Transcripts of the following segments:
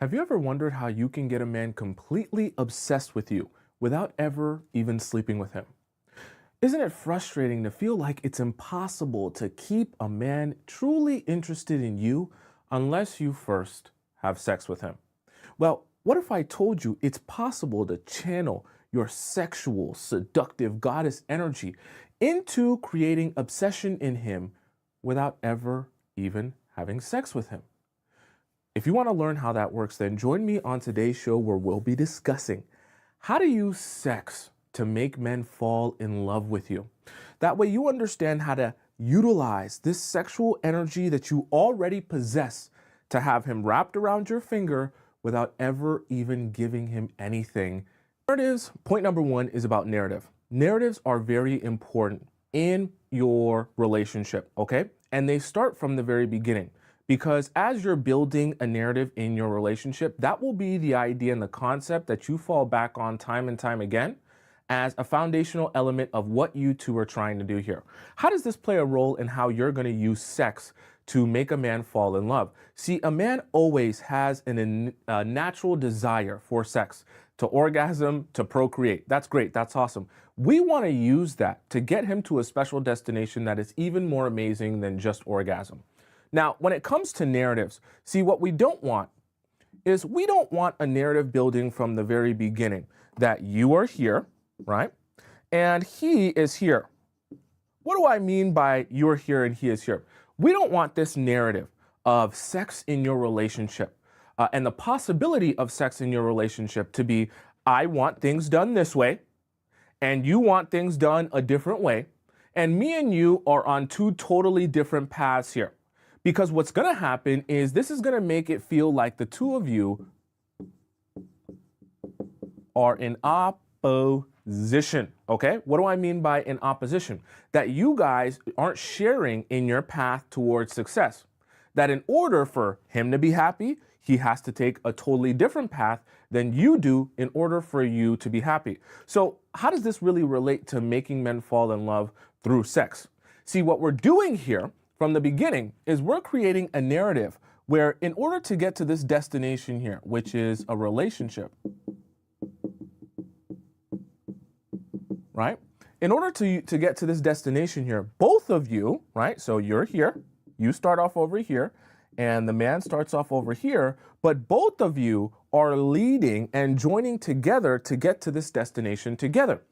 Have you ever wondered how you can get a man completely obsessed with you without ever even sleeping with him? Isn't it frustrating to feel like it's impossible to keep a man truly interested in you unless you first have sex with him? Well, what if I told you it's possible to channel your sexual, seductive goddess energy into creating obsession in him without ever even having sex with him? If you want to learn how that works, then join me on today's show where we'll be discussing how to use sex to make men fall in love with you. That way you understand how to utilize this sexual energy that you already possess to have him wrapped around your finger without ever even giving him anything. Narratives, point number one is about narrative. Narratives are very important in your relationship, okay? And they start from the very beginning. Because as you're building a narrative in your relationship, that will be the idea and the concept that you fall back on time and time again as a foundational element of what you two are trying to do here. How does this play a role in how you're going to use sex to make a man fall in love? See, a man always has a natural desire for sex, to orgasm, to procreate. That's great. That's awesome. We want to use that to get him to a special destination that is even more amazing than just orgasm. Now, when it comes to narratives, see, what we don't want is we don't want a narrative building from the very beginning that you are here, right? And he is here. What do I mean by you're here and he is here? We don't want this narrative of sex in your relationship and the possibility of sex in your relationship to be, I want things done this way and you want things done a different way. And me and you are on two totally different paths here. Because what's going to happen is this is going to make it feel like the two of you are in opposition, okay? What do I mean by in opposition? That you guys aren't sharing in your path towards success. That in order for him to be happy, he has to take a totally different path than you do in order for you to be happy. So how does this really relate to making men fall in love through sex? See, what we're doing here from the beginning is we're creating a narrative where in order to get to this destination here, which is a relationship, right? In order to get to this destination here, both of you, right? So you're here, you start off over here, and the man starts off over here, but both of you are leading and joining together to get to this destination together.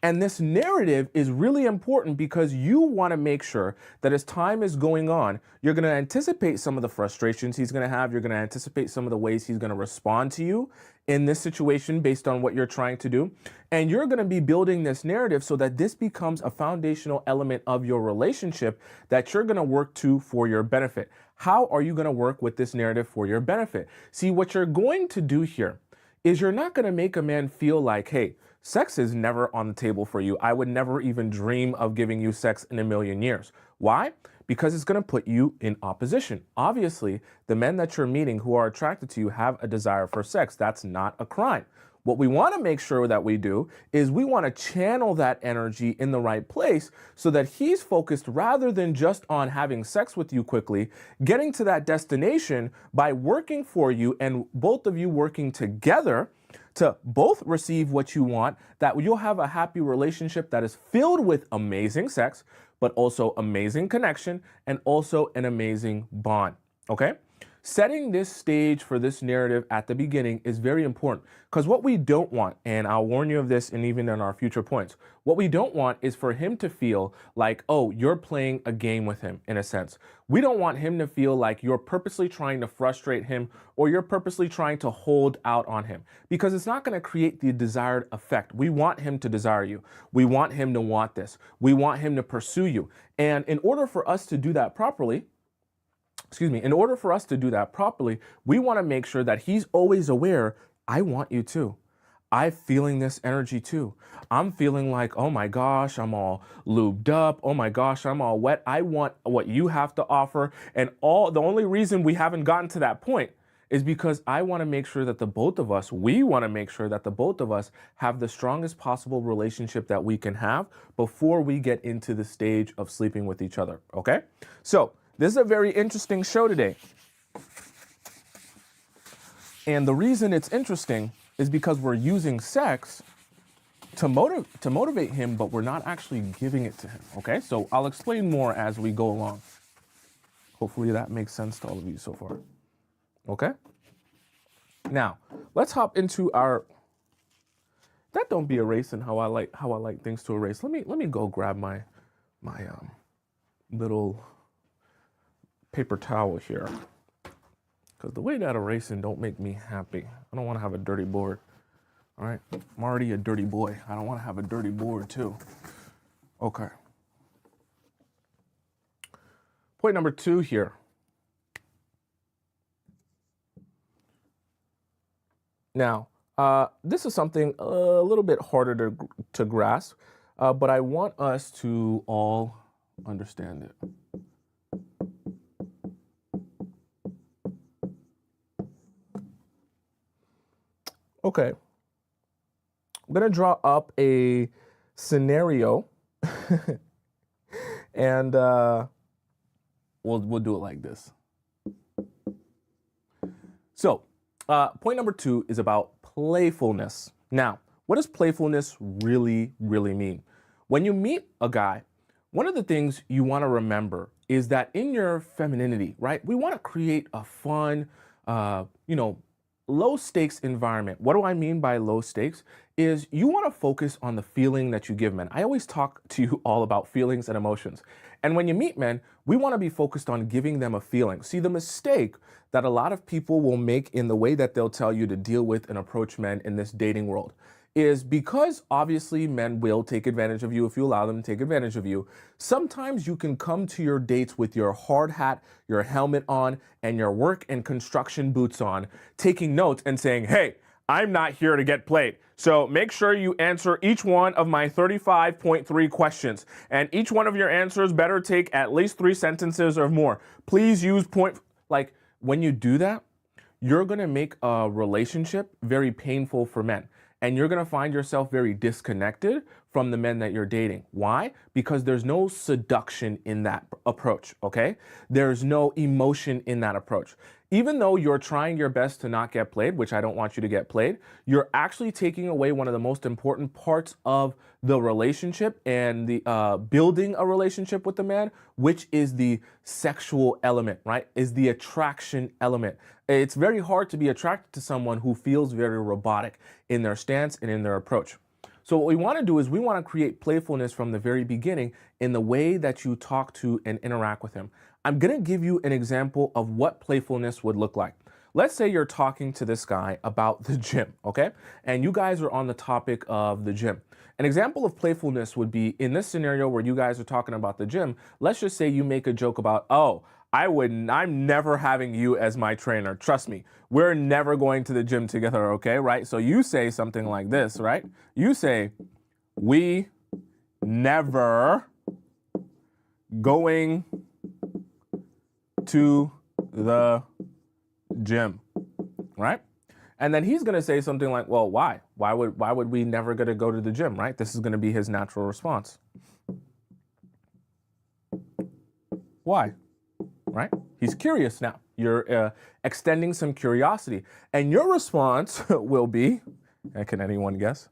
And this narrative is really important because you want to make sure that as time is going on, you're going to anticipate some of the frustrations he's going to have. You're going to anticipate some of the ways he's going to respond to you in this situation based on what you're trying to do. And you're going to be building this narrative so that this becomes a foundational element of your relationship that you're going to work to for your benefit. How are you going to work with this narrative for your benefit? See, what you're going to do here is you're not going to make a man feel like, hey, sex is never on the table for you. I would never even dream of giving you sex in a million years. Why? Because it's going to put you in opposition. Obviously, the men that you're meeting who are attracted to you have a desire for sex. That's not a crime. What we want to make sure that we do is we want to channel that energy in the right place so that he's focused rather than just on having sex with you quickly, getting to that destination by working for you and both of you working together to both receive what you want, that you'll have a happy relationship that is filled with amazing sex, but also amazing connection and also an amazing bond, okay? Setting this stage for this narrative at the beginning is very important because what we don't want, and I'll warn you of this and even in our future points, what we don't want is for him to feel like, oh, you're playing a game with him in a sense. We don't want him to feel like you're purposely trying to frustrate him or you're purposely trying to hold out on him because it's not going to create the desired effect. We want him to desire you. We want him to want this. We want him to pursue you. And in order for us to do that properly, in order for us to do that properly, we want to make sure that he's always aware, I want you too. I'm feeling this energy too. I'm feeling like, oh my gosh, I'm all lubed up. Oh my gosh, I'm all wet. I want what you have to offer. And the only reason we haven't gotten to that point is because I want to make sure that we want to make sure that the both of us have the strongest possible relationship that we can have before we get into the stage of sleeping with each other. Okay? So, this is a very interesting show today. And the reason it's interesting is because we're using sex to motivate him, but we're not actually giving it to him, okay? So I'll explain more as we go along. Hopefully that makes sense to all of you so far, okay? Now, let's hop into our, that don't be erasing how I like things to erase. Let me go grab my little paper towel here, because the way that erasing don't make me happy. I don't want to have a dirty board. All right, I'm already a dirty boy. I don't want to have a dirty board too. Okay. Point number 2 here. Now, this is something a little bit harder to grasp, but I want us to all understand it. Okay. I'm going to draw up a scenario and we'll do it like this. So, point number 2 is about playfulness. Now, what does playfulness really mean? When you meet a guy, one of the things you want to remember is that in your femininity, right, we want to create a fun, low stakes environment. What do I mean by low stakes? Is you want to focus on the feeling that you give men. I always talk to you all about feelings and emotions. And when you meet men, we want to be focused on giving them a feeling. See, the mistake that a lot of people will make in the way that they'll tell you to deal with and approach men in this dating world is because obviously men will take advantage of you if you allow them to take advantage of you. Sometimes you can come to your dates with your hard hat, your helmet on, and your work and construction boots on, taking notes and saying, hey, I'm not here to get played. So make sure you answer each one of my 35.3 questions. And each one of your answers better take at least 3 sentences or more. Please use like when you do that, you're going to make a relationship very painful for men. And you're going to find yourself very disconnected from the men that you're dating. Why? Because there's no seduction in that approach, okay? There's no emotion in that approach. Even though you're trying your best to not get played, which I don't want you to get played, you're actually taking away one of the most important parts of the relationship and the building a relationship with the man, which is the sexual element, right? Is the attraction element. It's very hard to be attracted to someone who feels very robotic in their stance and in their approach. So what we want to do is we want to create playfulness from the very beginning in the way that you talk to and interact with him. I'm going to give you an example of what playfulness would look like. Let's say you're talking to this guy about the gym, okay? And you guys are on the topic of the gym. An example of playfulness would be in this scenario where you guys are talking about the gym. Let's just say you make a joke about, oh, I'm never having you as my trainer. Trust me, we're never going to the gym together, okay, right? So you say something like this, right? You say, we never going to the gym, right? And then he's going to say something like, well, why? Why would we never going to go to the gym, right? This is going to be his natural response. Why? Right? He's curious now. You're extending some curiosity. And your response will be, can anyone guess?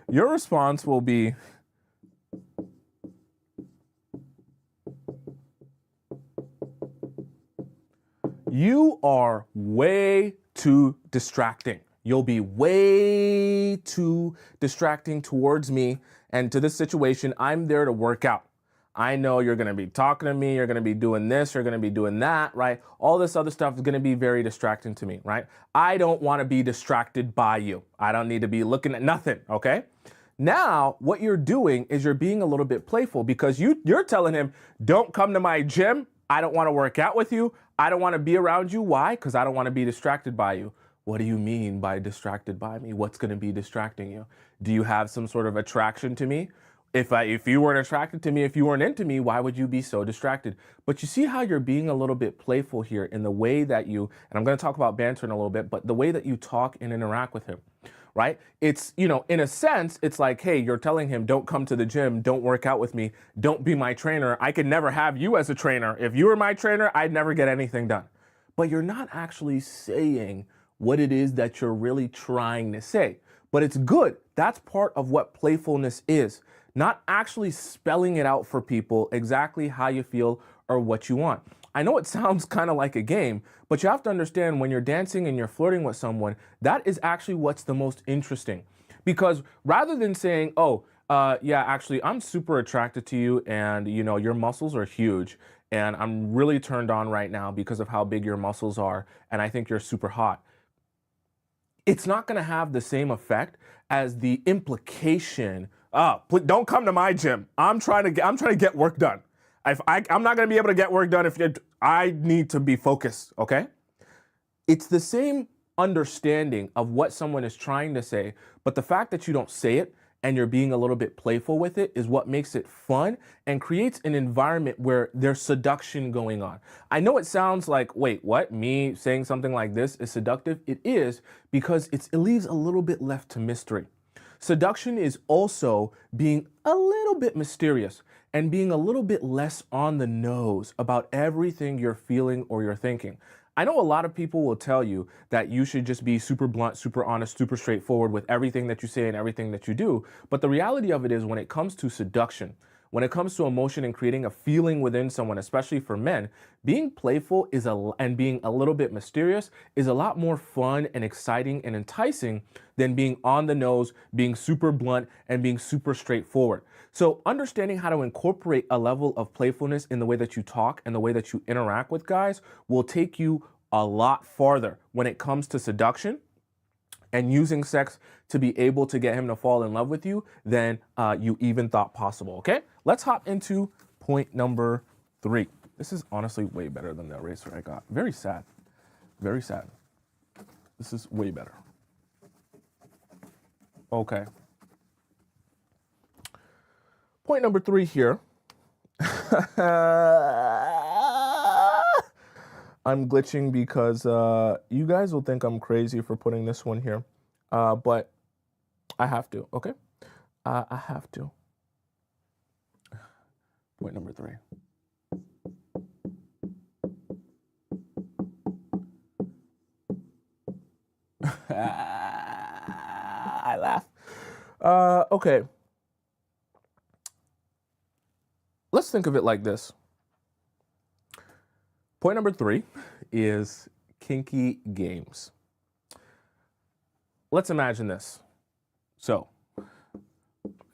Your response will be, you are way too distracting. You'll be way too distracting towards me and to this situation. I'm there to work out. I know you're going to be talking to me. You're going to be doing this. You're going to be doing that, right? All this other stuff is going to be very distracting to me, right? I don't want to be distracted by you. I don't need to be looking at nothing, okay? Now, what you're doing is you're being a little bit playful because you're telling him, don't come to my gym. I don't want to work out with you. I don't want to be around you. Why? Because I don't want to be distracted by you. What do you mean by distracted by me? What's going to be distracting you? Do you have some sort of attraction to me? If you weren't attracted to me, if you weren't into me, why would you be so distracted? But you see how you're being a little bit playful here in the way that you, and I'm going to talk about banter in a little bit, but the way that you talk and interact with him, right? It's, in a sense, it's like, hey, you're telling him, don't come to the gym, don't work out with me, don't be my trainer. I could never have you as a trainer. If you were my trainer, I'd never get anything done. But you're not actually saying what it is that you're really trying to say. But it's good. That's part of what playfulness is. Not actually spelling it out for people exactly how you feel or what you want. I know it sounds kind of like a game, but you have to understand when you're dancing and you're flirting with someone, that is actually what's the most interesting. Because rather than saying, oh, yeah, actually, I'm super attracted to you and, you know, your muscles are huge and I'm really turned on right now because of how big your muscles are and I think you're super hot. It's not going to have the same effect as the implication. Don't come to my gym. I'm trying to get work done. I'm not going to be able to get work done if I need to be focused. Okay. It's the same understanding of what someone is trying to say, but the fact that you don't say it and you're being a little bit playful with it is what makes it fun and creates an environment where there's seduction going on. I know it sounds like, wait, what? Me saying something like this is seductive? It is, because it leaves a little bit left to mystery. Seduction is also being a little bit mysterious and being a little bit less on the nose about everything you're feeling or you're thinking. I know a lot of people will tell you that you should just be super blunt, super honest, super straightforward with everything that you say and everything that you do. But the reality of it is, when it comes to seduction, when it comes to emotion and creating a feeling within someone, especially for men, being playful and being a little bit mysterious is a lot more fun and exciting and enticing than being on the nose, being super blunt, and being super straightforward. So understanding how to incorporate a level of playfulness in the way that you talk and the way that you interact with guys will take you a lot farther when it comes to seduction and using sex to be able to get him to fall in love with you than you even thought possible, okay? Let's hop into point number 3. This is honestly way better than the eraser I got. Very sad. Very sad. This is way better. Okay. Point number 3 here. I'm glitching because you guys will think I'm crazy for putting this one here. But I have to, okay? I have to. Point number 3. I laugh. Okay. Let's think of it like this. Point number 3 is kinky games. Let's imagine this. So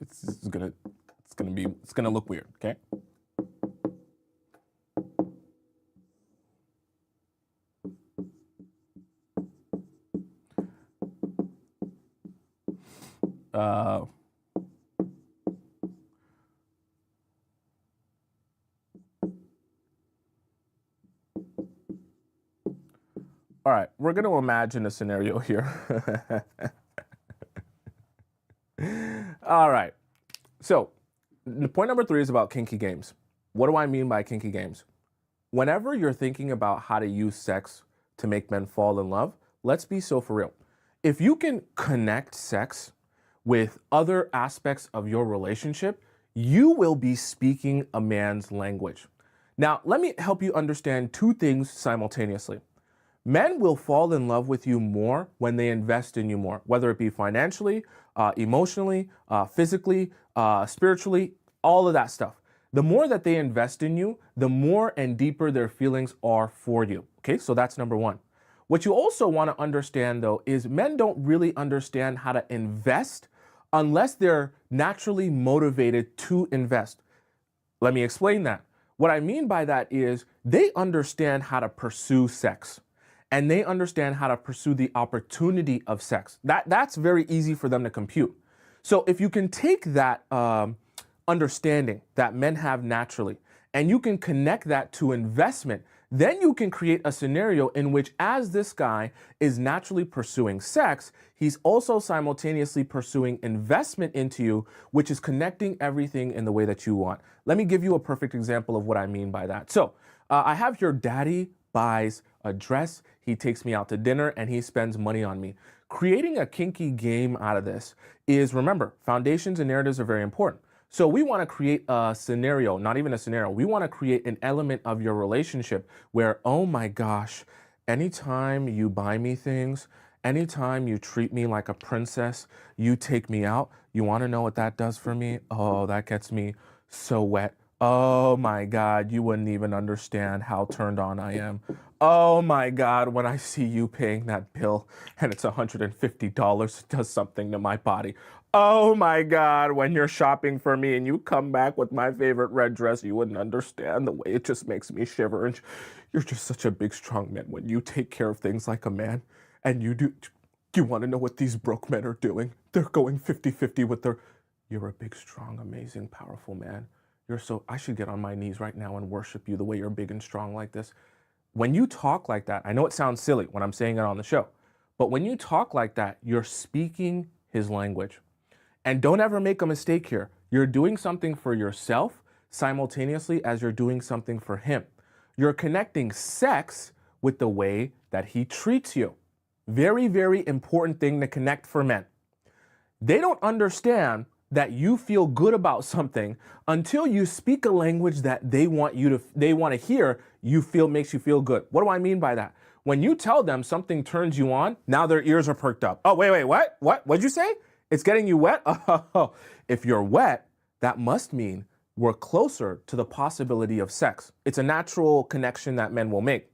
it's gonna look weird, okay? All right, we're going to imagine a scenario here. All right. So, point number 3 is about kinky games. What do I mean by kinky games? Whenever you're thinking about how to use sex to make men fall in love, let's be so for real. If you can connect sex with other aspects of your relationship, you will be speaking a man's language. Now, let me help you understand 2 things simultaneously. Men will fall in love with you more when they invest in you more, whether it be financially, emotionally, physically, spiritually, all of that stuff. The more that they invest in you, the more and deeper their feelings are for you. Okay, so that's number 1. What you also want to understand, though, is men don't really understand how to invest unless they're naturally motivated to invest. Let me explain that. What I mean by that is they understand how to pursue sex. And they understand how to pursue the opportunity of sex. That's very easy for them to compute. So if you can take that understanding that men have naturally, and you can connect that to investment, then you can create a scenario in which, as this guy is naturally pursuing sex, he's also simultaneously pursuing investment into you, which is connecting everything in the way that you want. Let me give you a perfect example of what I mean by that. So I have your daddy buys a dress, he takes me out to dinner, and he spends money on me. Creating a kinky game out of this is, remember, foundations and narratives are very important. So we want to create a scenario, not even a scenario. We want to create an element of your relationship where, oh my gosh, anytime you buy me things, anytime you treat me like a princess, you take me out, you want to know what that does for me? Oh, that gets me so wet. Oh my God, you wouldn't even understand how turned on I am. Oh my God, when I see you paying that bill and it's $150, it does something to my body. Oh my God, when you're shopping for me and you come back with my favorite red dress, you wouldn't understand the way it just makes me shiver. And you're just such a big, strong man when you take care of things like a man. And you do you want to know what these broke men are doing? They're going 50-50 with their. You're a big, strong, amazing, powerful man. I should get on my knees right now and worship you the way you're big and strong like this. When you talk like that, I know it sounds silly when I'm saying it on the show, but when you talk like that, you're speaking his language. And don't ever make a mistake here. You're doing something for yourself simultaneously as you're doing something for him. You're connecting sex with the way that he treats you. Very, very important thing to connect for men. They don't understand that you feel good about something until you speak a language that they want to hear, makes you feel good. What do I mean by that? When you tell them something turns you on, now their ears are perked up. Oh, wait, what? What'd you say? It's getting you wet? Oh, if you're wet, that must mean we're closer to the possibility of sex. It's a natural connection that men will make.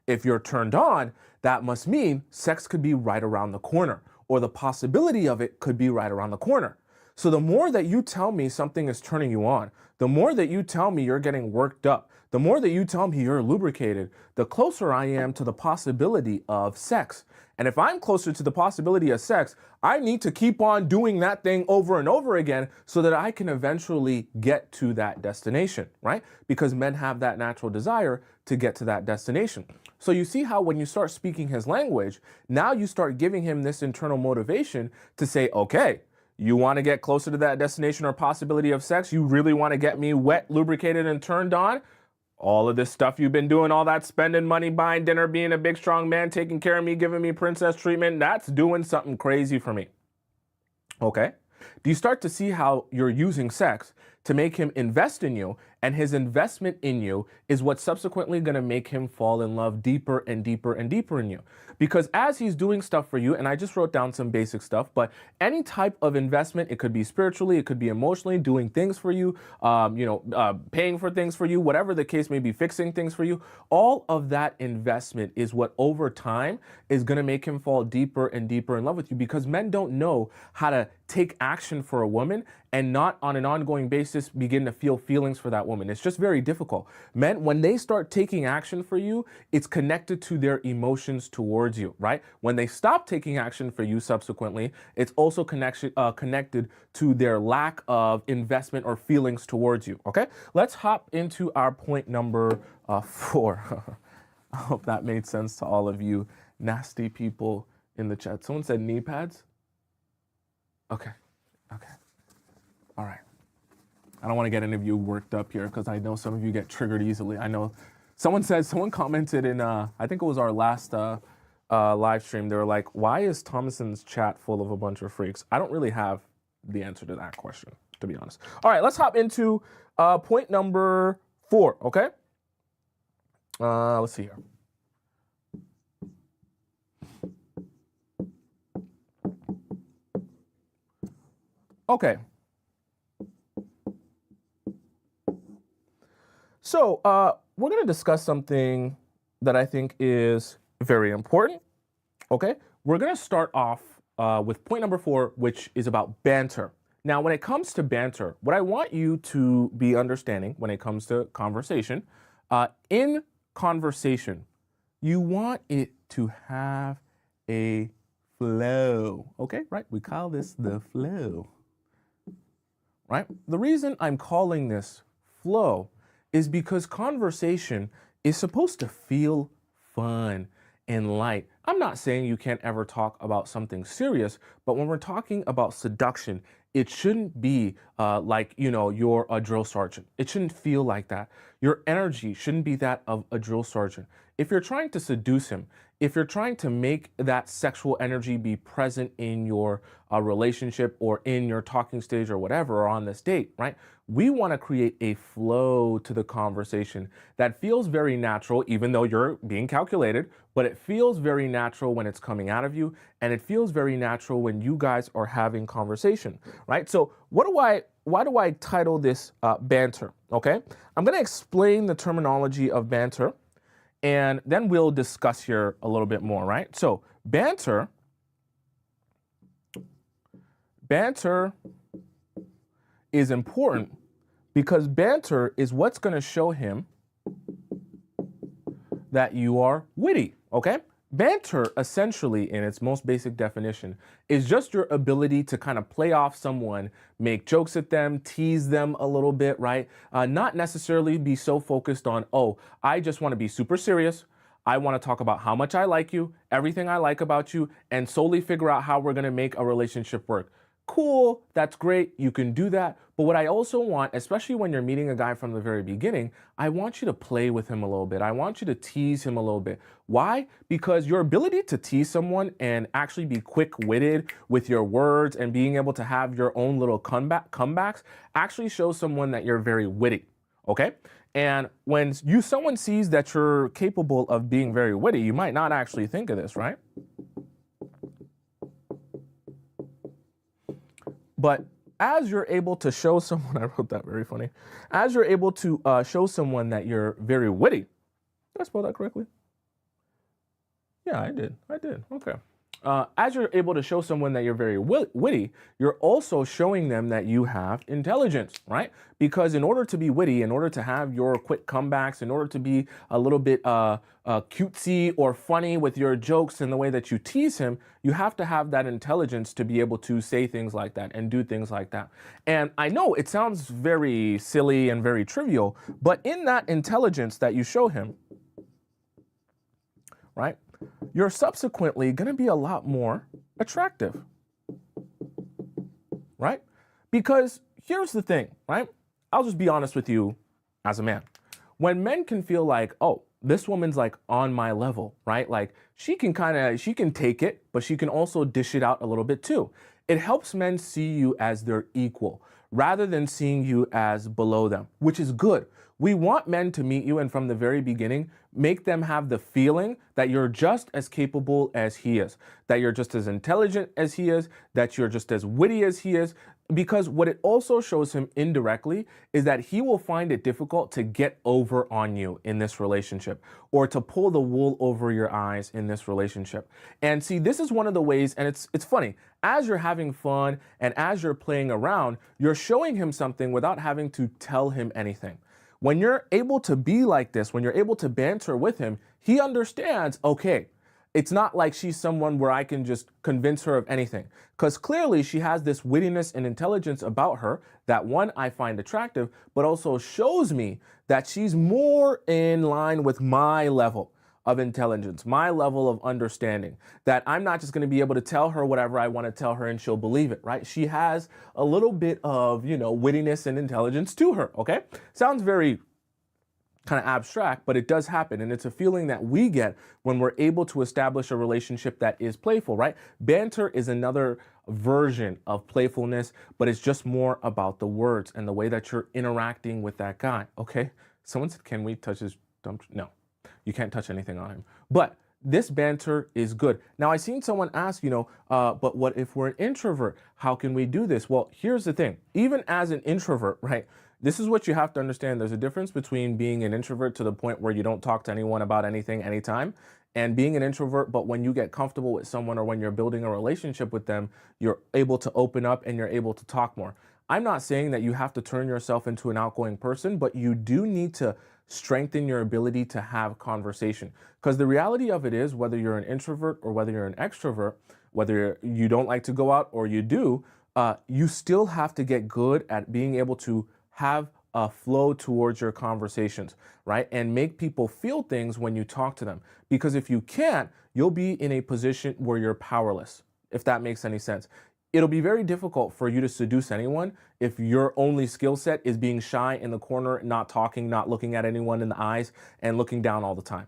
If you're turned on, that must mean sex could be right around the corner, or the possibility of it could be right around the corner. So the more that you tell me something is turning you on, the more that you tell me you're getting worked up, the more that you tell me you're lubricated, the closer I am to the possibility of sex. And if I'm closer to the possibility of sex, I need to keep on doing that thing over and over again so that I can eventually get to that destination, right? Because men have that natural desire to get to that destination. So you see how when you start speaking his language, now you start giving him this internal motivation to say, okay, you want to get closer to that destination or possibility of sex? You really want to get me wet, lubricated, and turned on? All of this stuff you've been doing, all that spending money, buying dinner, being a big, strong man, taking care of me, giving me princess treatment, that's doing something crazy for me. Okay? Do you start to see how you're using sex to make him invest in you, and his investment in you is what's subsequently going to make him fall in love deeper and deeper and deeper in you? Because as he's doing stuff for you, and I just wrote down some basic stuff, but any type of investment, it could be spiritually, it could be emotionally, doing things for you, paying for things for you, whatever the case may be, fixing things for you, all of that investment is what over time is going to make him fall deeper and deeper in love with you, because men don't know how to take action for a woman and not on an ongoing basis begin to feel feelings for that woman. It's just very difficult. Men, when they start taking action for you, it's connected to their emotions towards you, right? When they stop taking action for you subsequently, it's also connected to their lack of investment or feelings towards you, okay? Let's hop into our point number 4. I hope that made sense to all of you nasty people in the chat. Someone said knee pads? Okay. All right. I don't want to get any of you worked up here because I know some of you get triggered easily. I know someone commented in, I think it was our last live stream. They were like, why is Tomisin's chat full of a bunch of freaks? I don't really have the answer to that question, to be honest. All right, let's hop into point number 4, okay? Let's see here. Okay. So we're going to discuss something that I think is very important. Okay. We're going to start off with point number 4, which is about banter. Now, when it comes to banter, what I want you to be understanding when it comes to conversation, in conversation, you want it to have a flow. Okay, right? We call this the flow. Right? The reason I'm calling this flow is because conversation is supposed to feel fun and light. I'm not saying you can't ever talk about something serious, but when we're talking about seduction it shouldn't be like, you're a drill sergeant. It shouldn't feel like that. Your energy shouldn't be that of a drill sergeant. If you're trying to seduce him, if you're trying to make that sexual energy be present in your relationship or in your talking stage or whatever, or on this date, right? We want to create a flow to the conversation that feels very natural, even though you're being calculated, but it feels very natural when it's coming out of you, and it feels very natural when you guys are having conversation, right? So why do I title this banter? Okay, I'm going to explain the terminology of banter, and then we'll discuss here a little bit more, right? So banter is important because banter is what's going to show him that you are witty, okay? Banter, essentially, in its most basic definition, is just your ability to kind of play off someone, make jokes at them, tease them a little bit, right? Not necessarily be so focused on, oh, I just want to be super serious. I want to talk about how much I like you, everything I like about you, and solely figure out how we're going to make a relationship work. Cool, that's great, you can do that. But what I also want, especially when you're meeting a guy from the very beginning, I want you to play with him a little bit. I want you to tease him a little bit. Why? Because your ability to tease someone and actually be quick-witted with your words and being able to have your own little comebacks actually shows someone that you're very witty, okay? And when someone sees that you're capable of being very witty, you might not actually think of this, right? But as you're able to show someone, I wrote that very funny, as you're able to show someone that you're very witty, did I spell that correctly? Yeah, I did. Okay. As you're able to show someone that you're very witty, you're also showing them that you have intelligence, right? Because in order to be witty, in order to have your quick comebacks, in order to be a little bit cutesy or funny with your jokes and the way that you tease him, you have to have that intelligence to be able to say things like that and do things like that. And I know it sounds very silly and very trivial, but in that intelligence that you show him, right, you're subsequently going to be a lot more attractive, right? Because here's the thing, right? I'll just be honest with you as a man. When men can feel like, oh, this woman's like on my level, right? Like she can take it, but she can also dish it out a little bit too. It helps men see you as their equal rather than seeing you as below them, which is good. We want men to meet you and from the very beginning, make them have the feeling that you're just as capable as he is, that you're just as intelligent as he is, that you're just as witty as he is. Because what it also shows him indirectly is that he will find it difficult to get over on you in this relationship or to pull the wool over your eyes in this relationship. And see, this is one of the ways, and it's funny, as you're having fun and as you're playing around, you're showing him something without having to tell him anything. When you're able to be like this, when you're able to banter with him, he understands, okay, it's not like she's someone where I can just convince her of anything. Because clearly she has this wittiness and intelligence about her that, one, I find attractive, but also shows me that she's more in line with my level of intelligence, my level of understanding, that I'm not just going to be able to tell her whatever I want to tell her and she'll believe it, right? She has a little bit of, wittiness and intelligence to her, okay? Sounds very kind of abstract, but it does happen. And it's a feeling that we get when we're able to establish a relationship that is playful, right? Banter is another version of playfulness, but it's just more about the words and the way that you're interacting with that guy, okay? Someone said, can we touch his dump? No, you can't touch anything on him. But this banter is good. Now, I seen someone ask, but what if we're an introvert? How can we do this? Well, here's the thing. Even as an introvert, right? This is what you have to understand. There's a difference between being an introvert to the point where you don't talk to anyone about anything anytime, and being an introvert, but when you get comfortable with someone or when you're building a relationship with them, you're able to open up and you're able to talk more. I'm not saying that you have to turn yourself into an outgoing person, but you do need to strengthen your ability to have conversation. Because the reality of it is, whether you're an introvert or whether you're an extrovert, whether you don't like to go out or you do, you still have to get good at being able to have a flow towards your conversations, right? And make people feel things when you talk to them. Because if you can't, you'll be in a position where you're powerless, if that makes any sense. it'll be very difficult for you to seduce anyone if your only skill set is being shy in the corner, not talking, not looking at anyone in the eyes, and looking down all the time.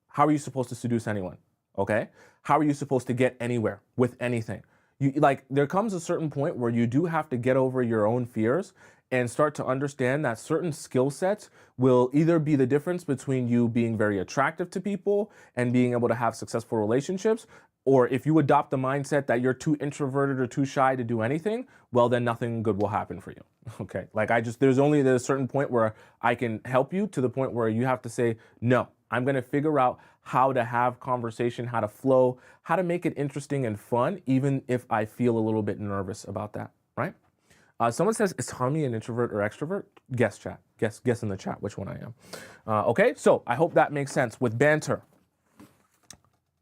How are you supposed to seduce anyone? Okay? How are you supposed to get anywhere with anything? There comes a certain point where you do have to get over your own fears and start to understand that certain skill sets will either be the difference between you being very attractive to people and being able to have successful relationships, or if you adopt the mindset that you're too introverted or too shy to do anything, well, then nothing good will happen for you. Okay? There's only a certain point where I can help you, to the point where you have to say, no, I'm going to figure out how to have conversation, how to flow, how to make it interesting and fun, even if I feel a little bit nervous about that, right? Someone says, is Tommy an introvert or extrovert? Guess, chat. Guess in the chat which one I am. Okay, so I hope that makes sense with banter.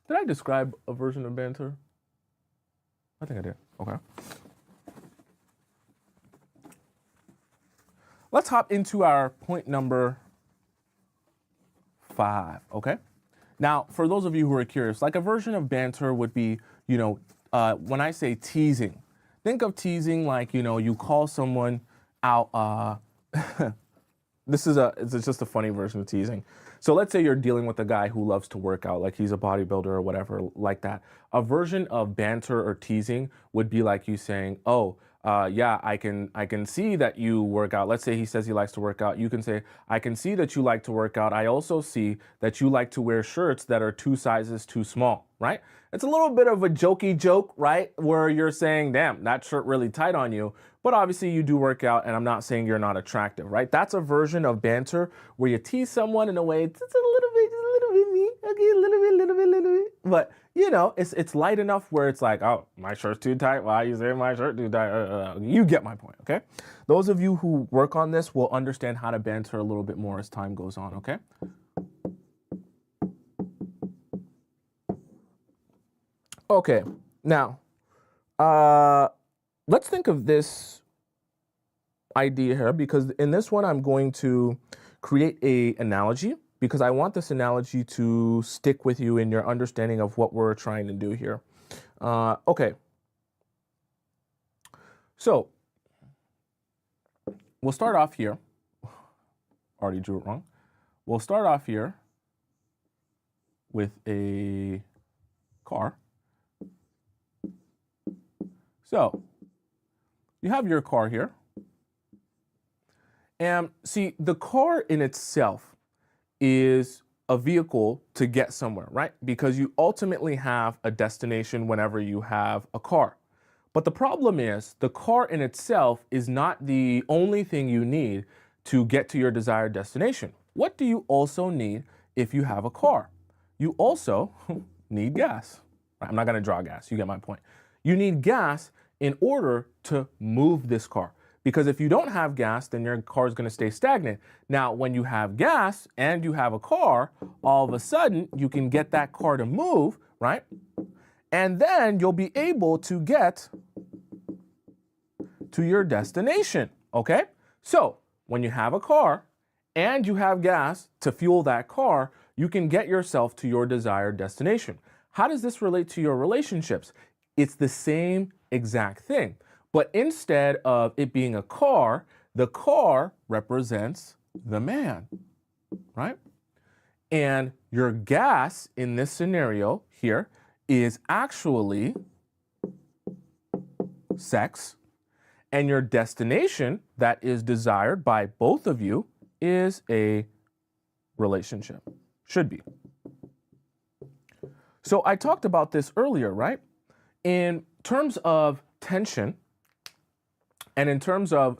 Did I describe a version of banter? I think I did. Okay. Let's hop into our point number 5, okay? Now, for those of you who are curious, like a version of banter would be, when I say teasing, think of teasing like, you call someone out. It's just a funny version of teasing. So let's say you're dealing with a guy who loves to work out, like he's a bodybuilder or whatever like that. A version of banter or teasing would be like you saying, oh, yeah, I can see that you work out. Let's say he says he likes to work out. You can say, I can see that you like to work out. I also see that you like to wear shirts that are 2 sizes too small, right? It's a little bit of a jokey joke, right? Where you're saying, damn, that shirt really tight on you. But obviously you do work out, and I'm not saying you're not attractive, right? That's a version of banter where you tease someone in a way, it's a little bit me, okay, a little bit. But it's light enough where it's like, oh, my shirt's too tight. Why are you saying my shirt too tight? You get my point, okay? Those of you who work on this will understand how to banter a little bit more as time goes on, okay? Okay, now, let's think of this idea here, because in this one, I'm going to create an analogy, because I want this analogy to stick with you in your understanding of what we're trying to do here. Okay. So we'll start off here. Already drew it wrong. We'll start off here with a car. So you have your car here. And see, the car in itself is a vehicle to get somewhere, right? Because you ultimately have a destination whenever you have a car. But the problem is the car in itself is not the only thing you need to get to your desired destination. What do you also need if you have a car? You also need gas. I'm not going to draw gas. You get my point. You need gas in order to move this car. Because if you don't have gas, then your car is going to stay stagnant. Now, when you have gas and you have a car, all of a sudden you can get that car to move, right? And then you'll be able to get to your destination, okay? So when you have a car and you have gas to fuel that car, you can get yourself to your desired destination. How does this relate to your relationships? It's the same exact thing. But instead of it being a car, the car represents the man, right? And your gas in this scenario here is actually sex. And your destination that is desired by both of you is a relationship. Should be. So I talked about this earlier, right? In terms of tension, and in terms of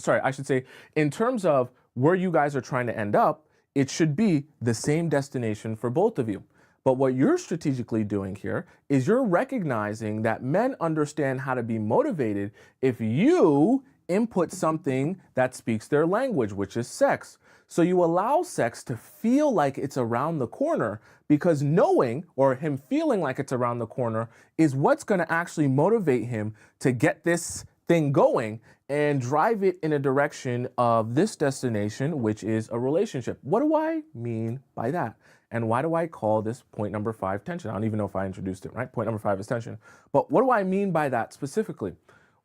where you guys are trying to end up, it should be the same destination for both of you. But what you're strategically doing here is you're recognizing that men understand how to be motivated if you input something that speaks their language, which is sex. So you allow sex to feel like it's around the corner, because knowing, or him feeling like it's around the corner, is what's going to actually motivate him to get this thing going and drive it in a direction of this destination, which is a relationship. What do I mean by that? And why do I call this point number 5 tension? I don't even know if I introduced it, right? Point number 5 is tension. But what do I mean by that specifically?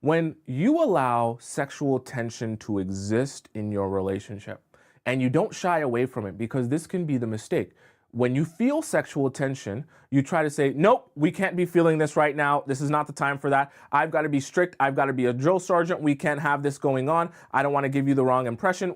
When you allow sexual tension to exist in your relationship and you don't shy away from it, because this can be the mistake. When you feel sexual tension, you try to say, nope, we can't be feeling this right now. This is not the time for that. I've got to be strict. I've got to be a drill sergeant. We can't have this going on. I don't want to give you the wrong impression.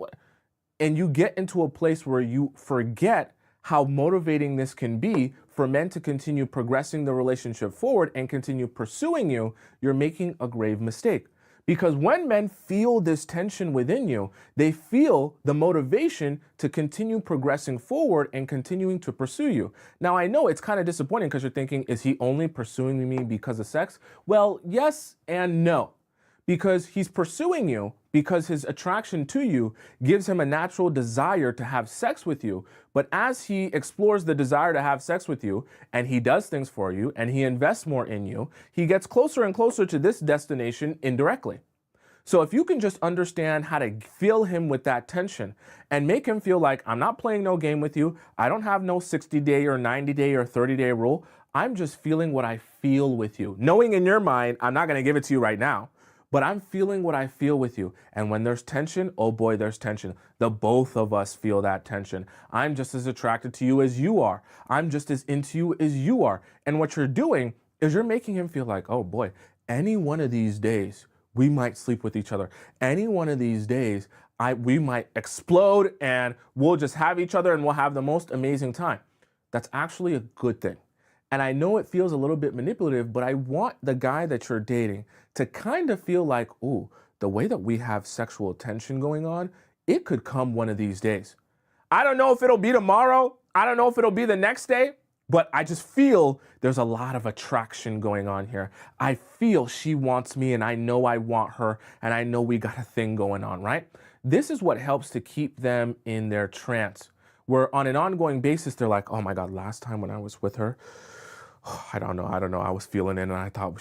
And you get into a place where you forget how motivating this can be for men to continue progressing the relationship forward and continue pursuing you. You're making a grave mistake. Because when men feel this tension within you, they feel the motivation to continue progressing forward and continuing to pursue you. Now, I know it's kind of disappointing because you're thinking, is he only pursuing me because of sex? Well, yes and no. Because he's pursuing you because his attraction to you gives him a natural desire to have sex with you. But as he explores the desire to have sex with you, and he does things for you, and he invests more in you, he gets closer and closer to this destination indirectly. So if you can just understand how to fill him with that tension and make him feel like, I'm not playing no game with you, I don't have no 60-day or 90-day or 30-day rule, I'm just feeling what I feel with you. Knowing in your mind, I'm not going to give it to you right now, but I'm feeling what I feel with you. And when there's tension, oh boy, there's tension. The both of us feel that tension. I'm just as attracted to you as you are. I'm just as into you as you are. And what you're doing is you're making him feel like, oh boy, any one of these days, we might sleep with each other. Any one of these days, we might explode and we'll just have each other and we'll have the most amazing time. That's actually a good thing. And I know it feels a little bit manipulative, but I want the guy that you're dating to kind of feel like, ooh, the way that we have sexual tension going on, it could come one of these days. I don't know if it'll be tomorrow. I don't know if it'll be the next day, but I just feel there's a lot of attraction going on here. I feel she wants me and I know I want her and I know we got a thing going on, right? This is what helps to keep them in their trance, where on an ongoing basis, they're like, oh my God, last time when I was with her, I don't know. I was feeling it and I thought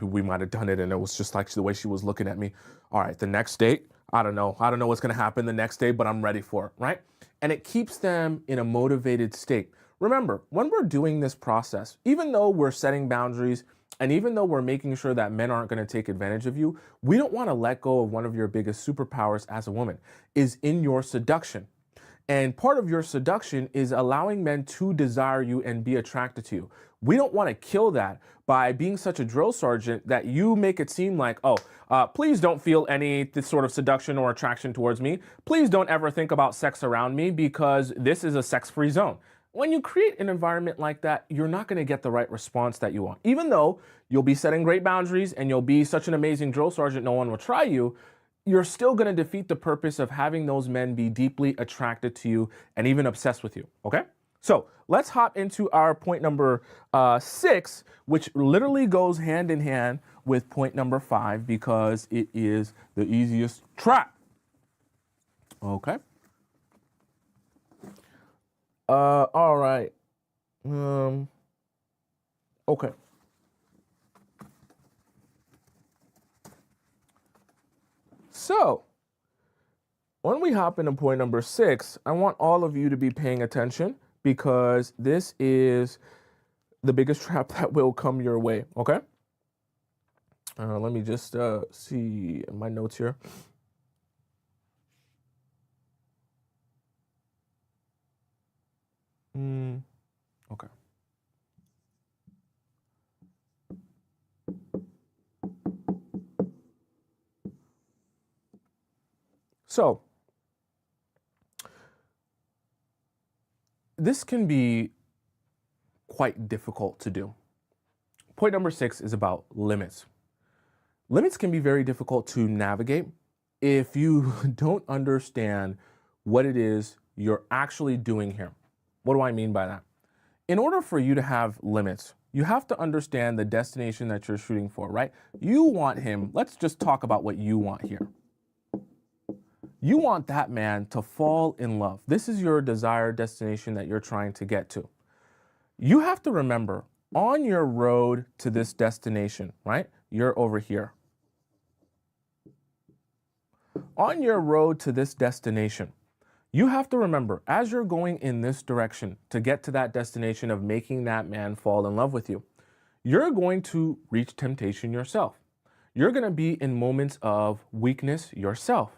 we might have done it. And it was just like the way she was looking at me. All right, the next date, I don't know what's going to happen the next day, but I'm ready for it, right? And it keeps them in a motivated state. Remember, when we're doing this process, even though we're setting boundaries and even though we're making sure that men aren't going to take advantage of you, we don't want to let go of one of your biggest superpowers as a woman, is in your seduction. And part of your seduction is allowing men to desire you and be attracted to you. We don't want to kill that by being such a drill sergeant that you make it seem like, please don't feel any this sort of seduction or attraction towards me. Please don't ever think about sex around me because this is a sex-free zone. When you create an environment like that, you're not going to get the right response that you want. Even though you'll be setting great boundaries and you'll be such an amazing drill sergeant, no one will try you, you're still going to defeat the purpose of having those men be deeply attracted to you and even obsessed with you, okay? So let's hop into our point number 6, which literally goes hand in hand with point number 5 because it is the easiest trap, okay? All right. Okay. So, when we hop into point number 6, I want all of you to be paying attention because this is the biggest trap that will come your way, okay? Let me just see my notes here. Okay. So, this can be quite difficult to do. Point number 6 is about limits. Limits can be very difficult to navigate if you don't understand what it is you're actually doing here. What do I mean by that? In order for you to have limits, you have to understand the destination that you're shooting for, right? You want him, let's just talk about what you want here. You want that man to fall in love. This is your desired destination that you're trying to get to. You have to remember, on your road to this destination, right? You're over here. On your road to this destination, you have to remember, as you're going in this direction to get to that destination of making that man fall in love with you, you're going to reach temptation yourself. you're going to be in moments of weakness yourself.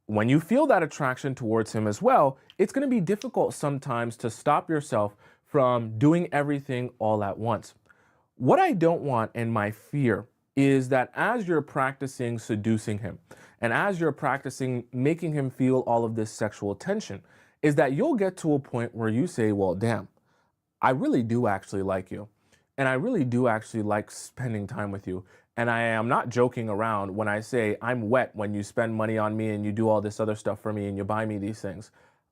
When you feel that attraction towards him as well, it's going to be difficult sometimes to stop yourself from doing everything all at once. What I don't want, and my fear, is that as you're practicing seducing him and as you're practicing making him feel all of this sexual tension, is that you'll get to a point where you say, well, damn, I really do actually like you. And I really do actually like spending time with you. And I am not joking around when I say I'm wet when you spend money on me and you do all this other stuff for me and you buy me these things.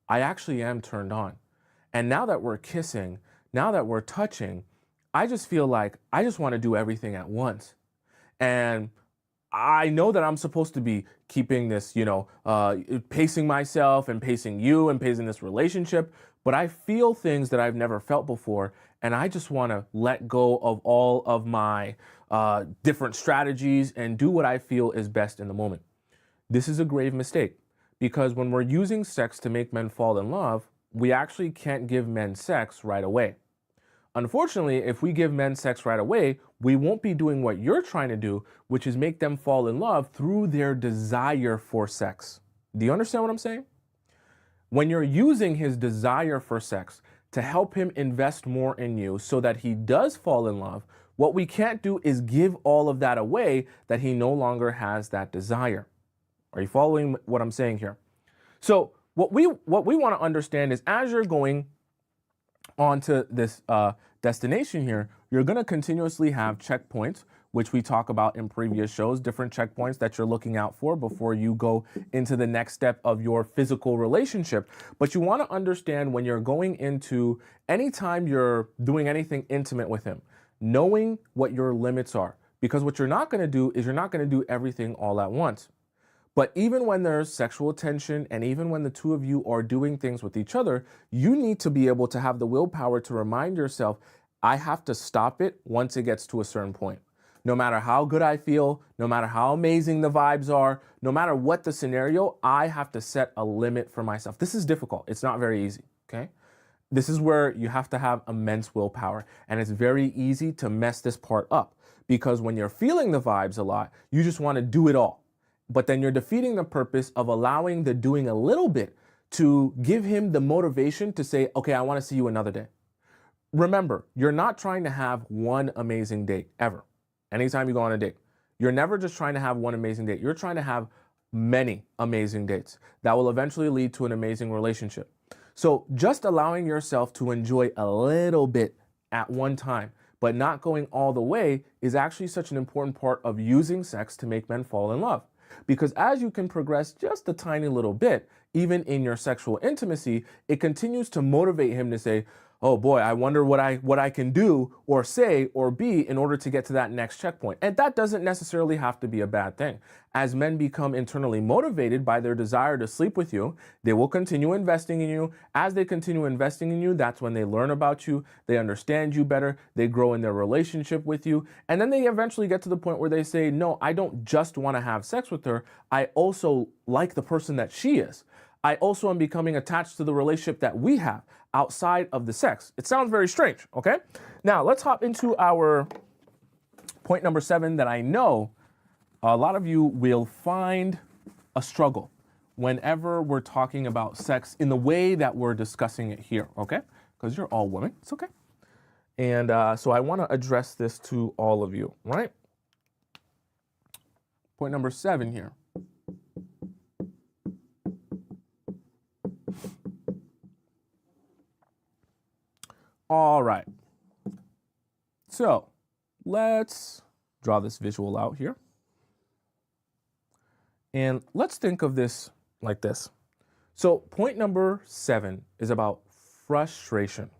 I actually am turned on. And now that we're kissing, now that we're touching, I just feel like I just want to do everything at once. And I know that I'm supposed to be keeping this, pacing myself and pacing you and pacing this relationship, but I feel things that I've never felt before. And I just want to let go of all of my different strategies and do what I feel is best in the moment. This is a grave mistake because when we're using sex to make men fall in love, we actually can't give men sex right away. Unfortunately, if we give men sex right away, we won't be doing what you're trying to do, which is make them fall in love through their desire for sex. Do you understand what I'm saying? When you're using his desire for sex to help him invest more in you so that he does fall in love, what we can't do is give all of that away that he no longer has that desire. Are you following what I'm saying here? So what we want to understand is as you're going onto this destination here, you're going to continuously have checkpoints, which we talk about in previous shows, different checkpoints that you're looking out for before you go into the next step of your physical relationship. But you want to understand when you're going into anytime you're doing anything intimate with him, knowing what your limits are, because what you're not going to do is you're not going to do everything all at once. But even when there's sexual tension and even when the two of you are doing things with each other, you need to be able to have the willpower to remind yourself, I have to stop it once it gets to a certain point. No matter how good I feel, no matter how amazing the vibes are, no matter what the scenario, I have to set a limit for myself. This is difficult. It's not very easy, okay? This is where you have to have immense willpower. And it's very easy to mess this part up because when you're feeling the vibes a lot, you just want to do it all. But then you're defeating the purpose of allowing the doing a little bit to give him the motivation to say, okay, I want to see you another day. Remember, you're not trying to have one amazing date ever. Anytime you go on a date, you're never just trying to have one amazing date. You're trying to have many amazing dates that will eventually lead to an amazing relationship. So just allowing yourself to enjoy a little bit at one time, but not going all the way is actually such an important part of using sex to make men fall in love. Because as you can progress just a tiny little bit, even in your sexual intimacy, it continues to motivate him to say, oh boy, I wonder what I can do or say or be in order to get to that next checkpoint. And that doesn't necessarily have to be a bad thing. As men become internally motivated by their desire to sleep with you, they will continue investing in you. As they continue investing in you, that's when they learn about you, they understand you better, they grow in their relationship with you, and then they eventually get to the point where they say, no, I don't just want to have sex with her, I also like the person that she is. I also am becoming attached to the relationship that we have outside of the sex. It sounds very strange, okay? Now, let's hop into our point number 7 that I know a lot of you will find a struggle whenever we're talking about sex in the way that we're discussing it here, okay? Because you're all women, it's okay. And so I want to address this to all of you, right? Point number 7 here. All right, so let's draw this visual out here. And let's think of this like this. So point number 7 is about frustration.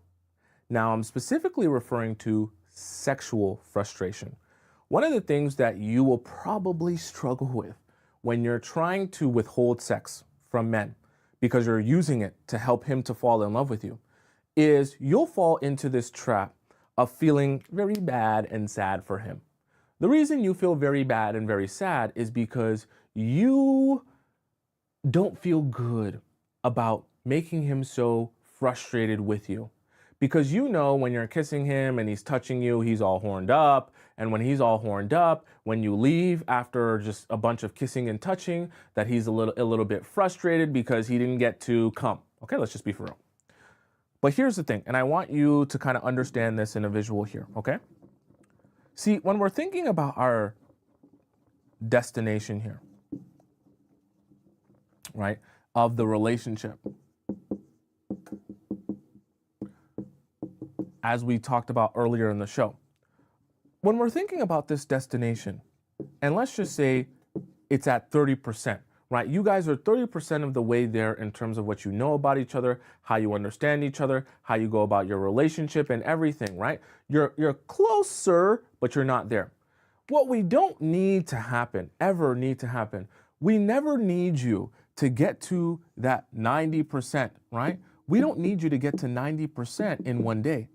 Now I'm specifically referring to sexual frustration. One of the things that you will probably struggle with when you're trying to withhold sex from men because you're using it to help him to fall in love with you is you'll fall into this trap of feeling very bad and sad for him. The reason you feel very bad and very sad is because you don't feel good about making him so frustrated with you. Because you know when you're kissing him and he's touching you, he's all horned up. And when he's all horned up, when you leave after just a bunch of kissing and touching, that he's a little bit frustrated because he didn't get to come. Okay, let's just be for real. But here's the thing, and I want you to kind of understand this in a visual here, okay? See, when we're thinking about our destination here, right, of the relationship, as we talked about earlier in the show, when we're thinking about this destination, and let's just say it's at 30%, right? You guys are 30% of the way there in terms of what you know about each other, how you understand each other, how you go about your relationship and everything, right? You're closer, but you're not there. What we don't need to happen, ever need to happen, we never need you to get to that 90%, right? We don't need you to get to 90% in one day.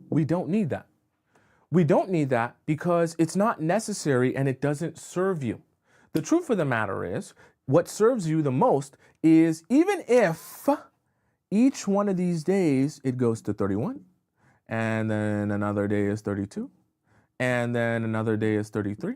We don't need that. We don't need that because it's not necessary and it doesn't serve you. The truth of the matter is, what serves you the most is even if each one of these days it goes to 31, and then another day is 32, and then another day is 33,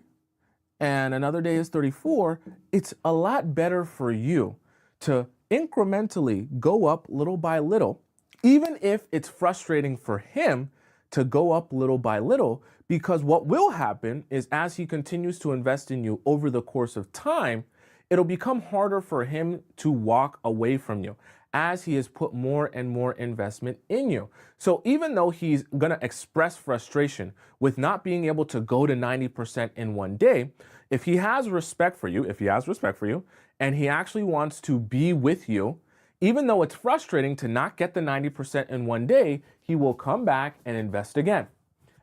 and another day is 34, it's a lot better for you to incrementally go up little by little, even if it's frustrating for him to go up little by little, because what will happen is as he continues to invest in you over the course of time, it'll become harder for him to walk away from you as he has put more and more investment in you. So even though he's going to express frustration with not being able to go to 90% in one day, if he has respect for you, and he actually wants to be with you, even though it's frustrating to not get the 90% in one day, he will come back and invest again.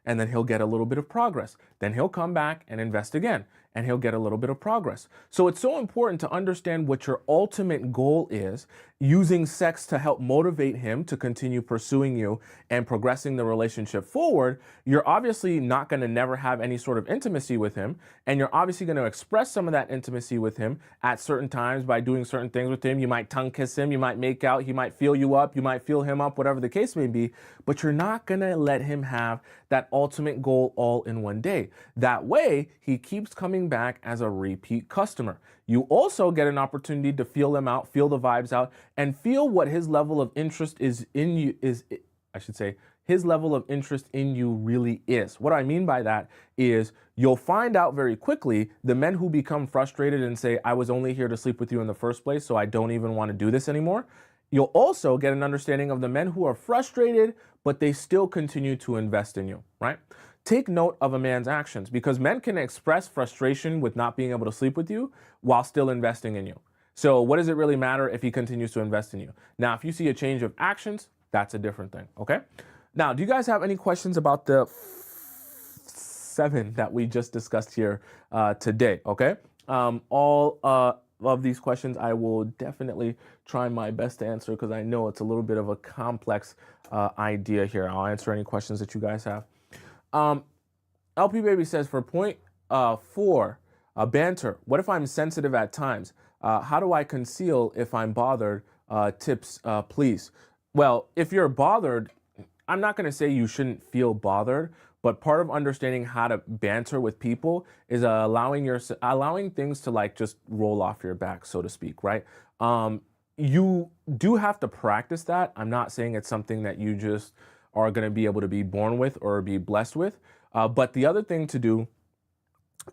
And then he'll get a little bit of progress. Then he'll come back and invest again, and he'll get a little bit of progress. So it's so important to understand what your ultimate goal is, using sex to help motivate him to continue pursuing you and progressing the relationship forward. You're obviously not going to never have any sort of intimacy with him, and you're obviously going to express some of that intimacy with him at certain times by doing certain things with him. You might tongue kiss him, you might make out, he might feel you up, you might feel him up, whatever the case may be, but you're not going to let him have that ultimate goal all in one day. That way, he keeps coming back as a repeat customer. You also get an opportunity to feel him out, feel the vibes out, and feel what his level of interest is in you his level of interest in you really is. What I mean by that is you'll find out very quickly the men who become frustrated and say, I was only here to sleep with you in the first place, so I don't even want to do this anymore. You'll also get an understanding of the men who are frustrated, but they still continue to invest in you, right? Take note of a man's actions, because men can express frustration with not being able to sleep with you while still investing in you. So what does it really matter if he continues to invest in you? Now, if you see a change of actions, that's a different thing, okay? Now, do you guys have any questions about the 7 that we just discussed here today, okay? All of these questions I will definitely try my best to answer, because I know it's a little bit of a complex idea here. I'll answer any questions that you guys have. LP Baby says, for point 4, banter, what if I'm sensitive at times? How do I conceal if I'm bothered? Tips, please. Well, if you're bothered, I'm not going to say you shouldn't feel bothered, but part of understanding how to banter with people is allowing things to like just roll off your back, so to speak, right? You do have to practice that. I'm not saying it's something that you just are going to be able to be born with or be blessed with. But the other thing to do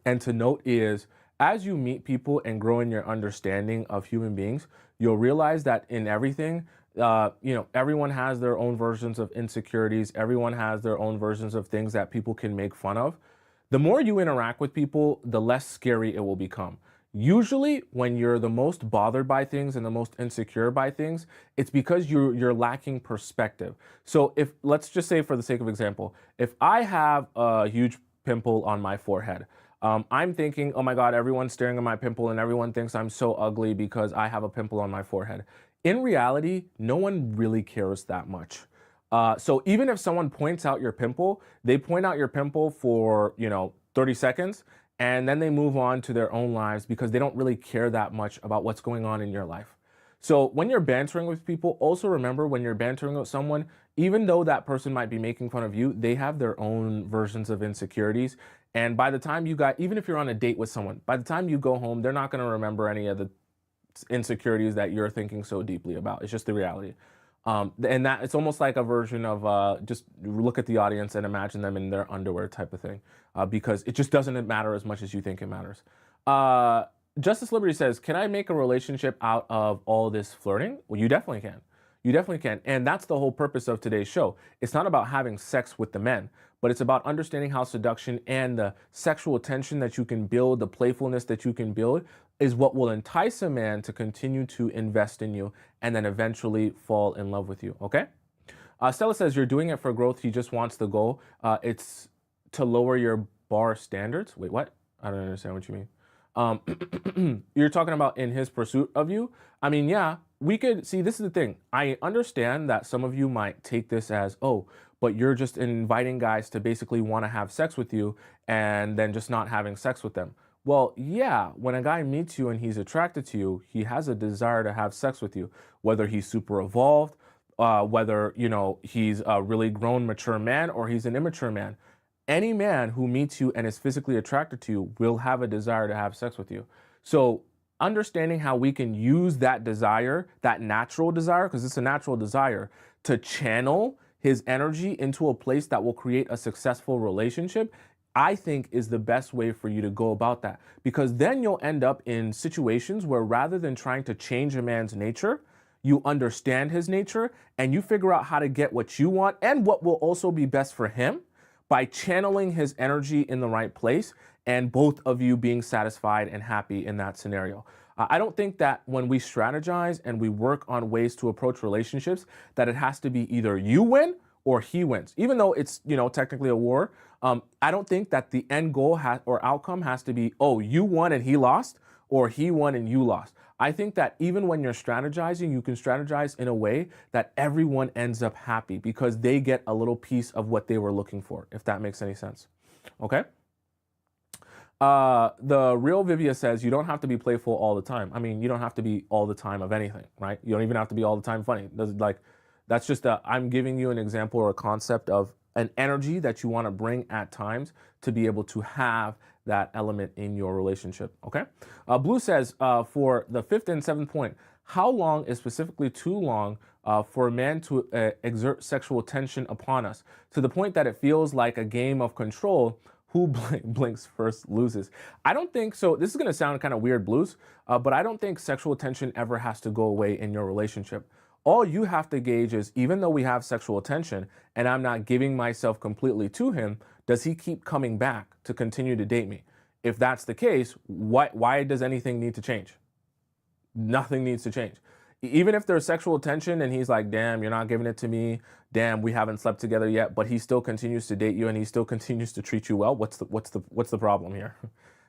and to note is, as you meet people and grow in your understanding of human beings, you'll realize that in everything, everyone has their own versions of insecurities. Everyone has their own versions of things that people can make fun of. The more you interact with people, the less scary it will become. Usually when you're the most bothered by things and the most insecure by things, it's because you're lacking perspective. So if, let's just say for the sake of example, if I have a huge pimple on my forehead, I'm thinking, oh my God, everyone's staring at my pimple and everyone thinks I'm so ugly because I have a pimple on my forehead. In reality, no one really cares that much. So even if someone points out your pimple, they point out your pimple for, 30 seconds, and then they move on to their own lives because they don't really care that much about what's going on in your life. So when you're bantering with people, also remember when you're bantering with someone, even though that person might be making fun of you, they have their own versions of insecurities. And by the time you got, even if you're on a date with someone, by the time you go home, they're not going to remember any of the insecurities that you're thinking so deeply about. It's just the reality. And that it's almost like a version of just look at the audience and imagine them in their underwear type of thing, because it just doesn't matter as much as you think it matters. Justice Liberty says, can I make a relationship out of all this flirting? Well, you definitely can. You definitely can. And that's the whole purpose of today's show. It's not about having sex with the men, but it's about understanding how seduction and the sexual tension that you can build, the playfulness that you can build, is what will entice a man to continue to invest in you and then eventually fall in love with you. Okay? Stella says, you're doing it for growth. He just wants the goal. It's to lower your bar standards. Wait, what? I don't understand what you mean. You're talking about in his pursuit of you. I mean, yeah, we could see, this is the thing. I understand that some of you might take this as, oh, but you're just inviting guys to basically want to have sex with you and then just not having sex with them. Well, yeah, when a guy meets you and he's attracted to you, he has a desire to have sex with you, whether he's super evolved, whether, you know, he's a really grown, mature man, or he's an immature man. Any man who meets you and is physically attracted to you will have a desire to have sex with you. So understanding how we can use that desire, that natural desire, because it's a natural desire, to channel his energy into a place that will create a successful relationship, I think is the best way for you to go about that. Because then you'll end up in situations where rather than trying to change a man's nature, you understand his nature and you figure out how to get what you want and what will also be best for him by channeling his energy in the right place and both of you being satisfied and happy in that scenario. I don't think that when we strategize and we work on ways to approach relationships, that it has to be either you win or he wins, even though it's, you know, technically a war. I don't think that the end goal or outcome has to be, oh, you won and he lost, or he won and you lost. I think that even when you're strategizing, you can strategize in a way that everyone ends up happy because they get a little piece of what they were looking for, if that makes any sense. Okay? The real Vivia says, you don't have to be playful all the time. I mean, you don't have to be all the time of anything, right? You don't even have to be all the time funny. That's just I'm giving you an example or a concept of an energy that you want to bring at times to be able to have that element in your relationship, okay? Blue says, for the 5th and 7th point, how long is specifically too long for a man to exert sexual tension upon us to the point that it feels like a game of control? Who blinks first loses. I don't think so. This is going to sound kind of weird, Blues, but I don't think sexual tension ever has to go away in your relationship. All you have to gauge is, even though we have sexual tension and I'm not giving myself completely to him, does he keep coming back to continue to date me? If that's the case, why does anything need to change? Nothing needs to change. Even if there's sexual tension and he's like, damn, you're not giving it to me. Damn, we haven't slept together yet, but he still continues to date you and he still continues to treat you well. What's the problem here?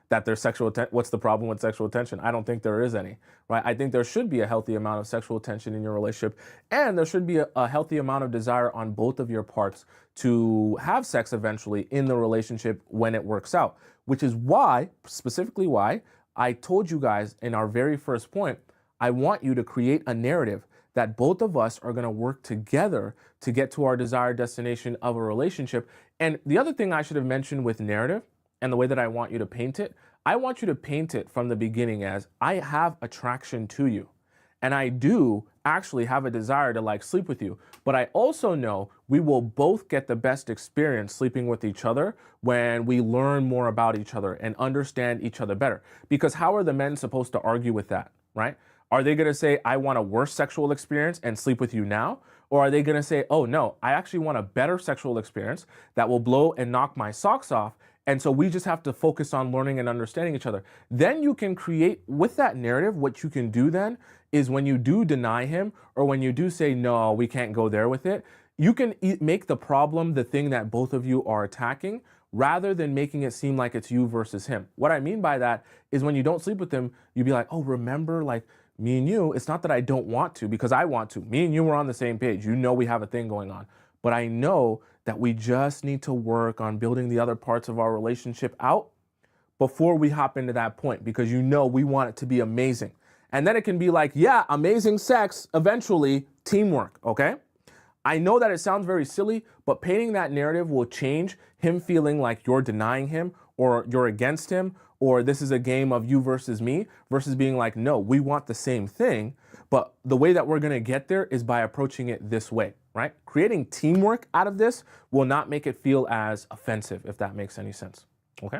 That there's what's the problem with sexual tension? I don't think there is any, right? I think there should be a healthy amount of sexual tension in your relationship, and there should be a healthy amount of desire on both of your parts to have sex eventually in the relationship when it works out, which is why, specifically why, I told you guys in our very first point, I want you to create a narrative that both of us are going to work together to get to our desired destination of a relationship. And the other thing I should have mentioned with narrative and the way that I want you to paint it, I want you to paint it from the beginning as, I have attraction to you. And I do actually have a desire to like sleep with you. But I also know we will both get the best experience sleeping with each other when we learn more about each other and understand each other better. Because how are the men supposed to argue with that, right? Are they going to say, I want a worse sexual experience and sleep with you now? Or are they going to say, oh no, I actually want a better sexual experience that will blow and knock my socks off. And so we just have to focus on learning and understanding each other. Then you can create, with that narrative, what you can do then is when you do deny him or when you do say, no, we can't go there with it, you can make the problem the thing that both of you are attacking rather than making it seem like it's you versus him. What I mean by that is when you don't sleep with him, you'd be like, oh, remember, like, me and you, it's not that I don't want to, because I want to. Me and you were on the same page. You know we have a thing going on. But I know that we just need to work on building the other parts of our relationship out before we hop into that point, because you know we want it to be amazing. And then it can be like, yeah, amazing sex, eventually teamwork, okay? I know that it sounds very silly, but painting that narrative will change him feeling like you're denying him or you're against him or this is a game of you versus me versus being like, no, we want the same thing, but the way that we're gonna get there is by approaching it this way, right? Creating teamwork out of this will not make it feel as offensive, if that makes any sense, okay?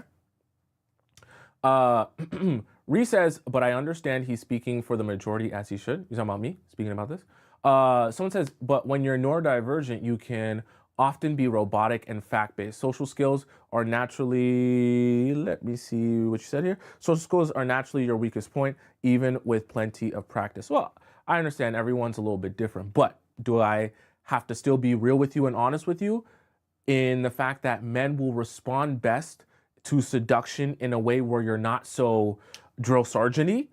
Ree says, but I understand he's speaking for the majority as he should. You're talking about me speaking about this? Someone says, but when you're neurodivergent, you can often be robotic and fact-based. Social skills are naturally, let me see what you said here. Social skills are naturally your weakest point, even with plenty of practice. Well, I understand everyone's a little bit different, but do I have to still be real with you and honest with you in the fact that men will respond best to seduction in a way where you're not so drill sergeant-y?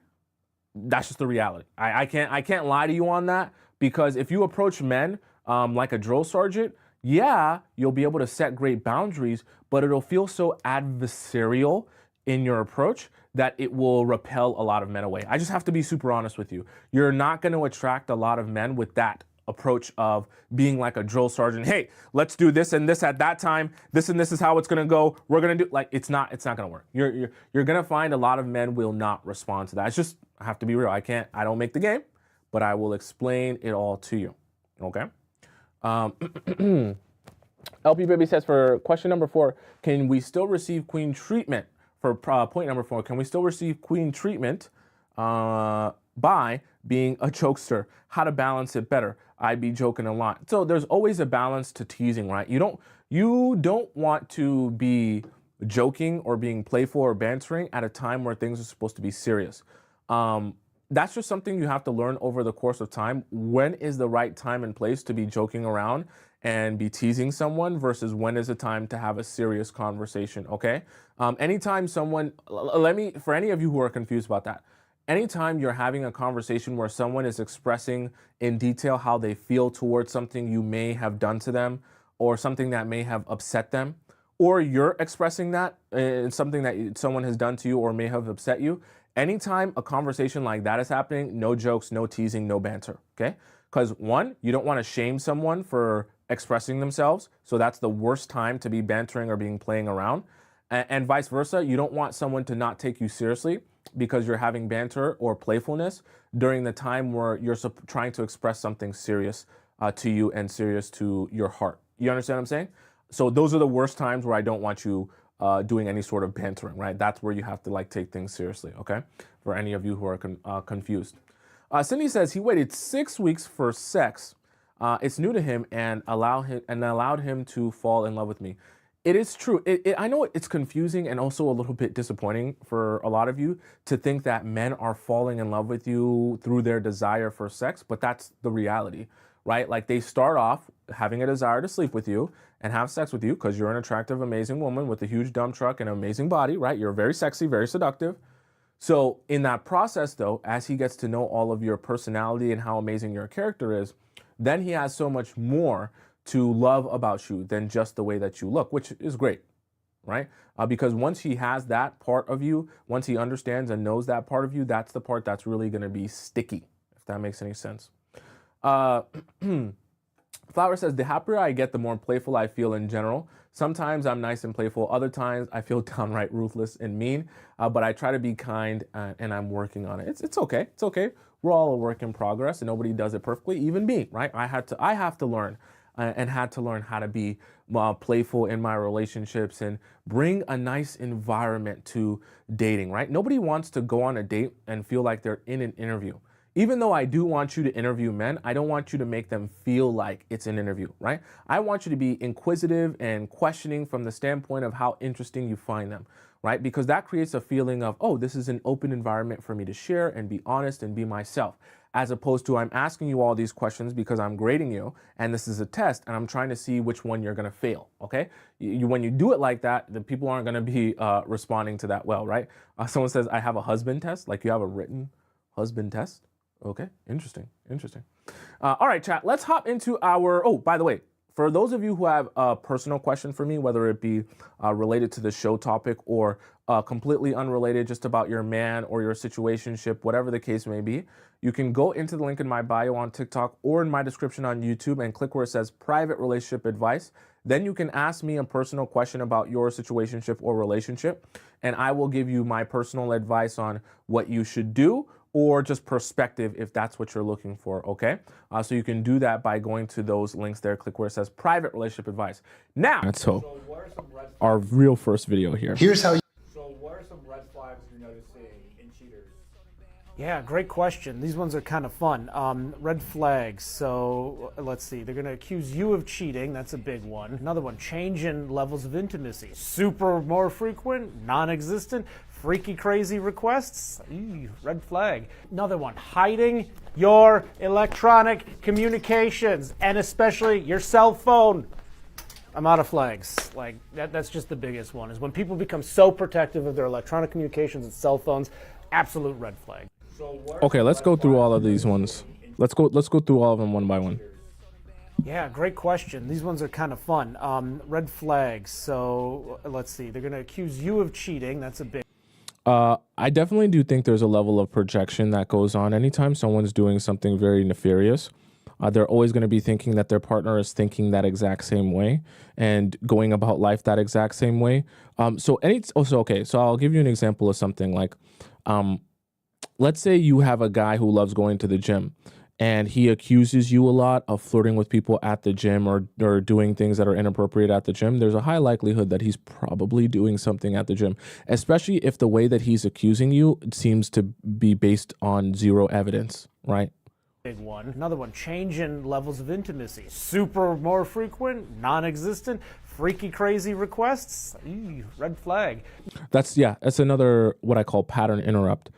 That's just the reality. I can't lie to you on that, because if you approach men like a drill sergeant, yeah, you'll be able to set great boundaries, but it'll feel so adversarial in your approach that it will repel a lot of men away. I just have to be super honest with you. You're not going to attract a lot of men with that approach of being like a drill sergeant. Hey, let's do this and this at that time. This and this is how it's going to go. We're going to do, like, it's not going to work. You're going to find a lot of men will not respond to that. It's just, I have to be real. I don't make the game, but I will explain it all to you. Okay. LP Baby says for question number 4, can we still receive queen treatment? For point number 4, can we still receive queen treatment by being a jokester? How to balance it better? I be joking a lot. So there's always a balance to teasing, right? You don't want to be joking or being playful or bantering at a time where things are supposed to be serious. That's just something you have to learn over the course of time. When is the right time and place to be joking around and be teasing someone versus when is the time to have a serious conversation, okay? Anytime someone, for any of you who are confused about that, anytime you're having a conversation where someone is expressing in detail how they feel towards something you may have done to them or something that may have upset them, or you're expressing that in something that someone has done to you or may have upset you, anytime a conversation like that is happening, no jokes, no teasing, no banter, okay? Because 1, you don't want to shame someone for expressing themselves, so that's the worst time to be bantering or being playing around. And vice versa, you don't want someone to not take you seriously because you're having banter or playfulness during the time where you're trying to express something serious to you and serious to your heart. You understand what I'm saying? So those are the worst times where I don't want you doing any sort of bantering, right? That's where you have to like take things seriously, okay? For any of you who are confused. Cindy says he waited 6 weeks for sex. It's new to him and allowed him to fall in love with me. It is true. I know it's confusing and also a little bit disappointing for a lot of you to think that men are falling in love with you through their desire for sex, but that's the reality, right? Like they start off having a desire to sleep with you and have sex with you because you're an attractive, amazing woman with a huge dump truck and an amazing body, right? You're very sexy, very seductive. So in that process, though, as he gets to know all of your personality and how amazing your character is, then he has so much more to love about you than just the way that you look, which is great, right? Because once he has that part of you, once he understands and knows that part of you, that's the part that's really going to be sticky, if that makes any sense. Flower says, the happier I get, the more playful I feel in general. Sometimes I'm nice and playful. Other times I feel downright ruthless and mean, but I try to be kind and I'm working on it. It's okay. It's okay. We're all a work in progress and nobody does it perfectly, even me, right? I have to learn and had to learn how to be playful in my relationships and bring a nice environment to dating, right? Nobody wants to go on a date and feel like they're in an interview. Even though I do want you to interview men, I don't want you to make them feel like it's an interview, right? I want you to be inquisitive and questioning from the standpoint of how interesting you find them, right? Because that creates a feeling of, oh, this is an open environment for me to share and be honest and be myself, as opposed to I'm asking you all these questions because I'm grading you and this is a test and I'm trying to see which one you're gonna fail, okay? When you do it like that, the people aren't gonna be responding to that well, right? Someone says, I have a husband test, like you have a written husband test? Okay, interesting. All right, chat, let's hop into our, oh, by the way, For those of you who have a personal question for me, whether it be related to the show topic or completely unrelated, just about your man or your situationship, whatever the case may be, you can go into the link in my bio on TikTok or in my description on YouTube and click where it says private relationship advice. Then you can ask me a personal question about your situationship or relationship, and I will give you my personal advice on what you should do or just perspective if that's what you're looking for, okay? So you can do that by going to those links there, click where it says private relationship advice. Now, so our real first video here. Here's how you... So what are some red flags you're noticing in cheaters? Yeah, great question. These ones are kind of fun. Red flags. So let's see. They're going to accuse you of cheating. That's a big one. Another one, change in levels of intimacy. Super more frequent, non-existent, freaky crazy requests. Ew, red flag. Another one, hiding your electronic communications and especially your cell phone. I'm out of flags. Like that's just the biggest one, is when people become so protective of their electronic communications and cell phones. Absolute red flag. Okay, let's go through all of these ones. Let's go through all of them one by one. Yeah, great question. These ones are kind of fun. Red flags. So let's see. They're going to accuse you of cheating. That's a big. I definitely do think there's a level of projection that goes on anytime someone's doing something very nefarious. They're always going to be thinking that their partner is thinking that exact same way and going about life that exact same way. So I'll give you an example of something like, let's say you have a guy who loves going to the gym and he accuses you a lot of flirting with people at the gym or doing things that are inappropriate at the gym. There's a high likelihood that he's probably doing something at the gym, especially if the way that he's accusing you seems to be based on zero evidence, right? Big one. Another one, change in levels of intimacy. Super more frequent, non-existent, freaky crazy requests. Ew, red flag. That's another what I call pattern interrupt.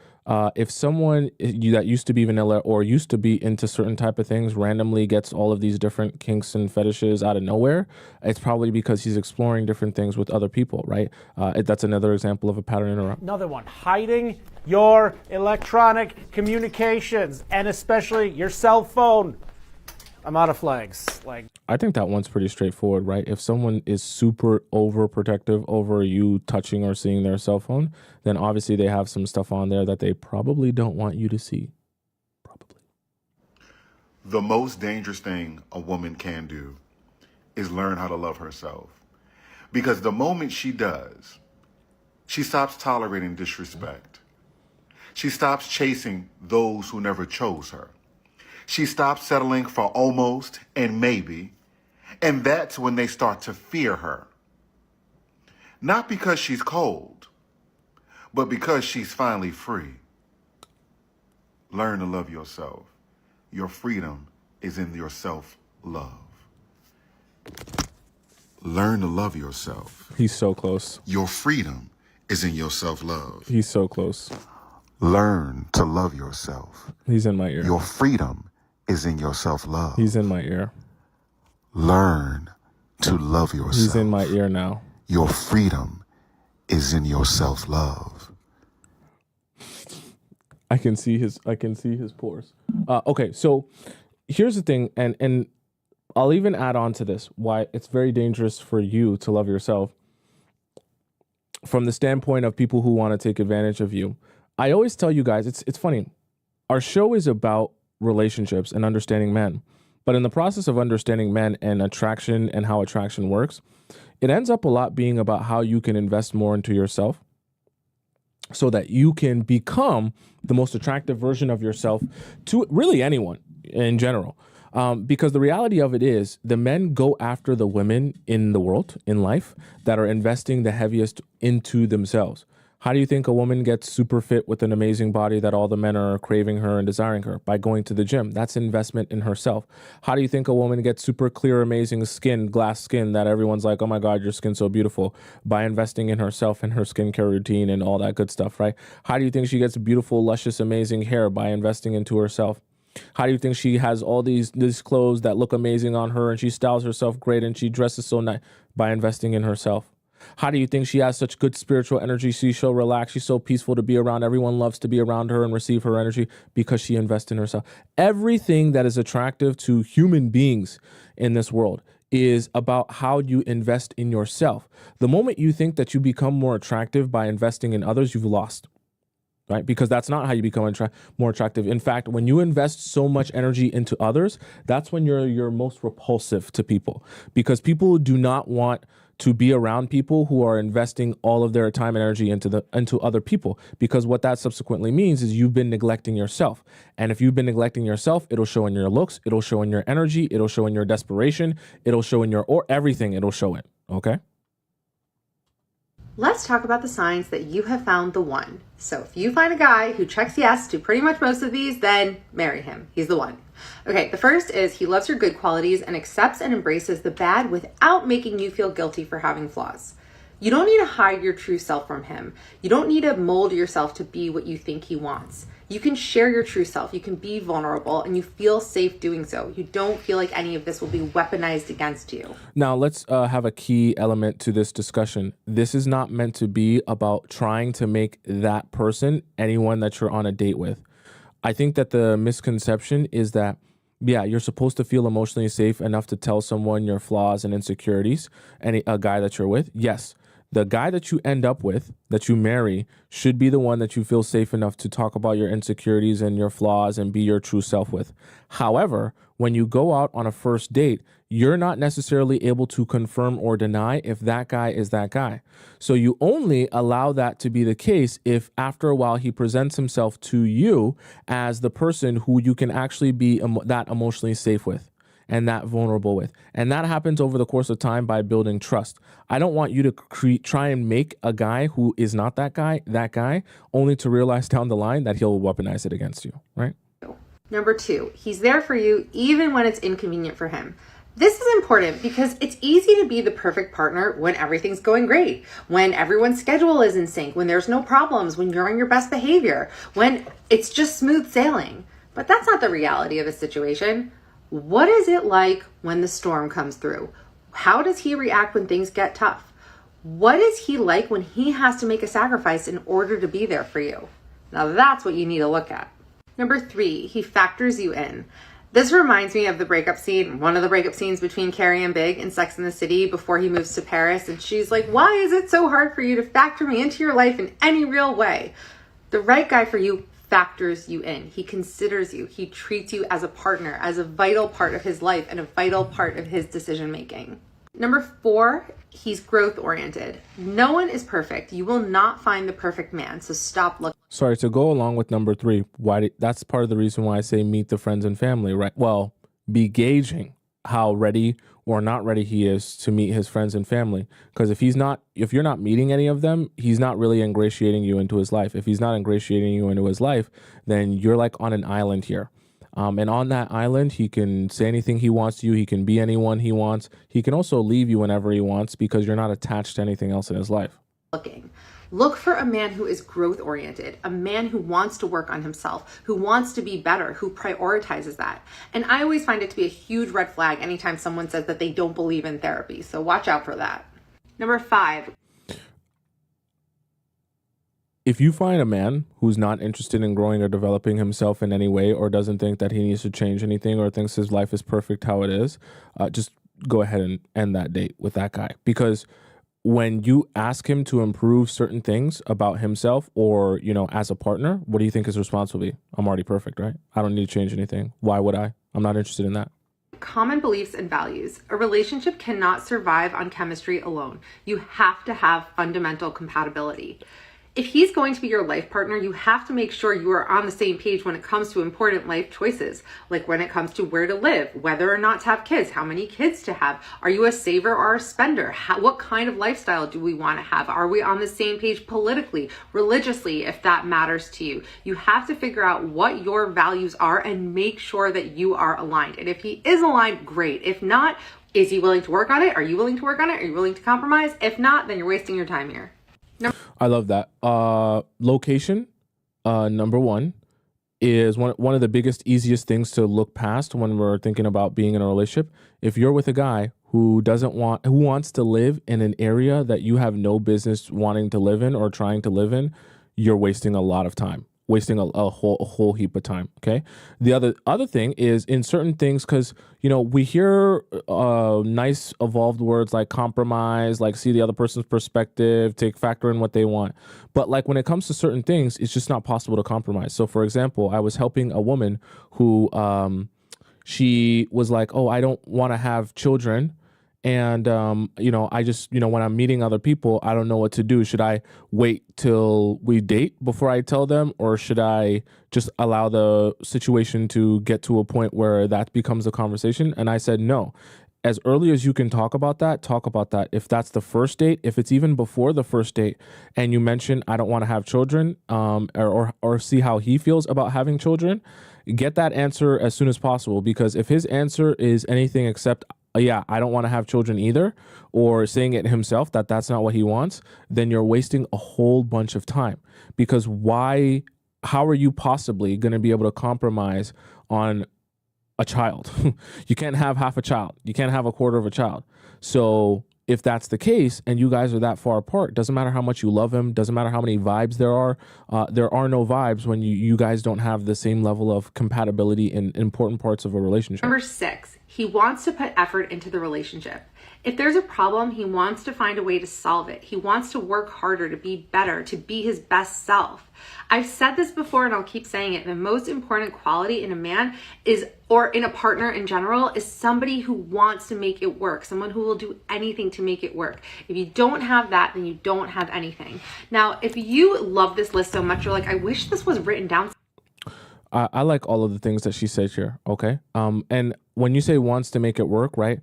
If someone that used to be vanilla or used to be into certain type of things randomly gets all of these different kinks and fetishes out of nowhere, it's probably because he's exploring different things with other people, right? That's another example of a pattern interrupt. Another one, hiding your electronic communications and especially your cell phone. I'm out of flags. Like, I think that one's pretty straightforward, right? If someone is super overprotective over you touching or seeing their cell phone, then obviously they have some stuff on there that they probably don't want you to see. Probably. The most dangerous thing a woman can do is learn how to love herself. Because the moment she does, she stops tolerating disrespect. She stops chasing those who never chose her. She stops settling for almost and maybe, and that's when they start to fear her. Not because she's cold, but because she's finally free. Learn to love yourself. Your freedom is in your self-love. Learn to love yourself. He's so close. Your freedom is in your self-love. He's so close. Learn to love yourself. He's in my ear. Your freedom is in your self-love. He's in my ear. Learn to love yourself. He's in my ear now. Your freedom is in your self-love. I can see his pores. Okay, so here's the thing, and I'll even add on to this why it's very dangerous for you to love yourself from the standpoint of people who want to take advantage of you. I always tell you guys, it's funny. Our show is about relationships and understanding men. But in the process of understanding men and attraction and how attraction works, it ends up a lot being about how you can invest more into yourself so that you can become the most attractive version of yourself to really anyone in general. Because the reality of it is the men go after the women in the world, in life, that are investing the heaviest into themselves. How do you think a woman gets super fit with an amazing body that all the men are craving her and desiring her? By going to the gym. That's investment in herself. How do you think a woman gets super clear, amazing skin, glass skin that everyone's like, oh my God, your skin's so beautiful? By investing in herself and her skincare routine and all that good stuff, right? How do you think she gets beautiful, luscious, amazing hair? By investing into herself. How do you think she has all these clothes that look amazing on her and she styles herself great and she dresses so nice? By investing in herself. How do you think she has such good spiritual energy? She's so relaxed. She's so peaceful to be around. Everyone loves to be around her and receive her energy because she invests in herself. Everything that is attractive to human beings in this world is about how you invest in yourself. The moment you think that you become more attractive by investing in others, you've lost. Right? Because that's not how you become more attractive. In fact, when you invest so much energy into others, that's when you're most repulsive to people, because people do not want to be around people who are investing all of their time and energy into other people, because what that subsequently means is you've been neglecting yourself. And if you've been neglecting yourself, it'll show in your looks, it'll show in your energy, it'll show in your desperation, it'll show in or everything, it'll show it. Okay? Let's talk about the signs that you have found the one. So if you find a guy who checks yes to pretty much most of these, then marry him. He's the one. Okay, the first is he loves your good qualities and accepts and embraces the bad without making you feel guilty for having flaws. You don't need to hide your true self from him. You don't need to mold yourself to be what you think he wants. You can share your true self. You can be vulnerable and you feel safe doing so. You don't feel like any of this will be weaponized against you. Now, let's have a key element to this discussion. This is not meant to be about trying to make that person anyone that you're on a date with. I think that the misconception is that, yeah, you're supposed to feel emotionally safe enough to tell someone your flaws and insecurities, a guy that you're with. Yes. The guy that you end up with, that you marry, should be the one that you feel safe enough to talk about your insecurities and your flaws and be your true self with. However, when you go out on a first date, you're not necessarily able to confirm or deny if that guy is that guy. So you only allow that to be the case if after a while he presents himself to you as the person who you can actually be that emotionally safe with and that vulnerable with. And that happens over the course of time by building trust. I don't want you to try and make a guy who is not that guy, only to realize down the line that he'll weaponize it against you, right? Number two, he's there for you even when it's inconvenient for him. This is important because it's easy to be the perfect partner when everything's going great, when everyone's schedule is in sync, when there's no problems, when you're on your best behavior, when it's just smooth sailing. But that's not the reality of a situation. What is it like when the storm comes through? How does he react when things get tough? What is he like when he has to make a sacrifice in order to be there for you? Now that's what you need to look at. Number three, he factors you in. This reminds me of the breakup scene, one of the breakup scenes between Carrie and Big in Sex and the City before he moves to Paris. And she's like, why is it so hard for you to factor me into your life in any real way? The right guy for you factors you in. He considers you. He treats you as a partner, as a vital part of his life and a vital part of his decision making. Number four, he's growth oriented. No one is perfect. You will not find the perfect man, so stop looking. Sorry, to go along with number three, that's part of the reason why I say meet the friends and family, right? Well, be gauging how ready or not ready he is to meet his friends and family. Because if you're not meeting any of them, he's not really ingratiating you into his life. If he's not ingratiating you into his life, then you're like on an island here. And on that island, he can say anything he wants to you. He can be anyone he wants. He can also leave you whenever he wants because you're not attached to anything else in his life. Look for a man who is growth oriented, a man who wants to work on himself, who wants to be better, who prioritizes that. And I always find it to be a huge red flag anytime someone says that they don't believe in therapy. So watch out for that. Number five. If you find a man who's not interested in growing or developing himself in any way, or doesn't think that he needs to change anything, or thinks his life is perfect how it is, just go ahead and end that date with that guy. Because when you ask him to improve certain things about himself or, as a partner, what do you think his response will be? I'm already perfect, right? I don't need to change anything. Why would I? I'm not interested in that. Common beliefs and values. A relationship cannot survive on chemistry alone. You have to have fundamental compatibility. If he's going to be your life partner, you have to make sure you are on the same page when it comes to important life choices, like when it comes to where to live, whether or not to have kids, how many kids to have. Are you a saver or a spender? What kind of lifestyle do we want to have? Are we on the same page politically, religiously, if that matters to you? You have to figure out what your values are and make sure that you are aligned. And if he is aligned, great. If not, is he willing to work on it? Are you willing to work on it? Are you willing to compromise? If not, then you're wasting your time here. I love that. Location, number one, is one of the biggest, easiest things to look past when we're thinking about being in a relationship. If you're with a guy who wants to live in an area that you have no business wanting to live in or trying to live in, you're wasting a lot of time. wasting a whole heap of time. Okay. The other thing is in certain things, because we hear nice evolved words like compromise, like see the other person's perspective, take factor in what they want. But like when it comes to certain things, it's just not possible to compromise. So for example, I was helping a woman who she was like, oh, I don't want to have children. And, I just, when I'm meeting other people, I don't know what to do. Should I wait till we date before I tell them? Or should I just allow the situation to get to a point where that becomes a conversation? And I said, no. As early as you can talk about that, talk about that. If that's the first date, if it's even before the first date, and you mention, I don't want to have children, or see how he feels about having children, get that answer as soon as possible. Because if his answer is anything except, yeah, I don't want to have children either, or saying it himself that that's not what he wants, then you're wasting a whole bunch of time. Because how are you possibly going to be able to compromise on a child? You can't have half a child. You can't have a quarter of a child. So if that's the case and you guys are that far apart, doesn't matter how much you love him, doesn't matter how many vibes there are no vibes when you guys don't have the same level of compatibility in important parts of a relationship. Number 6, he wants to put effort into the relationship. If there's a problem, he wants to find a way to solve it. He wants to work harder, to be better, to be his best self. I've said this before and I'll keep saying it. The most important quality in a man or in a partner in general, is somebody who wants to make it work, someone who will do anything to make it work. If you don't have that, then you don't have anything. Now, if you love this list so much, you're like, I wish this was written down. I like all of the things that she said here. Okay. And when you say wants to make it work, right?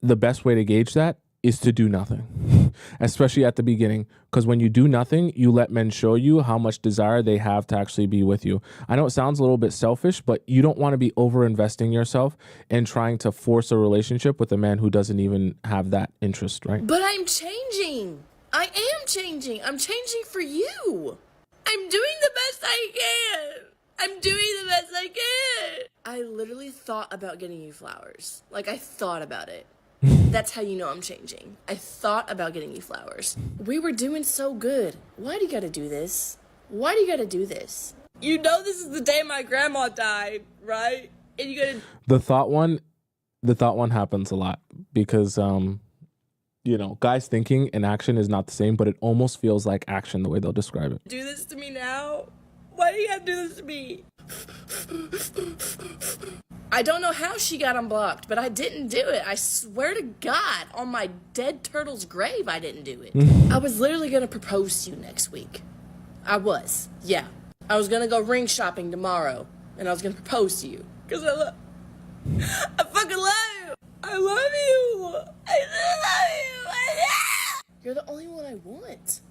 The best way to gauge that is to do nothing, especially at the beginning. Because when you do nothing, you let men show you how much desire they have to actually be with you. I know it sounds a little bit selfish, but you don't want to be over investing yourself and trying to force a relationship with a man who doesn't even have that interest, right? But I'm changing. I am changing. I'm changing for you. I'm doing the best I can. I'm doing the best I can. I literally thought about getting you flowers. Like, I thought about it. That's how you know I'm changing. I thought about getting you flowers. We were doing so good. Why do you gotta do this? Why do you gotta do this? You know this is the day my grandma died, right? And you gotta... The thought one happens a lot because, guys thinking and action is not the same, but it almost feels like action the way they'll describe it. Do this to me now? Why do you have to do this to me? I don't know how she got unblocked, but I didn't do it. I swear to God, on my dead turtle's grave, I didn't do it. I was literally going to propose to you next week. I was, yeah. I was going to go ring shopping tomorrow, and I was going to propose to you. Because I fucking love you. I love you. I love you. You're the only one I want.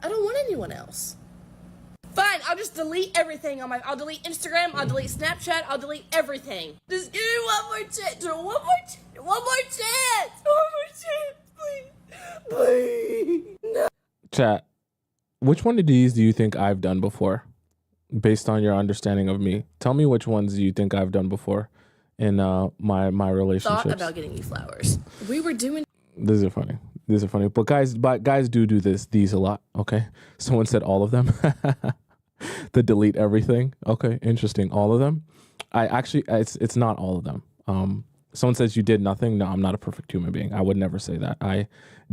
I don't want anyone else. Fine, I'll just delete everything I'll delete Instagram, I'll delete Snapchat, I'll delete everything. Just give me one more chance, please. No. Chat, which one of these do you think I've done before? Based on your understanding of me, tell me which ones do you think I've done before in my relationships. Thought about getting you flowers. We were doing... These are funny. But guys do these a lot, okay? Someone said all of them. The delete everything. Okay, interesting. All of them? It's not all of them. Someone says you did nothing. No, I'm not a perfect human being. I would never say that. I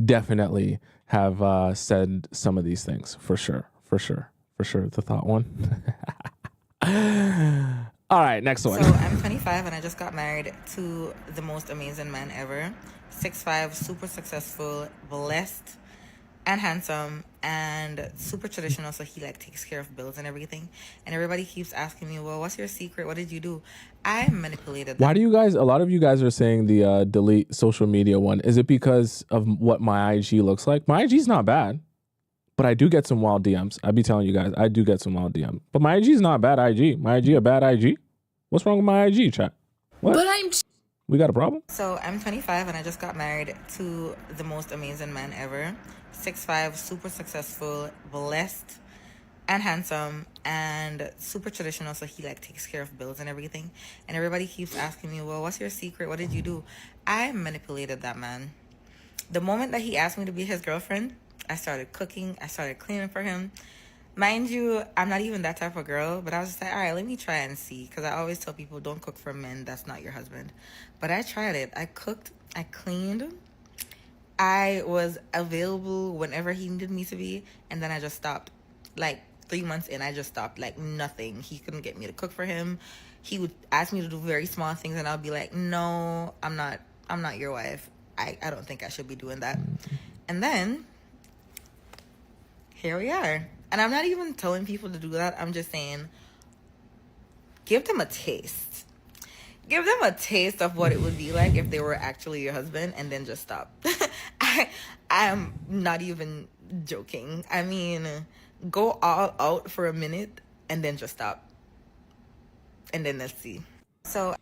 definitely have said some of these things for sure. The thought one. All right, next one. So I'm 25 and I just got married to the most amazing man ever. 6'5", super successful, blessed, and handsome, and super traditional. So he takes care of bills and everything. And everybody keeps asking me, well, what's your secret? What did you do? I manipulated them. Why do you guys, a lot of you guys are saying the delete social media one. Is it because of what my IG looks like? My IG's not bad, but I do get some wild DMs. I be telling you guys, I do get some wild DMs. But my IG's not a bad IG. My IG a bad IG? What's wrong with my IG, chat? What? But We got a problem? So I'm 25 and I just got married to the most amazing man ever. 6'5", super successful, blessed, and handsome, and super traditional. So he takes care of bills and everything. And everybody keeps asking me, well, what's your secret? What did you do? I manipulated that man. The moment that he asked me to be his girlfriend, I started cooking. I started cleaning for him. Mind you, I'm not even that type of girl, but I was just like, all right, let me try and see. Because I always tell people, don't cook for men that's not your husband. But I tried it. I cooked, I cleaned, I was available whenever he needed me to be, and then I just stopped. Like 3 months in, I just stopped. Like nothing. He couldn't get me to cook for him. He would ask me to do very small things, and I'll be like, no, I'm not your wife. I don't think I should be doing that. And then here we are. And I'm not even telling people to do that. I'm just saying, give them a taste. Give them a taste of what it would be like if they were actually your husband, and then just stop. I'm not even joking. I mean, go all out for a minute and then just stop. And then let's see. So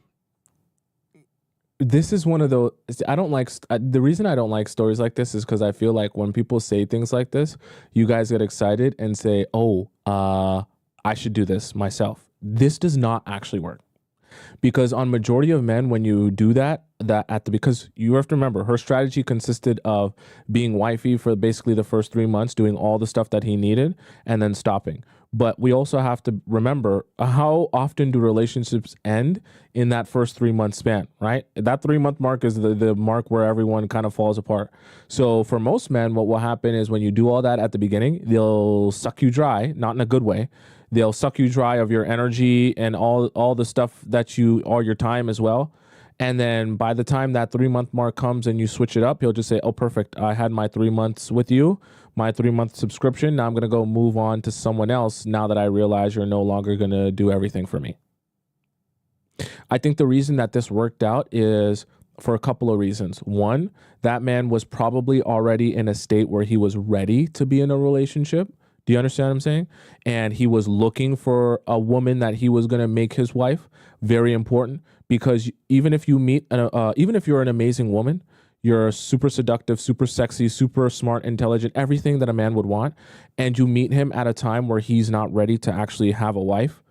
This is one of those. I don't like the reason I don't like stories like this is because I feel like when people say things like this, you guys get excited and say, "Oh, I should do this myself." This does not actually work. Because on majority of men, when you do because you have to remember, her strategy consisted of being wifey for basically the first 3 months, doing all the stuff that he needed, and then stopping. But we also have to remember, how often do relationships end in that first 3 month span, right? That 3 month mark is the mark where everyone kind of falls apart. So for most men, what will happen is when you do all that at the beginning, they'll suck you dry, not in a good way. They'll suck you dry of your energy and all the stuff all your time as well. And then by the time that 3 month mark comes and you switch it up, he'll just say, "Oh, perfect. I had my 3 months with you, my 3 month subscription. Now I'm going to go move on to someone else now that I realize you're no longer going to do everything for me." I think the reason that this worked out is for a couple of reasons. One, that man was probably already in a state where he was ready to be in a relationship. Do you understand what I'm saying? And he was looking for a woman that he was going to make his wife. Very important, because even if you even if you're an amazing woman, you're super seductive, super sexy, super smart, intelligent, everything that a man would want, and you meet him at a time where he's not ready to actually have a wife,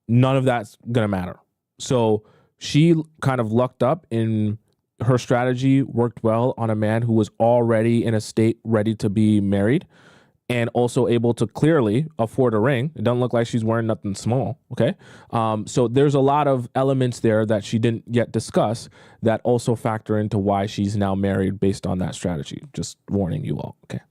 none of that's going to matter. So she kind of lucked up in her strategy, worked well on a man who was already in a state ready to be married, and also able to clearly afford a ring. It doesn't look like she's wearing nothing small, okay? So there's a lot of elements there that she didn't yet discuss that also factor into why she's now married based on that strategy. Just warning you all, okay?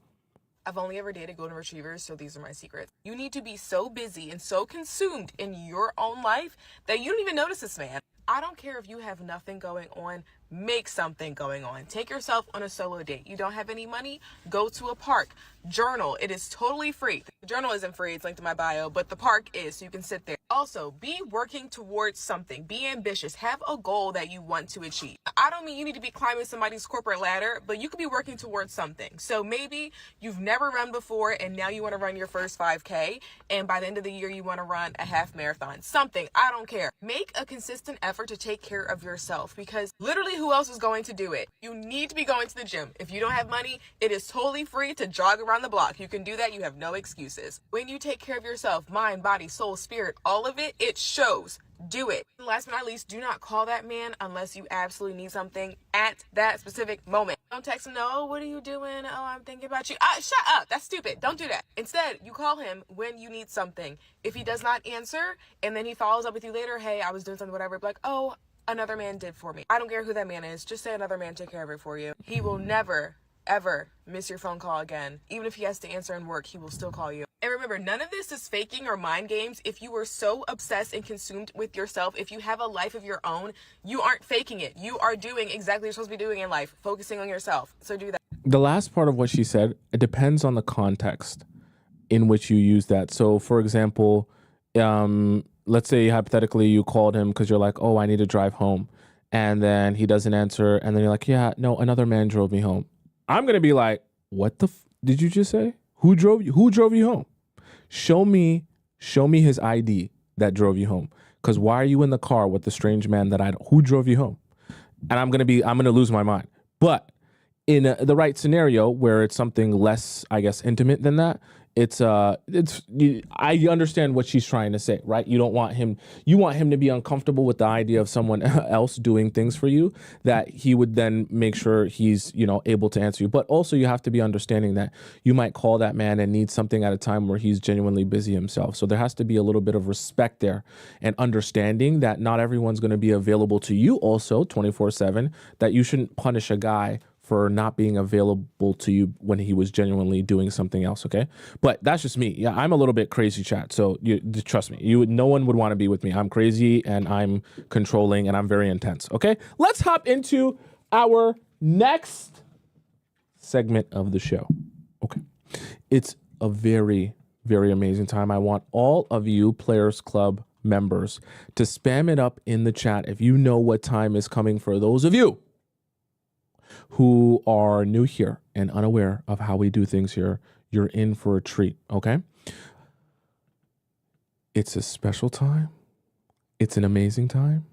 I've only ever dated golden retrievers, so these are my secrets. You need to be so busy and so consumed in your own life that you don't even notice this man. I don't care if you have nothing going on, make something going on. Take yourself on a solo date. You don't have any money? Go to a park. Journal. It is totally free. The journal isn't free. It's linked in my bio, but the park is, so you can sit there. Also, be working towards something. Be ambitious. Have a goal that you want to achieve. I don't mean you need to be climbing somebody's corporate ladder, but you could be working towards something. So maybe you've never run before and now you want to run your first 5K, and by the end of the year you want to run a half marathon. Something. I don't care. Make a consistent effort to take care of yourself, because literally who else is going to do it? You need to be going to the gym. If you don't have money, it is totally free to jog around the block. You can do that. You have no excuses. When you take care of yourself, mind, body, soul, spirit, all of it, it shows. Do it. Last but not least, do not call that man unless you absolutely need something at that specific moment. Don't text him, "Oh, what are you doing? Oh, I'm thinking about you." Shut up. That's stupid. Don't do that. Instead, you call him when you need something. If he does not answer and then he follows up with you later, "Hey, I was doing something, whatever," like, "Oh, another man did for me." I don't care who that man is. Just say another man took care of it for you. He will never, ever miss your phone call again. Even if he has to answer in work, he will still call you. And remember, none of this is faking or mind games. If you were so obsessed and consumed with yourself, if you have a life of your own, you aren't faking it. You are doing exactly what you're supposed to be doing in life, focusing on yourself. So do that. The last part of what she said, it depends on the context in which you use that. So for example, let's say hypothetically you called him because you're like, "Oh, I need to drive home." And then he doesn't answer. And then you're like, "Yeah, no, another man drove me home." I'm going to be like, "What did you just say? Who drove you? Who drove you home? Show me his ID that drove you home. Because why are you in the car with the strange man who drove you home?" And I'm going to lose my mind. But in the right scenario where it's something less, I guess, intimate than that, I understand what she's trying to say, right? You want him to be uncomfortable with the idea of someone else doing things for you, that he would then make sure he's, able to answer you. But also you have to be understanding that you might call that man and need something at a time where he's genuinely busy himself. So there has to be a little bit of respect there and understanding that not everyone's going to be available to you also 24/7, that you shouldn't punish a guy for not being available to you when he was genuinely doing something else, okay? But that's just me. Yeah, I'm a little bit crazy, chat. So trust me, no one would want to be with me. I'm crazy and I'm controlling and I'm very intense, okay? Let's hop into our next segment of the show. Okay. It's a very, very amazing time. I want all of you Players Club members to spam it up in the chat if you know what time is coming. For those of you who are new here and unaware of how we do things here, you're in for a treat, okay? It's a special time. It's an amazing time.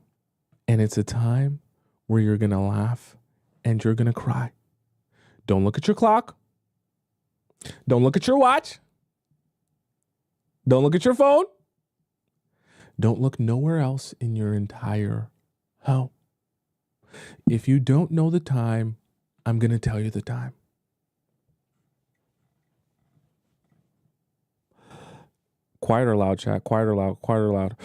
And it's a time where you're going to laugh and you're going to cry. Don't look at your clock. Don't look at your watch. Don't look at your phone. Don't look nowhere else in your entire home. If you don't know the time, I'm going to tell you the time. Quiet or loud, chat. Quiet or loud. Quiet or loud.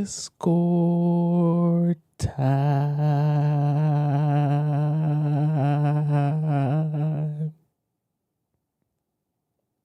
Discord time.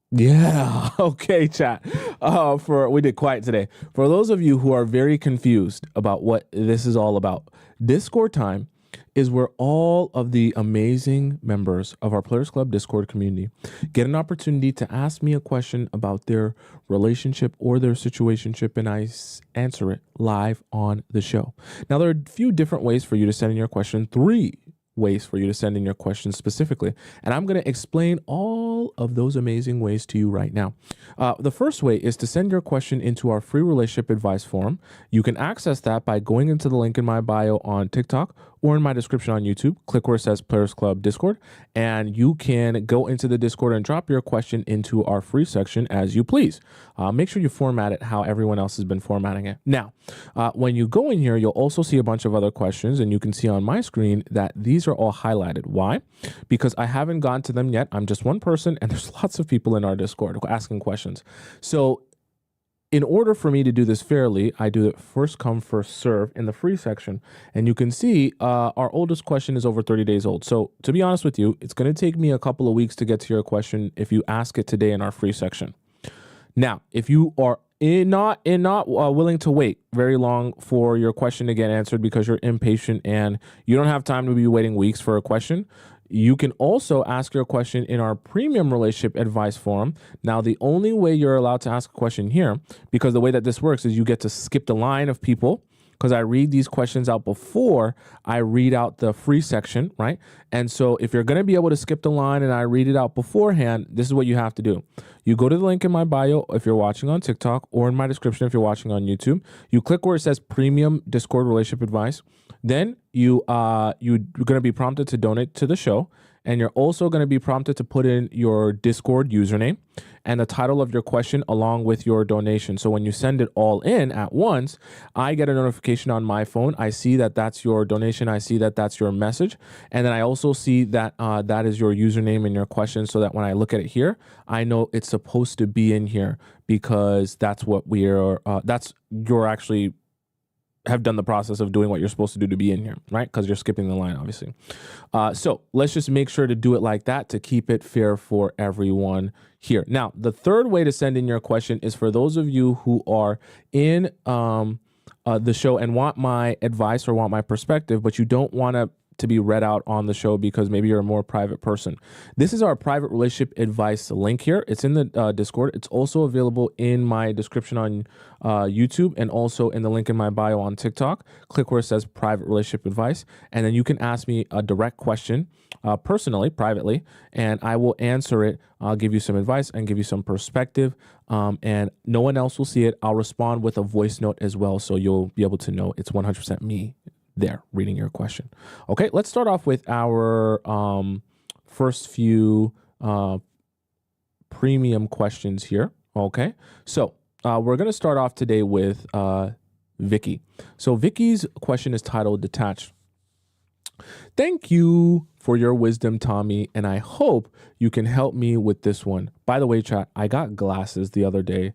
Yeah. Okay, chat. We did quiet today. For those of you who are very confused about what this is all about, Discord time is where all of the amazing members of our Players Club Discord community get an opportunity to ask me a question about their relationship or their situationship, and I answer it live on the show. Now, there are a few different ways for you to send in your question, 3 ways for you to send in your questions specifically, and I'm going to explain all of those amazing ways to you right now. The first way is to send your question into our free relationship advice forum. You can access that by going into the link in my bio on TikTok or in my description on YouTube. Click where it says Players Club Discord, and you can go into the Discord and drop your question into our free section as you please. Make sure you format it how everyone else has been formatting it. Now, when you go in here, you'll also see a bunch of other questions, and you can see on my screen that these are all highlighted. Why? Because I haven't gone to them yet. I'm just one person, and there's lots of people in our Discord asking questions. So in order for me to do this fairly, I do it first come, first serve in the free section. And you can see our oldest question is over 30 days old. So to be honest with you, it's going to take me a couple of weeks to get to your question if you ask it today in our free section. Now, if you are not willing to wait very long for your question to get answered because you're impatient and you don't have time to be waiting weeks for a question, you can also ask your question in our premium relationship advice forum. Now, the only way you're allowed to ask a question here, because the way that this works is you get to skip the line of people, because I read these questions out before I read out the free section, right? And so if you're going to be able to skip the line and I read it out beforehand, this is what you have to do. You go to the link in my bio if you're watching on TikTok, or in my description if you're watching on YouTube. You click where it says Premium Discord Relationship Advice. Then you're going to be prompted to donate to the show. And you're also going to be prompted to put in your Discord username and the title of your question along with your donation. So when you send it all in at once, I get a notification on my phone. I see that that's your donation. I see that that's your message. And then I also see that that is your username and your question, so that when I look at it here, I know it's supposed to be in here, because that's what you're actually have done the process of doing what you're supposed to do to be in here, right? Because you're skipping the line, obviously. So let's just make sure to do it like that to keep it fair for everyone here. Now, the third way to send in your question is for those of you who are in the show and want my advice or want my perspective, but you don't want to to be read out on the show because maybe you're a more private person. This is our private relationship advice link here. It's in the Discord. It's also available in my description on YouTube and also in the link in my bio on TikTok. Click where it says private relationship advice, and then you can ask me a direct question personally, privately, and I will answer it. I'll give you some advice and give you some perspective, and no one else will see it. I'll respond with a voice note as well, so you'll be able to know it's 100% me there reading your question. Okay, let's start off with our first few premium questions here. Okay, so we're going to start off today with Vicky. So Vicky's question is titled Detached. Thank you for your wisdom, Tommy, and I hope you can help me with this one. By the way, chat, I got glasses the other day.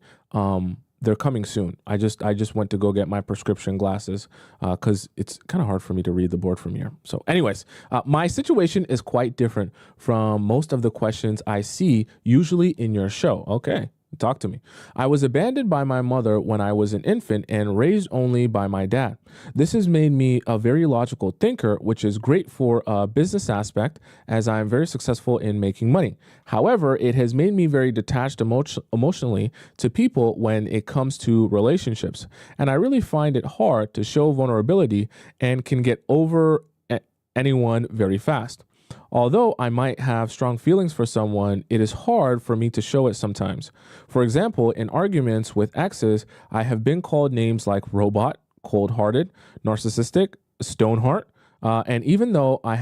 They're coming soon. I just went to go get my prescription glasses because it's kind of hard for me to read the board from here. So anyways, my situation is quite different from most of the questions I see usually in your show. Okay. Talk to me. I was abandoned by my mother when I was an infant and raised only by my dad. This has made me a very logical thinker, which is great for a business aspect as I am very successful in making money. However, it has made me very detached emotionally to people when it comes to relationships. And I really find it hard to show vulnerability and can get over anyone very fast. Although I might have strong feelings for someone, it is hard for me to show it sometimes. For example, in arguments with exes, I have been called names like robot, cold-hearted, narcissistic, stoneheart, and even though I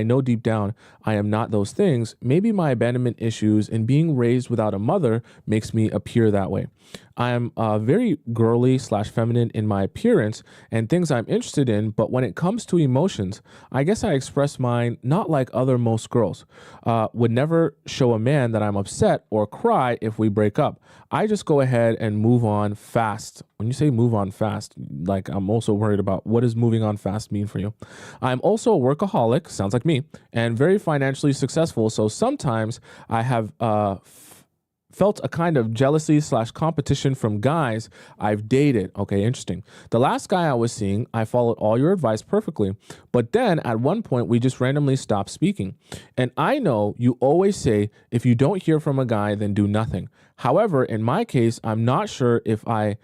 know deep down I am not those things, maybe my abandonment issues and being raised without a mother makes me appear that way. I am very girly / feminine in my appearance and things I'm interested in, but when it comes to emotions, I guess I express mine not like most girls. Would never show a man that I'm upset or cry if we break up. I just go ahead and move on fast. When you say move on fast, like I'm also worried about what does moving on fast mean for you? I'm also a workaholic, sounds like me, and very financially successful. So sometimes I have felt a kind of jealousy / competition from guys I've dated. Okay, interesting. The last guy I was seeing, I followed all your advice perfectly, but then at one point we just randomly stopped speaking. And I know you always say, if you don't hear from a guy, then do nothing. However, in my case, I'm not sure if I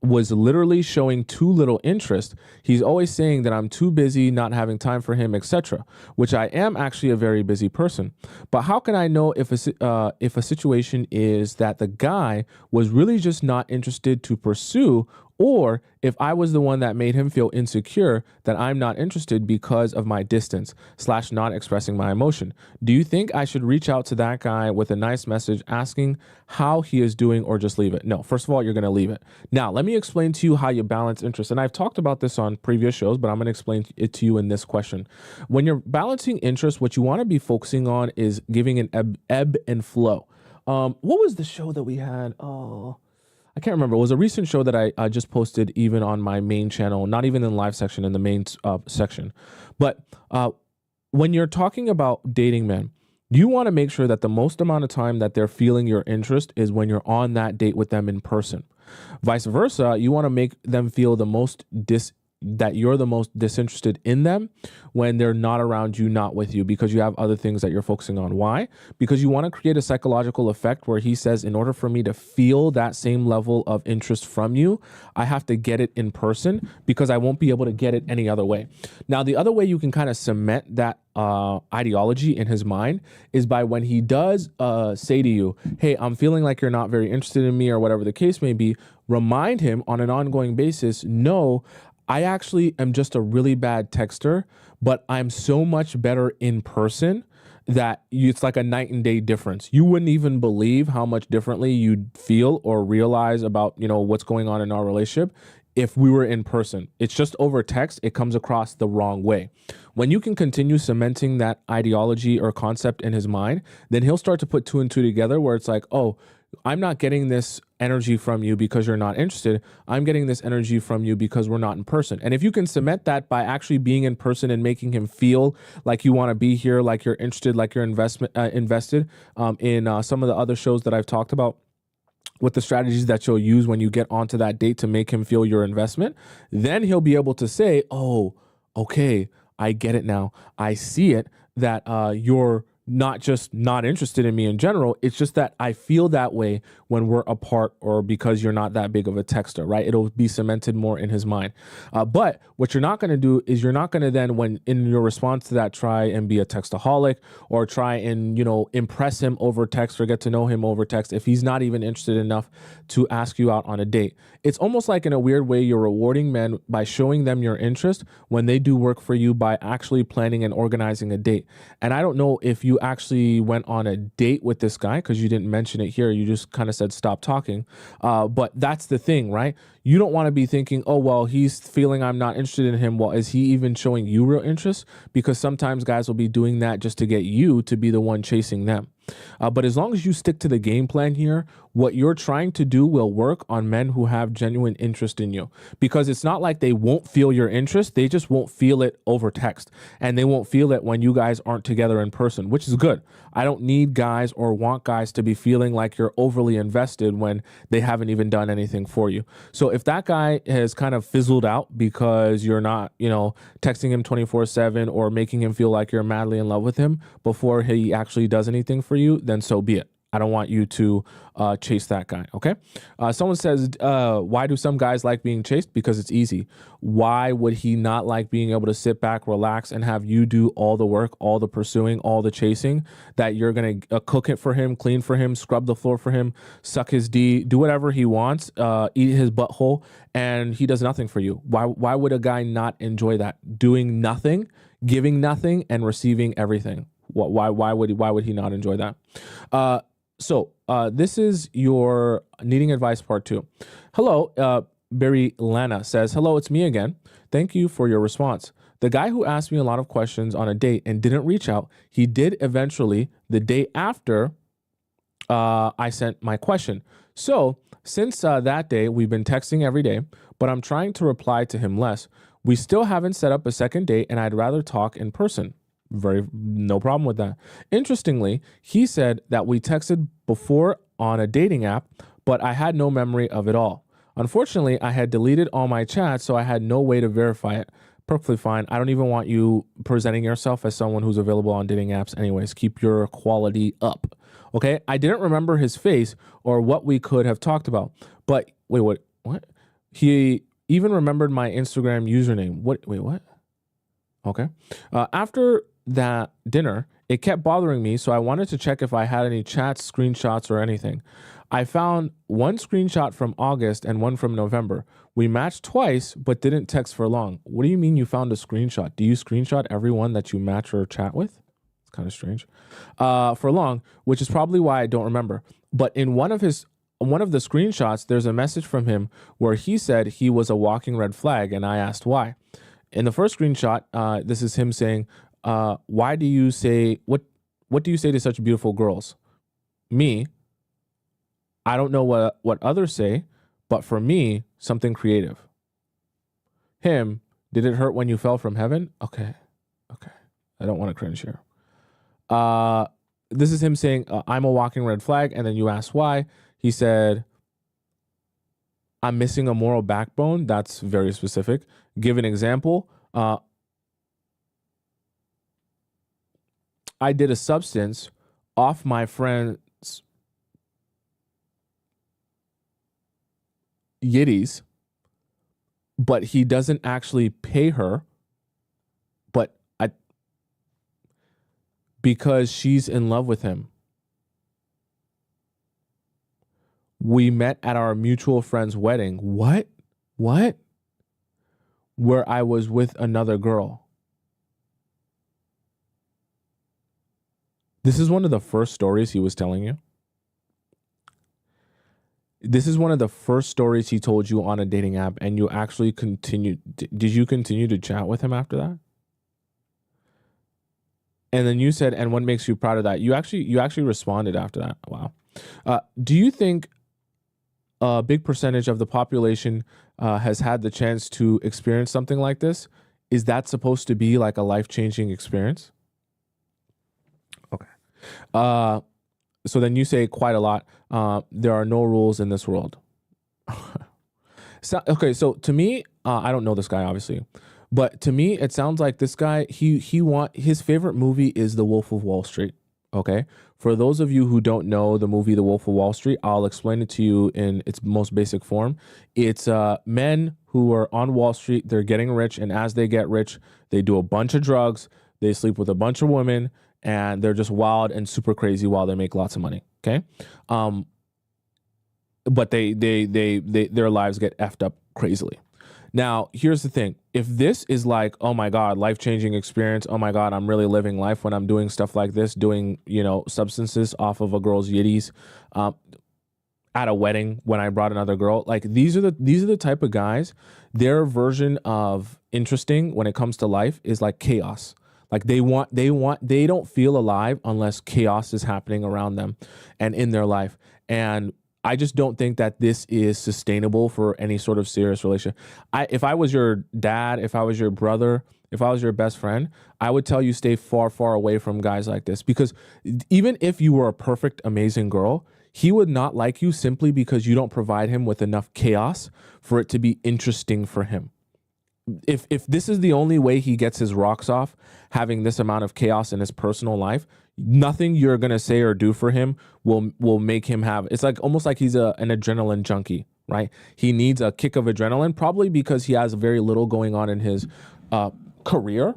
was literally showing too little interest. He's always saying that I'm too busy, not having time for him, etc., which I am actually a very busy person. But how can I know if a situation is that the guy was really just not interested to pursue, or if I was the one that made him feel insecure that I'm not interested because of my distance / not expressing my emotion? Do you think I should reach out to that guy with a nice message asking how he is doing or just leave it? No, first of all, you're going to leave it. Now, let me explain to you how you balance interest. And I've talked about this on previous shows, but I'm going to explain it to you in this question. When you're balancing interest, what you want to be focusing on is giving an ebb and flow. What was the show that we had? Oh, I can't remember. It was a recent show that I just posted even on my main channel, not even in the live section, in the main section. But when you're talking about dating men, you want to make sure that the most amount of time that they're feeling your interest is when you're on that date with them in person. Vice versa, you want to make them feel that you're the most disinterested in them when they're not around you, not with you, because you have other things that you're focusing on. Why? Because you want to create a psychological effect where he says, in order for me to feel that same level of interest from you, I have to get it in person because I won't be able to get it any other way. Now, the other way you can kind of cement that ideology in his mind is by when he does say to you, hey, I'm feeling like you're not very interested in me or whatever the case may be, remind him on an ongoing basis, no, I actually am just a really bad texter, but I'm so much better in person that it's like a night and day difference. You wouldn't even believe how much differently you'd feel or realize about, what's going on in our relationship if we were in person. It's just over text, it comes across the wrong way. When you can continue cementing that ideology or concept in his mind, then he'll start to put two and two together where it's like, oh, I'm not getting this energy from you because you're not interested. I'm getting this energy from you because we're not in person. And if you can cement that by actually being in person and making him feel like you want to be here, like you're interested, like you're invested in some of the other shows that I've talked about, with the strategies that you'll use when you get onto that date to make him feel your investment, then he'll be able to say, oh, okay, I get it now. I see it that you're not just not interested in me in general. It's just that I feel that way when we're apart or because you're not that big of a texter, right? It'll be cemented more in his mind. But what you're not going to do is you're not going to then, when in your response to that, try and be a textaholic or try and, impress him over text or get to know him over text if he's not even interested enough to ask you out on a date. It's almost like in a weird way, you're rewarding men by showing them your interest when they do work for you by actually planning and organizing a date. And I don't know if you actually went on a date with this guy because you didn't mention it here. You just kind of said stop talking. But that's the thing, right? You don't want to be thinking, oh, well, he's feeling I'm not interested in him. Well, is he even showing you real interest? Because sometimes guys will be doing that just to get you to be the one chasing them. But as long as you stick to the game plan here, what you're trying to do will work on men who have genuine interest in you, because it's not like they won't feel your interest. They just won't feel it over text, and they won't feel it when you guys aren't together in person, which is good. I don't need guys or want guys to be feeling like you're overly invested when they haven't even done anything for you. So if that guy has kind of fizzled out because you're not, texting him 24/7 or making him feel like you're madly in love with him before he actually does anything for you, then so be it. I don't want you to chase that guy, okay? Someone says, why do some guys like being chased? Because it's easy. Why would he not like being able to sit back, relax, and have you do all the work, all the pursuing, all the chasing, that you're going to cook it for him, clean for him, scrub the floor for him, suck his D, do whatever he wants, eat his butthole, and he does nothing for you? Why would a guy not enjoy that? Doing nothing, giving nothing, and receiving everything. Why would he not enjoy that? So this is your needing advice part 2. Hello, Barry Lana says, hello, it's me again. Thank you for your response. The guy who asked me a lot of questions on a date and didn't reach out, he did eventually the day after I sent my question. So since that day, we've been texting every day, but I'm trying to reply to him less. We still haven't set up a second date, and I'd rather talk in person. No problem with that. Interestingly, he said that we texted before on a dating app, but I had no memory of it all. Unfortunately, I had deleted all my chats, so I had no way to verify it. Perfectly fine. I don't even want you presenting yourself as someone who's available on dating apps anyways. Keep your quality up. Okay? I didn't remember his face or what we could have talked about. But wait, what? He even remembered my Instagram username. What? Okay. After that dinner, it kept bothering me, so I wanted to check if I had any chats, screenshots, or anything. I found one screenshot from August and one from November. We matched twice, but didn't text for long. What do you mean you found a screenshot? Do you screenshot everyone that you match or chat with? It's kind of strange. For long, which is probably why I don't remember. But in one of the screenshots, there's a message from him where he said he was a walking red flag, and I asked why. In the first screenshot, this is him saying, why do you say, what do you say to such beautiful girls? Me, I don't know what others say, but for me, something creative. Him, did it hurt when you fell from heaven? Okay. I don't want to cringe here. This is him saying, I'm a walking red flag. And then you ask why. He said, I'm missing a moral backbone. That's very specific. Give an example. I did a substance off my friend's yitties, but he doesn't actually pay her, because she's in love with him. We met at our mutual friend's wedding. What? Where I was with another girl. This is one of the first stories he was telling you. This is one of the first stories he told you on a dating app, and you actually continued. Did you continue to chat with him after that? And then you said, and what makes you proud of that? You actually responded after that. Wow. Do you think a big percentage of the population has had the chance to experience something like this? Is that supposed to be like a life-changing experience? Okay. So then you say quite a lot. There are no rules in this world. So to me, I don't know this guy, obviously. But to me, it sounds like this guy, his favorite movie is The Wolf of Wall Street. Okay. For those of you who don't know the movie The Wolf of Wall Street, I'll explain it to you in its most basic form. It's men who are on Wall Street, they're getting rich, and as they get rich, they do a bunch of drugs, they sleep with a bunch of women, and they're just wild and super crazy while they make lots of money. Okay. But their lives get effed up crazily. Now, here's the thing. If this is like, oh my God, life-changing experience, oh my God, I'm really living life when I'm doing stuff like this, doing, substances off of a girl's yitties, at a wedding when I brought another girl, like these are the type of guys, their version of interesting when it comes to life is like chaos. Like they don't feel alive unless chaos is happening around them and in their life. And I just don't think that this is sustainable for any sort of serious relationship. If I was your dad, if I was your brother, if I was your best friend, I would tell you stay far, far away from guys like this, because even if you were a perfect, amazing girl, he would not like you simply because you don't provide him with enough chaos for it to be interesting for him. If this is the only way he gets his rocks off, having this amount of chaos in his personal life, nothing you're gonna say or do for him will make him have. It's like almost like he's an adrenaline junkie, right? He needs a kick of adrenaline, probably because he has very little going on in his career.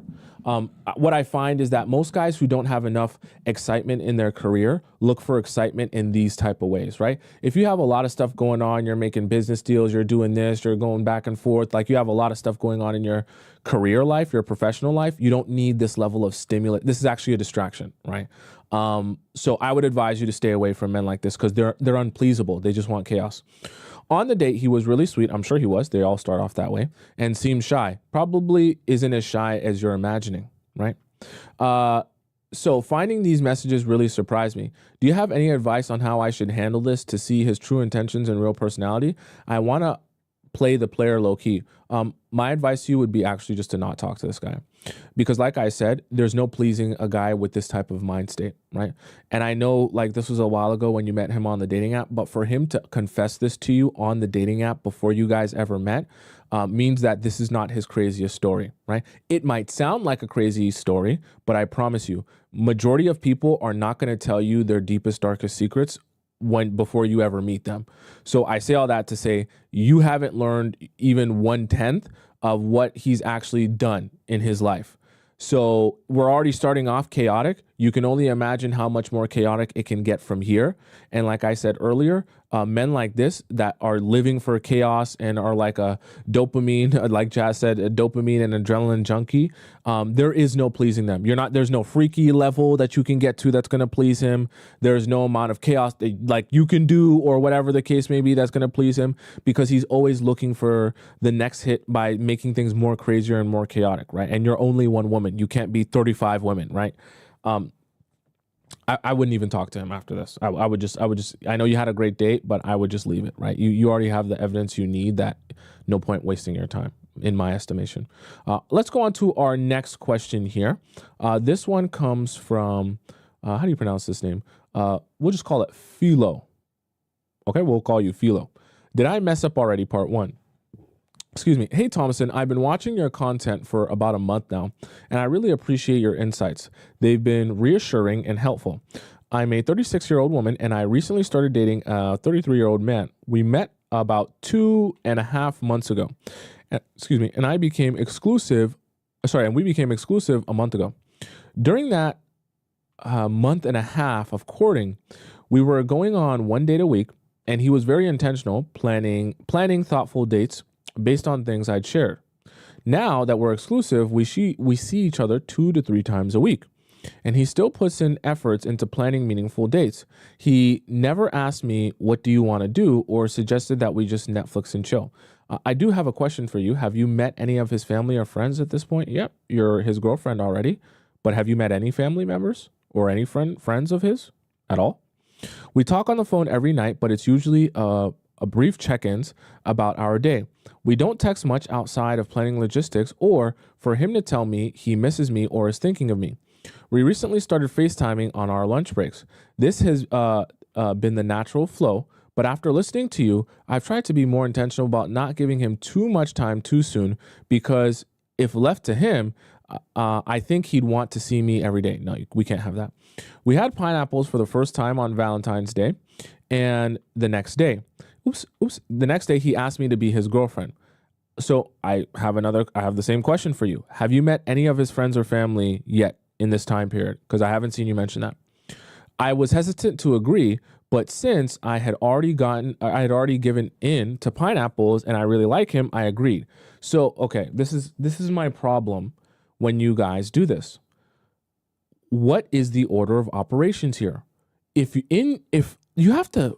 What I find is that most guys who don't have enough excitement in their career look for excitement in these type of ways, right? If you have a lot of stuff going on, you're making business deals, you're doing this, you're going back and forth, like you have a lot of stuff going on in your career life, your professional life, you don't need this level of stimulus. This is actually a distraction, right? So I would advise you to stay away from men like this because they're unpleasable. They just want chaos. On the date, he was really sweet. I'm sure he was. They all start off that way. And seemed shy. Probably isn't as shy as you're imagining, right? So finding these messages really surprised me. Do you have any advice on how I should handle this to see his true intentions and real personality? I want to play the player low key. My advice to you would be actually just to not talk to this guy. Because like I said, there's no pleasing a guy with this type of mind state, right? And I know like this was a while ago when you met him on the dating app, but for him to confess this to you on the dating app before you guys ever met means that this is not his craziest story, right? It might sound like a crazy story, but I promise you, majority of people are not going to tell you their deepest, darkest secrets before you ever meet them. So I say all that to say you haven't learned even 1/10 of what he's actually done in his life. So we're already starting off chaotic. You can only imagine how much more chaotic it can get from here. And like I said earlier, men like this that are living for chaos and are like a dopamine, like Jazz said, a dopamine and adrenaline junkie, there is no pleasing them. There's no freaky level that you can get to that's going to please him. There's no amount of chaos that like you can do or whatever the case may be that's going to please him, because he's always looking for the next hit by making things more crazier and more chaotic, right? And you're only one woman. You can't be 35 women, right? I wouldn't even talk to him after this. I would just, I know you had a great date, but I would just leave it, right? You already have the evidence you need. That no point wasting your time, in my estimation. Let's go on to our next question here. This one comes from, how do you pronounce this name? We'll just call it Philo. Okay, we'll call you Philo. Did I mess up already? Part 1. Excuse me. Hey, Tomisin, I've been watching your content for about a month now, and I really appreciate your insights. They've been reassuring and helpful. I'm a 36-year-old woman, and I recently started dating a 33-year-old man. We met about 2.5 months ago. And we became exclusive a month ago. During that month and a half of courting, we were going on 1 date a week, and he was very intentional, planning thoughtful dates based on things I'd shared. Now that we're exclusive, we see each other 2 to 3 times a week, and he still puts in efforts into planning meaningful dates. He never asked me, what do you want to do, or suggested that we just Netflix and chill. I do have a question for you. Have you met any of his family or friends at this point? Yep, you're his girlfriend already, but have you met any family members or any friends of his at all? We talk on the phone every night, but it's usually a brief check-ins about our day. We don't text much outside of planning logistics or for him to tell me he misses me or is thinking of me. We recently started FaceTiming on our lunch breaks. This has been the natural flow, but after listening to you, I've tried to be more intentional about not giving him too much time too soon, because if left to him, I think he'd want to see me every day. No, we can't have that. We had pineapples for the first time on Valentine's Day, and the next day, the next day he asked me to be his girlfriend. So I have the same question for you. Have you met any of his friends or family yet in this time period? Because I haven't seen you mention that. I was hesitant to agree, but since I had already given in to pineapples and I really like him, I agreed. So, okay, this is my problem when you guys do this. What is the order of operations here? If you have to,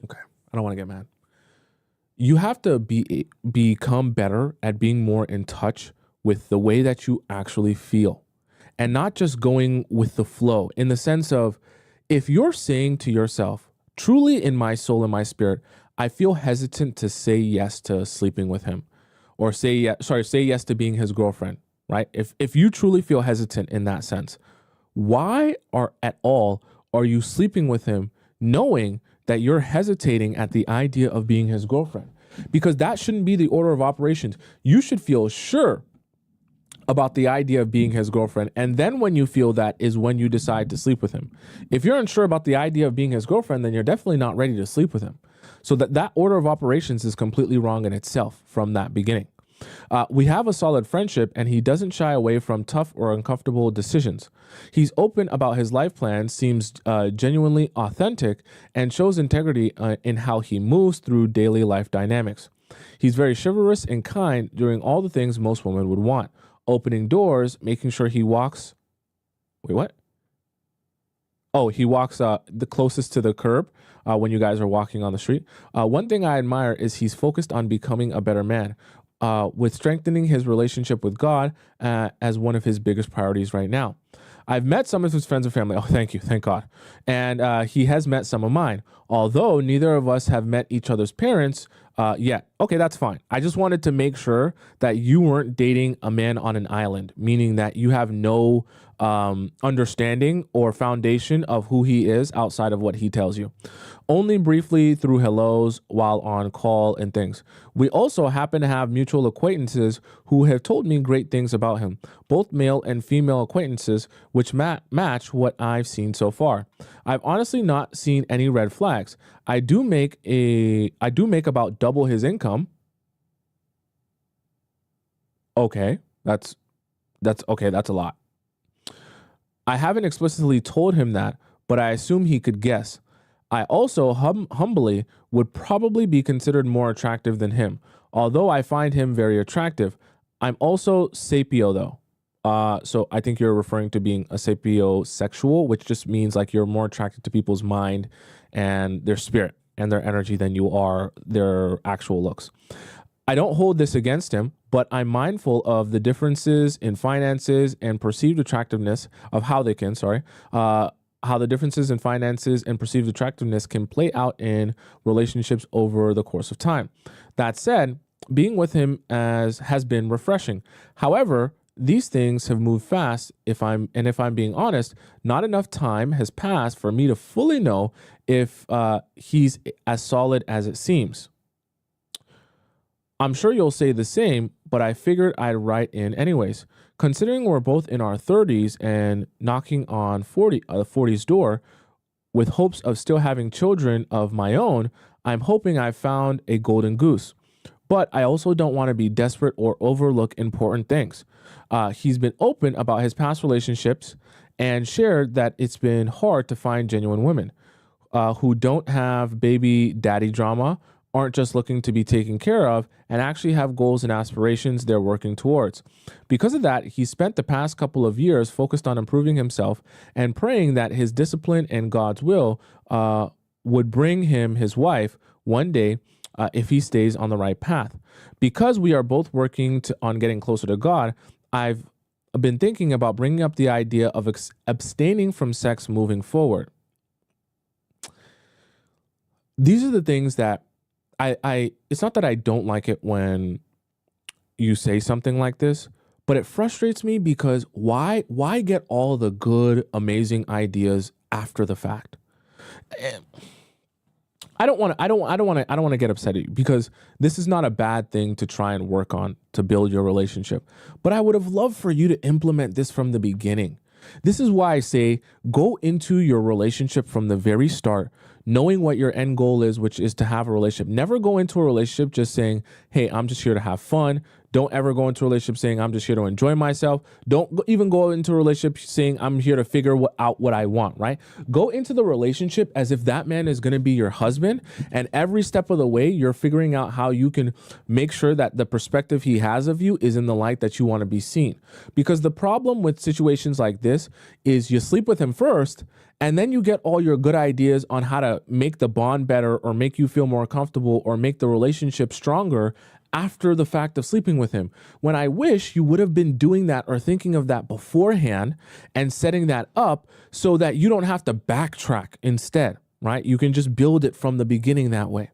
okay, I don't want to get mad. You have to become better at being more in touch with the way that you actually feel and not just going with the flow, in the sense of, if you're saying to yourself, truly in my soul and my spirit, I feel hesitant to say yes to sleeping with him, or say yes to being his girlfriend, right? If you truly feel hesitant in that sense, why are you sleeping with him knowing that you're hesitating at the idea of being his girlfriend? Because that shouldn't be the order of operations. You should feel sure about the idea of being his girlfriend, and then when you feel that is when you decide to sleep with him. If you're unsure about the idea of being his girlfriend, then you're definitely not ready to sleep with him. So that order of operations is completely wrong in itself from that beginning. We have a solid friendship, and he doesn't shy away from tough or uncomfortable decisions. He's open about his life plans, seems genuinely authentic, and shows integrity in how he moves through daily life dynamics. He's very chivalrous and kind, doing all the things most women would want. Opening doors, making sure he walks. Wait, what? Oh, he walks the closest to the curb when you guys are walking on the street. One thing I admire is he's focused on becoming a better man, with strengthening his relationship with God as one of his biggest priorities right now. I've met some of his friends and family. Oh, thank you. Thank God. And he has met some of mine. Although neither of us have met each other's parents yet. Okay, that's fine. I just wanted to make sure that you weren't dating a man on an island, meaning that you have no understanding or foundation of who he is outside of what he tells you. Only briefly through hellos while on call and things. We also happen to have mutual acquaintances who have told me great things about him, both male and female acquaintances, which match what I've seen so far. I've honestly not seen any red flags. I do make about double his income. Okay, that's okay, that's a lot. I haven't explicitly told him that, but I assume he could guess. I also humbly would probably be considered more attractive than him, although I find him very attractive. I'm also sapio though. So I think you're referring to being a sapiosexual, which just means like you're more attracted to people's mind and their spirit and their energy than you are their actual looks. I don't hold this against him, but I'm mindful of the differences in finances and perceived attractiveness of how the differences in finances and perceived attractiveness can play out in relationships over the course of time. That said, being with him has been refreshing. However, these things have moved fast. If I'm being honest, not enough time has passed for me to fully know if he's as solid as it seems. I'm sure you'll say the same, but I figured I'd write in anyways. Considering we're both in our 30s and knocking on 40's door with hopes of still having children of my own, I'm hoping I've found a golden goose. But I also don't want to be desperate or overlook important things. He's been open about his past relationships and shared that it's been hard to find genuine women who don't have baby daddy drama, aren't just looking to be taken care of, and actually have goals and aspirations they're working towards. Because of that, he spent the past couple of years focused on improving himself and praying that his discipline and God's will would bring him his wife one day if he stays on the right path. Because we are both working on getting closer to God, I've been thinking about bringing up the idea of abstaining from sex moving forward. These are the things that it's not that I don't like it when you say something like this, but it frustrates me because why get all the good, amazing ideas after the fact? I don't want to get upset at you, because this is not a bad thing to try and work on to build your relationship. But I would have loved for you to implement this from the beginning. This is why I say go into your relationship from the very start, knowing what your end goal is, which is to have a relationship. Never go into a relationship just saying, hey, I'm just here to have fun. Don't ever go into a relationship saying, I'm just here to enjoy myself. Don't even go into a relationship saying, I'm here to figure out what I want, right? Go into the relationship as if that man is going to be your husband. And every step of the way, you're figuring out how you can make sure that the perspective he has of you is in the light that you want to be seen. Because the problem with situations like this is you sleep with him first, and then you get all your good ideas on how to make the bond better or make you feel more comfortable or make the relationship stronger after the fact of sleeping with him. When I wish you would have been doing that or thinking of that beforehand and setting that up so that you don't have to backtrack instead, right? You can just build it from the beginning that way.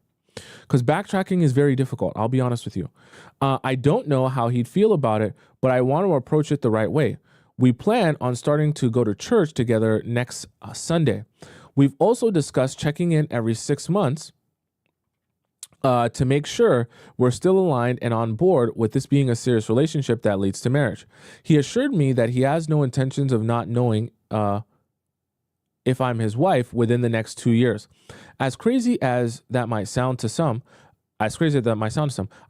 Because backtracking is very difficult. I'll be honest with you. I don't know how he'd feel about it, but I want to approach it the right way. We plan on starting to go to church together next Sunday. We've also discussed checking in every 6 months to make sure we're still aligned and on board with this being a serious relationship that leads to marriage. He assured me that he has no intentions of not knowing if I'm his wife within the next 2 years. As crazy as that might sound to some, I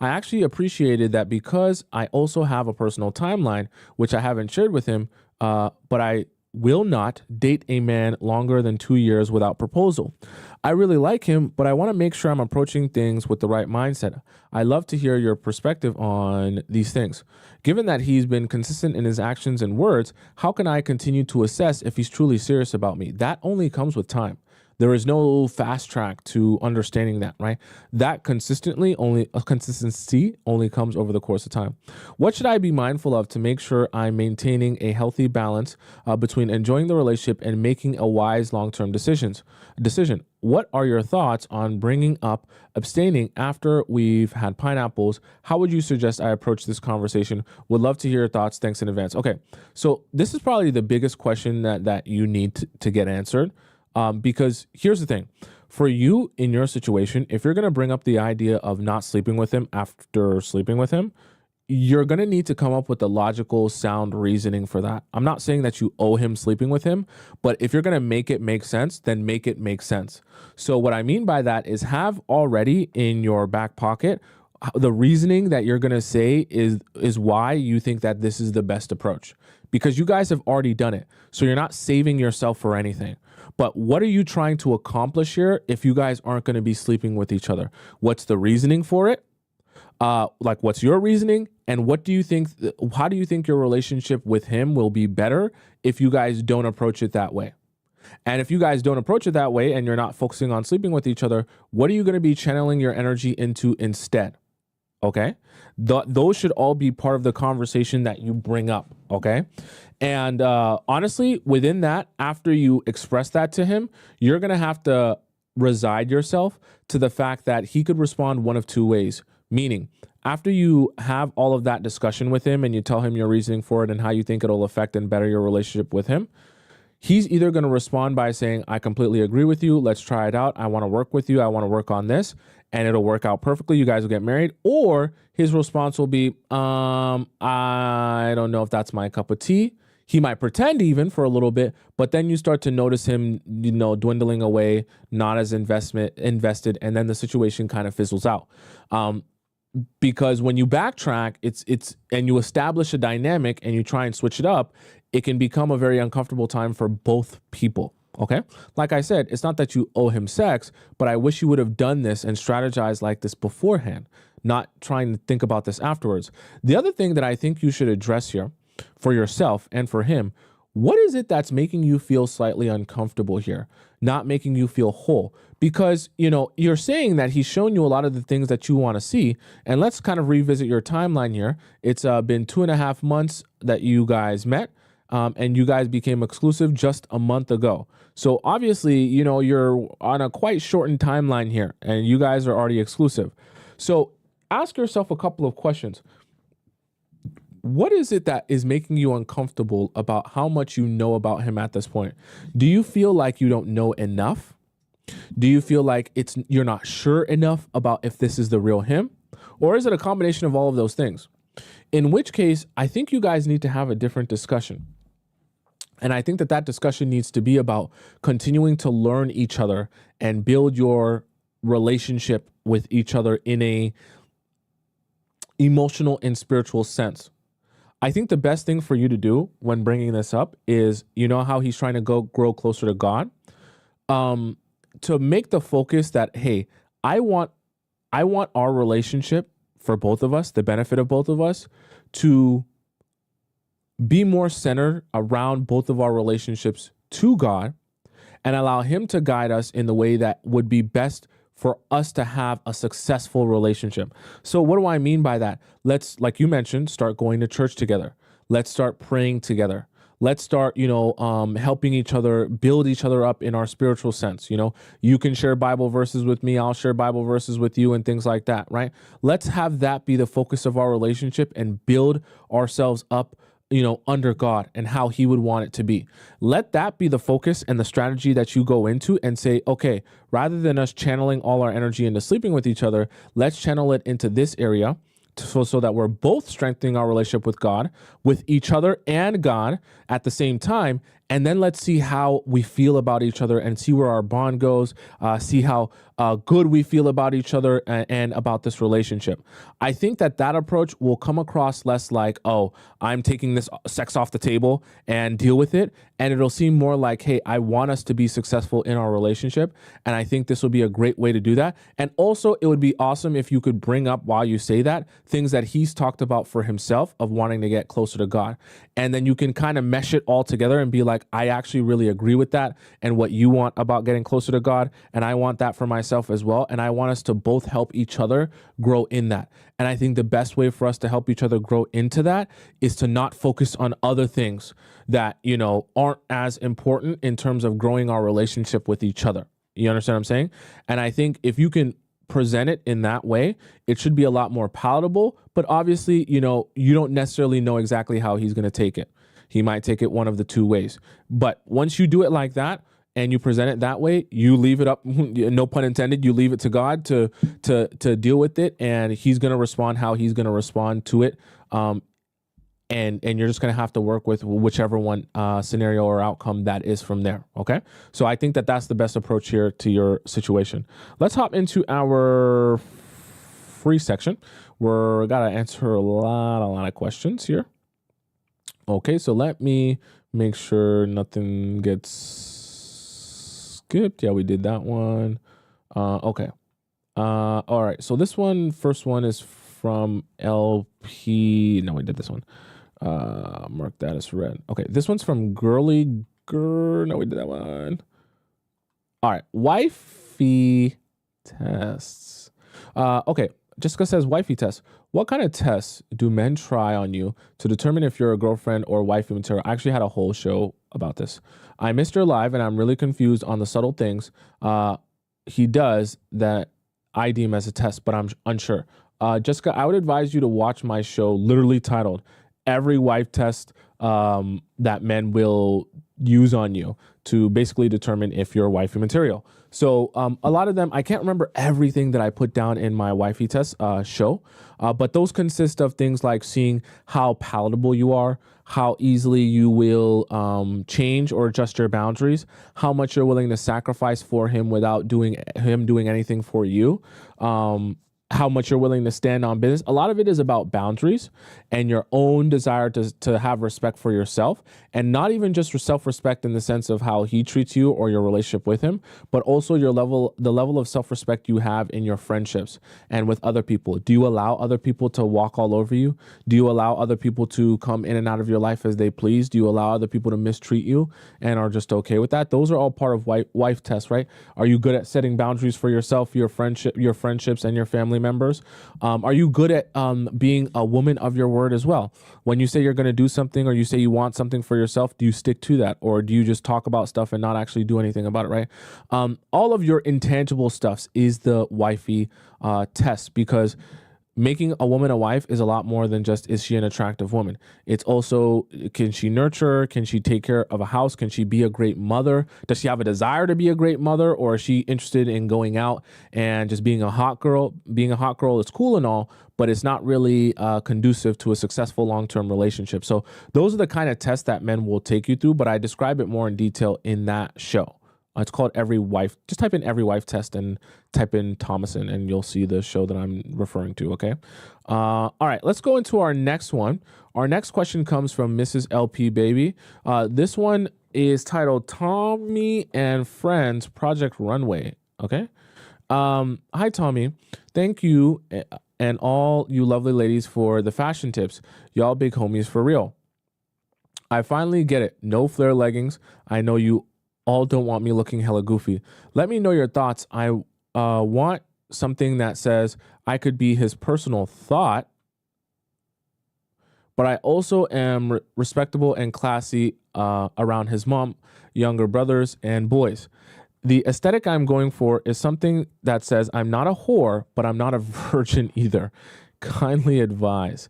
actually appreciated that because I also have a personal timeline, which I haven't shared with him, but I will not date a man longer than 2 years without proposal. I really like him, but I want to make sure I'm approaching things with the right mindset. I love to hear your perspective on these things. Given that he's been consistent in his actions and words, how can I continue to assess if he's truly serious about me? That only comes with time. There is no fast track to understanding that, right? That consistency only comes over the course of time. What should I be mindful of to make sure I'm maintaining a healthy balance between enjoying the relationship and making a wise long-term decision? What are your thoughts on bringing up abstaining after we've had pineapples? How would you suggest I approach this conversation? Would love to hear your thoughts. Thanks in advance. Okay, so this is probably the biggest question that you need to get answered. Because here's the thing, for you in your situation, if you're going to bring up the idea of not sleeping with him after sleeping with him, you're going to need to come up with a logical, sound reasoning for that. I'm not saying that you owe him sleeping with him, but if you're going to make it make sense, then make it make sense. So what I mean by that is have already in your back pocket the reasoning that you're going to say is why you think that this is the best approach, because you guys have already done it. So you're not saving yourself for anything. But what are you trying to accomplish here if you guys aren't going to be sleeping with each other? What's the reasoning for it? What's your reasoning? And what do you think, how do you think your relationship with him will be better if you guys don't approach it that way? And if you guys don't approach it that way and you're not focusing on sleeping with each other, what are you going to be channeling your energy into instead? Okay. Those should all be part of the conversation that you bring up. Okay. And honestly, within that, after you express that to him, you're going to have to reside yourself to the fact that he could respond one of two ways. Meaning, after you have all of that discussion with him and you tell him your reasoning for it and how you think it'll affect and better your relationship with him, he's either going to respond by saying, I completely agree with you. Let's try it out. I want to work with you. I want to work on this. And it'll work out perfectly. You guys will get married. Or his response will be, I don't know if that's my cup of tea. He might pretend even for a little bit, but then you start to notice him, dwindling away, not as invested, and then the situation kind of fizzles out. Because when you backtrack, and you establish a dynamic and you try and switch it up, it can become a very uncomfortable time for both people. Okay. Like I said, it's not that you owe him sex, but I wish you would have done this and strategized like this beforehand, not trying to think about this afterwards. The other thing that I think you should address here for yourself and for him, what is it that's making you feel slightly uncomfortable here, not making you feel whole? Because, you're saying that he's shown you a lot of the things that you want to see. And let's kind of revisit your timeline here. It's been 2.5 months that you guys met. And you guys became exclusive just a month ago. So obviously, you're on a quite shortened timeline here and you guys are already exclusive. So ask yourself a couple of questions. What is it that is making you uncomfortable about how much you know about him at this point? Do you feel like you don't know enough? Do you feel like you're not sure enough about if this is the real him? Or is it a combination of all of those things? In which case, I think you guys need to have a different discussion. And I think that discussion needs to be about continuing to learn each other and build your relationship with each other in a emotional and spiritual sense. I think the best thing for you to do when bringing this up is, you know how he's trying to grow closer to God? To make the focus that, hey, I want our relationship for both of us, the benefit of both of us, to be more centered around both of our relationships to God and allow him to guide us in the way that would be best for us to have a successful relationship. So what do I mean by that? Let's, like you mentioned, start going to church together. Let's start praying together. Let's start, helping each other, build each other up in our spiritual sense. You can share Bible verses with me. I'll share Bible verses with you and things like that, right? Let's have that be the focus of our relationship and build ourselves up under God and how he would want it to be. Let that be the focus and the strategy that you go into and say, okay, rather than us channeling all our energy into sleeping with each other, let's channel it into this area so that we're both strengthening our relationship with God, with each other and God at the same time. And then let's see how we feel about each other and see where our bond goes, see how good we feel about each other and about this relationship. I think that approach will come across less like, oh, I'm taking this sex off the table and deal with it. And it'll seem more like, hey, I want us to be successful in our relationship. And I think this will be a great way to do that. And also, it would be awesome if you could bring up, while you say that, things that he's talked about for himself of wanting to get closer to God. And then you can kind of mesh it all together and be like, I actually really agree with that and what you want about getting closer to God. And I want that for myself as well. And I want us to both help each other grow in that. And I think the best way for us to help each other grow into that is to not focus on other things that, aren't as important in terms of growing our relationship with each other. You understand what I'm saying? And I think if you can present it in that way, it should be a lot more palatable. But obviously, you don't necessarily know exactly how he's going to take it. He might take it one of the two ways. But once you do it like that and you present it that way, you leave it up, no pun intended, you leave it to God to deal with it, and he's going to respond how he's going to respond to it. And you're just going to have to work with whichever one scenario or outcome that is from there. Okay. So I think that that's the best approach here to your situation. Let's hop into our free section. We're got to answer a lot of questions here. Okay. So let me make sure nothing gets skipped. Yeah, we did that one. Okay. All right. So this first one is from LP. No, we did this one. Mark that as red. Okay, this one's from Girly Girl. No, we did that one. All right, wifey tests. Okay, Jessica says, wifey tests. What kind of tests do men try on you to determine if you're a girlfriend or wifey material? I actually had a whole show about this. I missed her live, and I'm really confused on the subtle things he does that I deem as a test, but I'm unsure. Jessica, I would advise you to watch my show, literally titled Every Wife Test that Men Will Use on You to basically determine if you're wifey material. So a lot of them, I can't remember everything that I put down in my wifey test show, but those consist of things like seeing how palatable you are, how easily you will change or adjust your boundaries, how much you're willing to sacrifice for him without doing anything for you, how much you're willing to stand on business. A lot of it is about boundaries and your own desire to have respect for yourself, and not even just self-respect in the sense of how he treats you or your relationship with him, but also the level of self-respect you have in your friendships and with other people. Do you allow other people to walk all over you? Do you allow other people to come in and out of your life as they please? Do you allow other people to mistreat you and are just okay with that? Those are all part of wife tests, right? Are you good at setting boundaries for yourself, your friendships, and your family members? Are you good at being a woman of your word as well? When you say you're going to do something or you say you want something for yourself, do you stick to that, or do you just talk about stuff and not actually do anything about it, right? All of your intangible stuffs is the wifey test, because making a woman a wife is a lot more than just, is she an attractive woman? It's also, can she nurture? Can she take care of a house? Can she be a great mother? Does she have a desire to be a great mother? Or is she interested in going out and just being a hot girl? Being a hot girl is cool and all, but it's not really conducive to a successful long-term relationship. So those are the kind of tests that men will take you through, but I describe it more in detail in that show. It's called Every Wife. Just type in Every Wife Test and type in Tomisin and you'll see the show that I'm referring to, okay? All right, let's go into our next one. Our next question comes from Mrs. LP Baby. This one is titled Tommy and Friends Project Runway, okay? Hi, Tommy. Thank you and all you lovely ladies for the fashion tips. Y'all big homies for real. I finally get it. No flare leggings. I know you all don't want me looking hella goofy. Let me know your thoughts. I want something that says I could be his personal thought, but I also am respectable and classy around his mom, younger brothers, and boys. The aesthetic I'm going for is something that says I'm not a whore, but I'm not a virgin either. Kindly advise.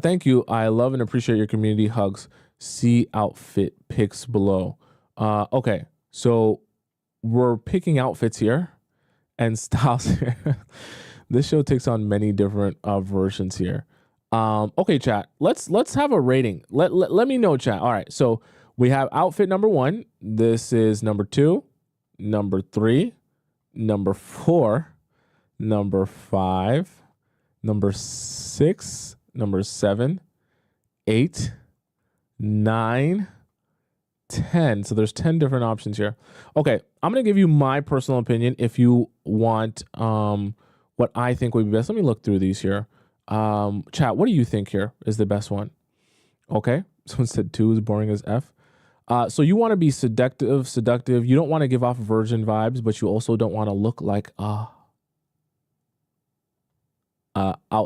Thank you. I love and appreciate your community. Hugs. See outfit pics below. Okay. So we're picking outfits here and styles here. This show takes on many different versions here. Okay, chat. Let's have a rating. Let me know, chat. All right. So we have outfit number 1. This is number 2, number 3, number 4, number 5, number 6, number 7, 8, 9, 10. So there's 10 different options here. Okay, I'm going to give you my personal opinion if you want what I think would be best. Let me look through these here. Chat, what do you think here is the best one? Okay, someone said 2 is boring as F. So you want to be seductive. You don't want to give off virgin vibes, but you also don't want to look like out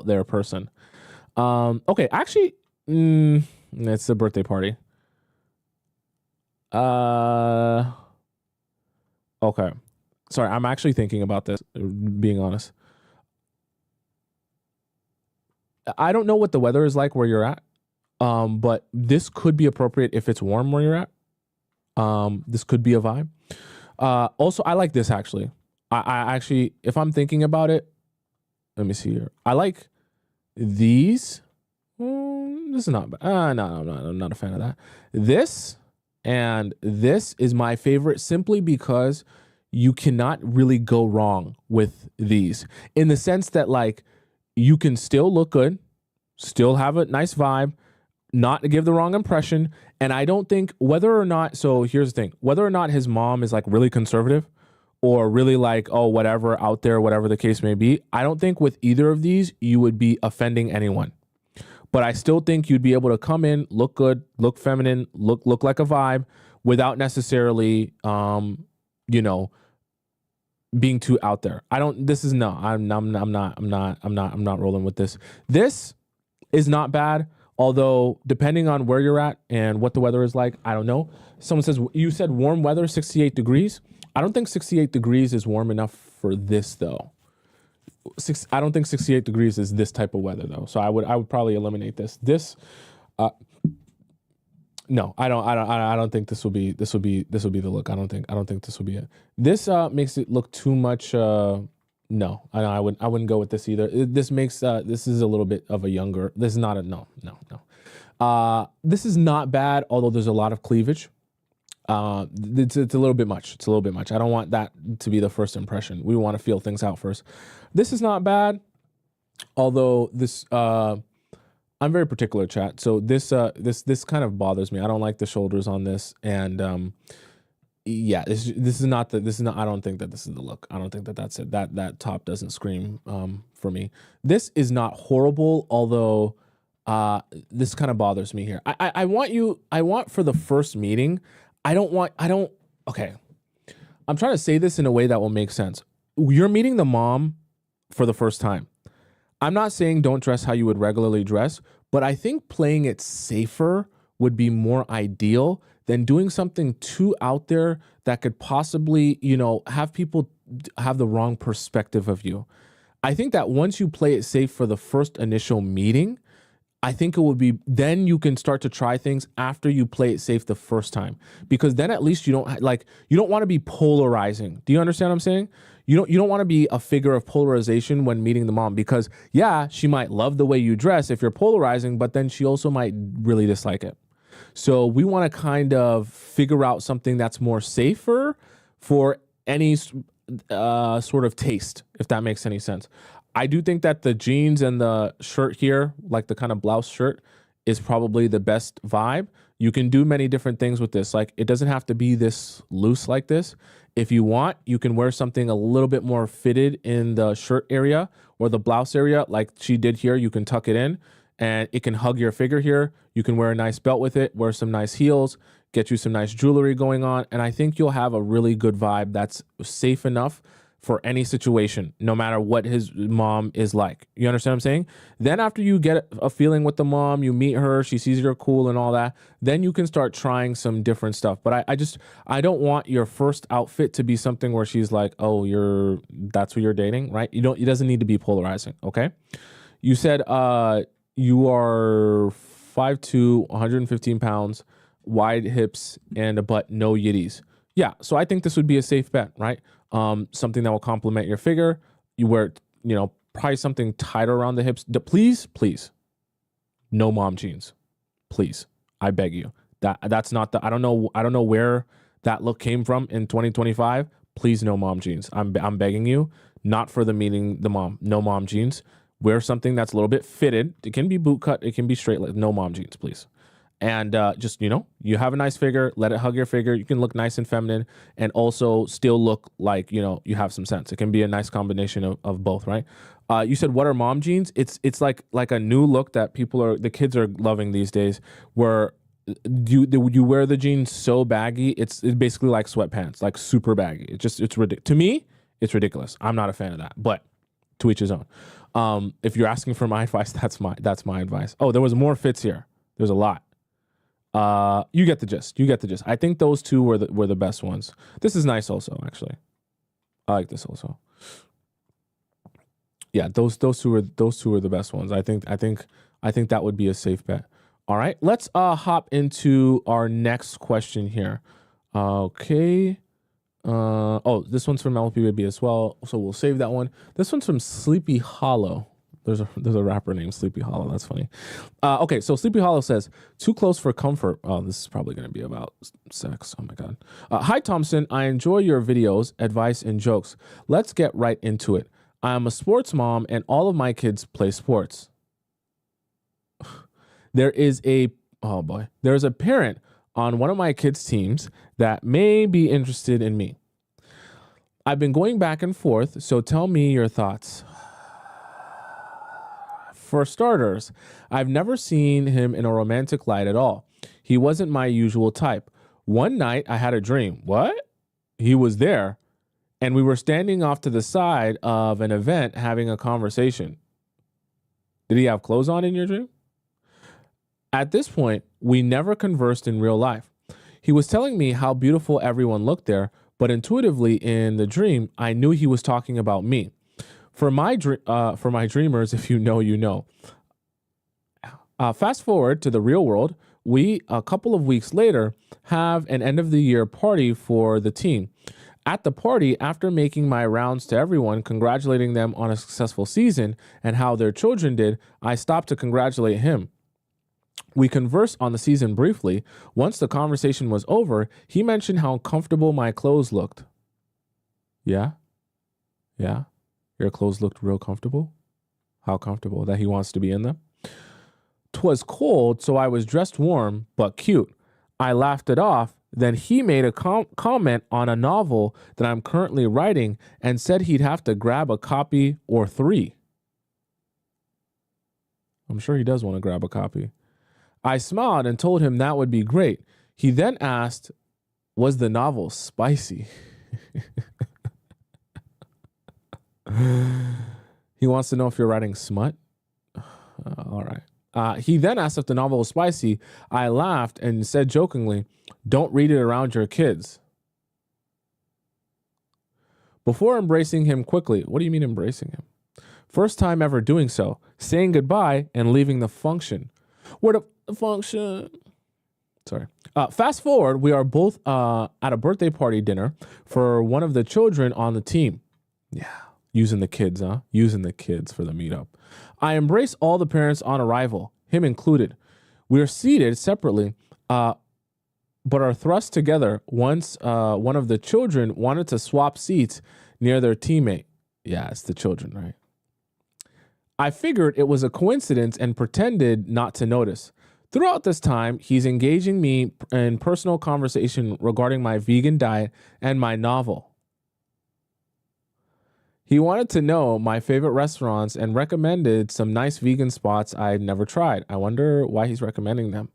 there person. Okay, actually, it's a birthday party. Okay. Sorry, I'm actually thinking about this, being honest. I don't know what the weather is like where you're at. But this could be appropriate if it's warm where you're at. This could be a vibe. Also, I like this actually. I actually, if I'm thinking about it, let me see here. I like these. This is not bad. No, I'm not a fan of that. This and this is my favorite simply because you cannot really go wrong with these in the sense that like you can still look good, still have a nice vibe, not to give the wrong impression. And I don't think whether or not, so here's the thing, whether or not his mom is like really conservative or really like, oh, whatever out there, whatever the case may be, I don't think with either of these, you would be offending anyone. But I still think you'd be able to come in, look good, look feminine, look like a vibe without necessarily, being too out there. I'm not rolling with this. This is not bad. Although, depending on where you're at and what the weather is like, I don't know. Someone says, you said warm weather, 68 degrees. I don't think 68 degrees is warm enough for this, though. I don't think 68 degrees is this type of weather, though. So I would probably eliminate this. No, I don't think this will be the look. I don't think this will be it. This makes it look too much. No, I wouldn't go with this either. This makes this is a little bit of a younger. This is not a no. This is not bad, although there's a lot of cleavage. It's a little bit much. It's a little bit much. I don't want that to be the first impression. We want to feel things out first. This is not bad, although this I'm very particular, chat. So this kind of bothers me. I don't like the shoulders on this, and yeah, this is not. I don't think that this is the look. I don't think that that's it. That top doesn't scream for me. This is not horrible, although this kind of bothers me here. I want for the first meeting. Okay. I'm trying to say this in a way that will make sense. You're meeting the mom for the first time. I'm not saying don't dress how you would regularly dress, but I think playing it safer would be more ideal than doing something too out there that could possibly, have people have the wrong perspective of you. I think that once you play it safe for the first initial meeting, I think it would be, then you can start to try things after you play it safe the first time, because then at least you don't you don't want to be polarizing. Do you understand what I'm saying? You don't want to be a figure of polarization when meeting the mom, because yeah, she might love the way you dress if you're polarizing, but then she also might really dislike it. So we want to kind of figure out something that's more safer for any sort of taste, if that makes any sense. I do think that the jeans and the shirt here, like the kind of blouse shirt, is probably the best vibe. You can do many different things with this. Like, it doesn't have to be this loose like this. If you want, you can wear something a little bit more fitted in the shirt area or the blouse area, like she did here. You can tuck it in and it can hug your figure here. You can wear a nice belt with it, wear some nice heels, get you some nice jewelry going on. And I think you'll have a really good vibe that's safe enough for any situation, no matter what his mom is like. You understand what I'm saying? Then after you get a feeling with the mom, you meet her, she sees you're cool and all that, then you can start trying some different stuff. But I don't want your first outfit to be something where she's like, oh, that's who you're dating, right? It doesn't need to be polarizing, okay? You said you are 5'2", 115 pounds, wide hips and a butt, no yitties. Yeah, so I think this would be a safe bet, right? Something that will complement your figure. You wear, probably something tighter around the hips. Please, no mom jeans. Please, I beg you. That's not I don't know where that look came from in 2025. Please, no mom jeans. I'm begging you, not for the meeting the mom. No mom jeans. Wear something that's a little bit fitted. It can be boot cut. It can be straight. No mom jeans, please. And just, you have a nice figure, let it hug your figure. You can look nice and feminine and also still look like, you have some sense. It can be a nice combination of both, right? You said, what are mom jeans? It's like a new look that the kids are loving these days, where you wear the jeans so baggy, it's basically like sweatpants, like super baggy. It's ridiculous. To me, it's ridiculous. I'm not a fan of that, but to each his own. If you're asking for my advice, that's my advice. Oh, there was more fits here. There's a lot. You get the gist. I think those two were the best ones. This is nice also, actually. I like this also. Yeah, those two are the best ones. I think that would be a safe bet. All right, let's hop into our next question here. Okay. This one's from LP Baby as well, so we'll save that one. This one's from Sleepy Hollow. There's a rapper named Sleepy Hollow. That's funny. Okay, so Sleepy Hollow says, too close for comfort. Oh, this is probably going to be about sex. Oh, my God. Hi, Thompson. I enjoy your videos, advice, and jokes. Let's get right into it. I am a sports mom, and all of my kids play sports. There's a parent on one of my kids' teams that may be interested in me. I've been going back and forth, so tell me your thoughts. For starters, I've never seen him in a romantic light at all. He wasn't my usual type. One night, I had a dream. What? He was there, and we were standing off to the side of an event having a conversation. Did he have clothes on in your dream? At this point, we never conversed in real life. He was telling me how beautiful everyone looked there, but intuitively in the dream, I knew he was talking about me. For my dreamers, if you know, you know. Fast forward to the real world, we, a couple of weeks later, have an end of the year party for the team. At the party, after making my rounds to everyone, congratulating them on a successful season and how their children did, I stopped to congratulate him. We conversed on the season briefly. Once the conversation was over, he mentioned how comfortable my clothes looked. Yeah? Your clothes looked real comfortable? How comfortable? That he wants to be in them? 'Twas cold, so I was dressed warm, but cute. I laughed it off. Then he made a comment on a novel that I'm currently writing and said he'd have to grab a copy or 3. I'm sure he does want to grab a copy. I smiled and told him that would be great. He then asked, was the novel spicy? He wants to know if you're writing smut. All right. He then asked if the novel was spicy. I laughed and said jokingly, don't read it around your kids. Before embracing him quickly, what do you mean embracing him? First time ever doing so, saying goodbye and leaving the function. Where the function? Sorry. Fast forward, we are both at a birthday party dinner for one of the children on the team. Yeah, using the kids, huh? Using the kids for the meetup. I embrace all the parents on arrival, him included. We are seated separately, but are thrust together once one of the children wanted to swap seats near their teammate. Yeah, it's the children, right? I figured it was a coincidence and pretended not to notice. Throughout this time, he's engaging me in personal conversation regarding my vegan diet and my novel. He wanted to know my favorite restaurants and recommended some nice vegan spots I'd never tried. I wonder why he's recommending them.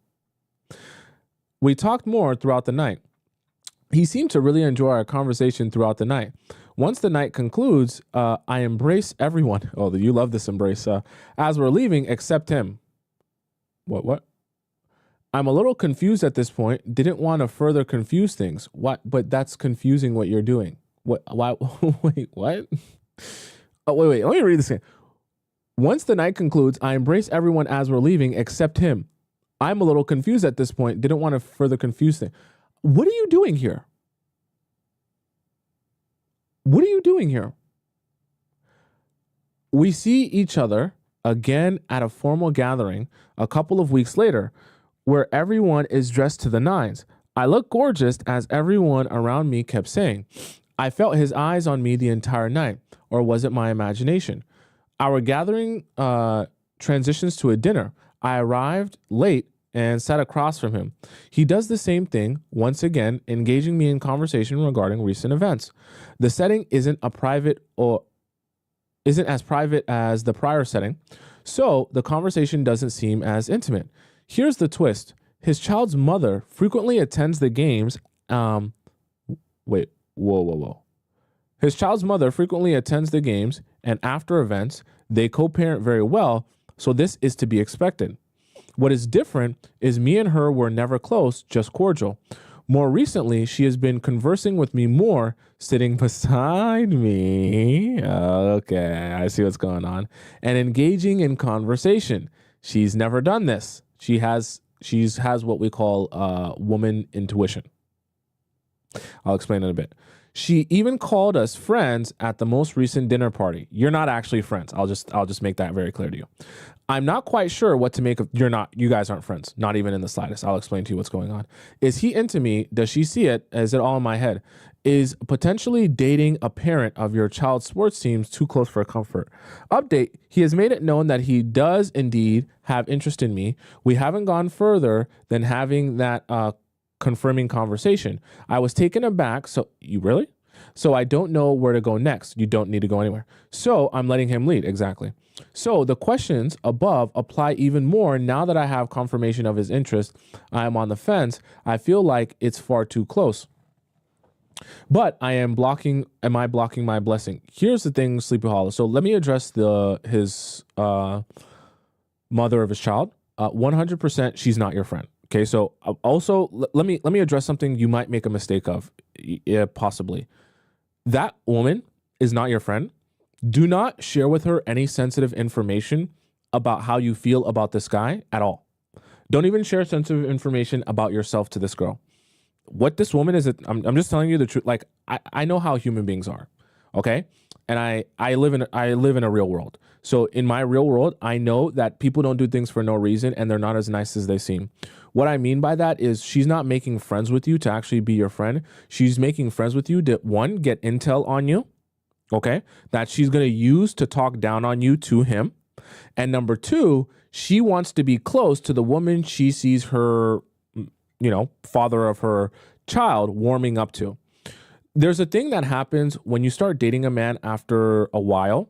We talked more throughout the night. He seemed to really enjoy our conversation throughout the night. Once the night concludes, I embrace everyone. Oh, you love this embrace. As we're leaving, except him. What? I'm a little confused at this point. Didn't want to further confuse things. What? But that's confusing what you're doing. What? Why? Wait, what? Oh, wait. Let me read this again. Once the night concludes, I embrace everyone as we're leaving except him. I'm a little confused at this point. Didn't want to further confuse things. What are you doing here? What are you doing here? We see each other again at a formal gathering a couple of weeks later, where everyone is dressed to the nines. I look gorgeous, as everyone around me kept saying. I felt his eyes on me the entire night, or was it my imagination? Our gathering transitions to a dinner. I arrived late and sat across from him. He does the same thing, once again, engaging me in conversation regarding recent events. The setting isn't as private as the prior setting, so the conversation doesn't seem as intimate. Here's the twist. His child's mother frequently attends the games. His child's mother frequently attends the games, and after events, they co-parent very well, so this is to be expected. What is different is me and her were never close, just cordial. More recently, she has been conversing with me more, sitting beside me. Okay, I see what's going on. And engaging in conversation. She's never done this. She has what we call woman intuition. I'll explain in a bit. She even called us friends at the most recent dinner party. You're not actually friends. I'll just make that very clear to you. I'm not quite sure what to make of. You guys aren't friends. Not even in the slightest. I'll explain to you what's going on. Is he into me? Does she see it? Is it all in my head? Is potentially dating a parent of your child's sports teams too close for comfort? Update, he has made it known that he does indeed have interest in me. We haven't gone further than having that confirming conversation. I was taken aback. So you really? So I don't know where to go next. You don't need to go anywhere. So I'm letting him lead. Exactly. So the questions above apply even more now that I have confirmation of his interest. I am on the fence. I feel like it's far too close. But am I blocking my blessing? Here's the thing, Sleepy Hollow. So let me address his mother of his child. 100% she's not your friend. Okay, so also let me address something you might make a mistake of, possibly. That woman is not your friend. Do not share with her any sensitive information about how you feel about this guy at all. Don't even share sensitive information about yourself to this girl. What this woman is, I'm just telling you the truth. Like I know how human beings are, okay? And I live in a real world. So in my real world, I know that people don't do things for no reason, and they're not as nice as they seem. What I mean by that is she's not making friends with you to actually be your friend. She's making friends with you to, one, get intel on you, okay, that she's going to use to talk down on you to him. And number two, she wants to be close to the woman she sees her, father of her child warming up to. There's a thing that happens when you start dating a man after a while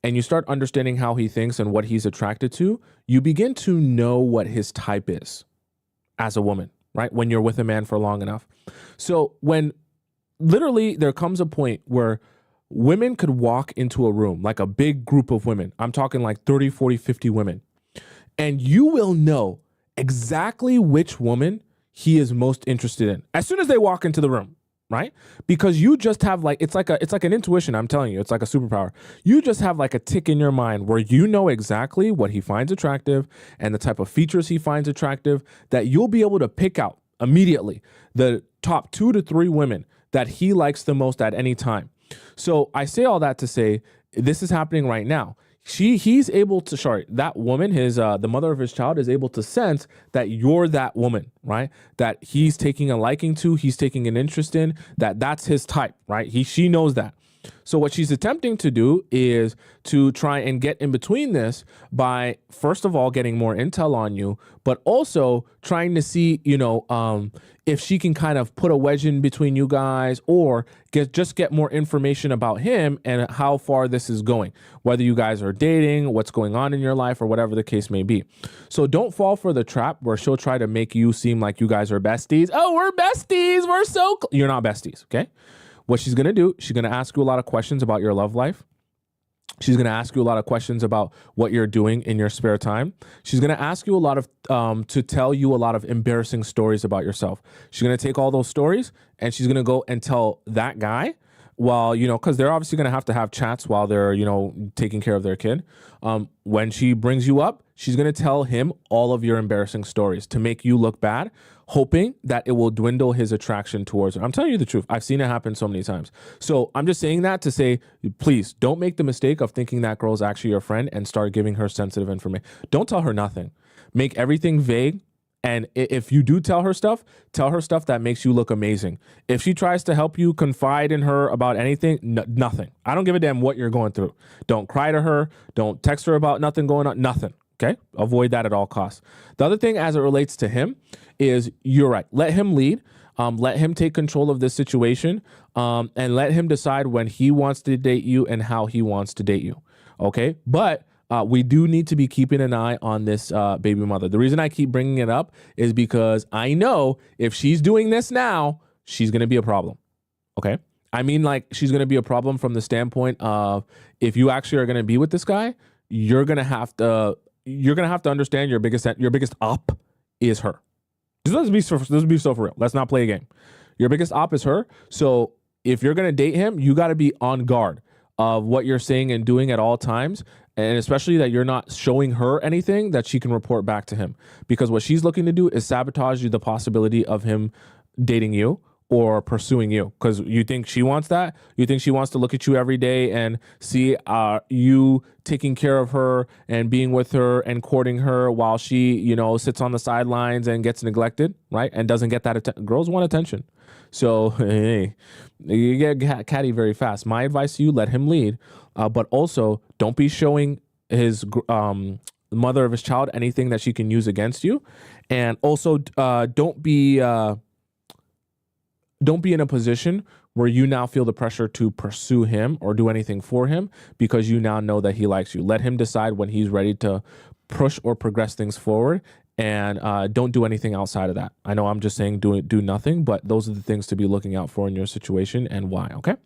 and you start understanding how he thinks and what he's attracted to. You begin to know what his type is as a woman, right? When you're with a man for long enough. So when literally there comes a point where women could walk into a room, like a big group of women. I'm talking like 30, 40, 50 women. And you will know exactly which woman he is most interested in as soon as they walk into the room. right? Because you just have like it's like an intuition, I'm telling you. It's like a superpower. You just have like a tick in your mind where you know exactly what he finds attractive and the type of features he finds attractive, that you'll be able to pick out immediately the top 2 to 3 women that he likes the most at any time. So I say all that to say this is happening right now. He's able to, that woman, the mother of his child, is able to sense that you're that woman, right? That he's taking a liking to, he's taking an interest in, that's his type, right? She knows that. So what she's attempting to do is to try and get in between this by, first of all, getting more intel on you, but also trying to see, if she can kind of put a wedge in between you guys, or get more information about him and how far this is going, whether you guys are dating, what's going on in your life, or whatever the case may be. So don't fall for the trap where she'll try to make you seem like you guys are besties. Oh, we're besties. We're so you're not besties. Okay. What she's going to do, she's going to ask you a lot of questions about your love life. She's going to ask you a lot of questions about what you're doing in your spare time. She's going to ask you a lot of, to tell you a lot of embarrassing stories about yourself. She's going to take all those stories and she's going to go and tell that guy while, because they're obviously going to have chats while they're, taking care of their kid. When she brings you up, she's going to tell him all of your embarrassing stories to make you look bad, hoping that it will dwindle his attraction towards her. I'm telling you the truth. I've seen it happen so many times. So I'm just saying that to say, please don't make the mistake of thinking that girl's actually your friend and start giving her sensitive information. Don't tell her nothing. Make everything vague. And if you do tell her stuff that makes you look amazing. If she tries to help you, confide in her about anything, nothing. I don't give a damn what you're going through. Don't cry to her. Don't text her about nothing going on. Nothing. Okay? Avoid that at all costs. The other thing as it relates to him is, you're right. Let him lead. Let him take control of this situation, and let him decide when he wants to date you and how he wants to date you. Okay? But we do need to be keeping an eye on this baby mother. The reason I keep bringing it up is because I know if she's doing this now, she's going to be a problem. Okay? I mean, like, she's going to be a problem from the standpoint of, if you actually are going to be with this guy, you're going to have to understand your biggest op is her. Let's be so for real. Let's not play a game. Your biggest op is her. So if you're going to date him, you got to be on guard of what you're saying and doing at all times. And especially that you're not showing her anything that she can report back to him. Because what she's looking to do is sabotage the possibility of him dating you or pursuing you. Because you think she wants that? You think she wants to look at you every day and see you taking care of her and being with her and courting her while she, sits on the sidelines and gets neglected, right? And doesn't get that attention. Girls want attention. So, hey, you get catty very fast. My advice to you, let him lead. But also, don't be showing his mother of his child anything that she can use against you. And also, don't be in a position where you now feel the pressure to pursue him or do anything for him because you now know that he likes you. Let him decide when he's ready to push or progress things forward, and don't do anything outside of that. I know I'm just saying do nothing, but those are the things to be looking out for in your situation and why, okay?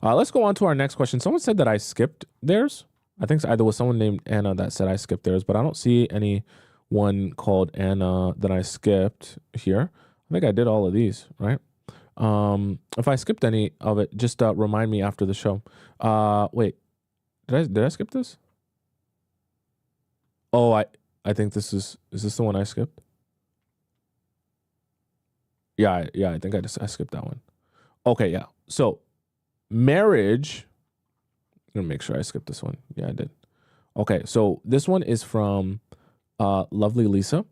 Let's go on to our next question. Someone said that I skipped theirs. I think there was someone named Anna that said I skipped theirs, but I don't see anyone called Anna that I skipped here. I think I did all of these, right? If I skipped any of it, just remind me after the show. Wait, did I skip this? Oh, I think is this the one I skipped? Yeah, I think I skipped that one. Okay, yeah. So marriage, I'm gonna make sure I skipped this one. Yeah, I did. Okay, so this one is from Lovely Lisa.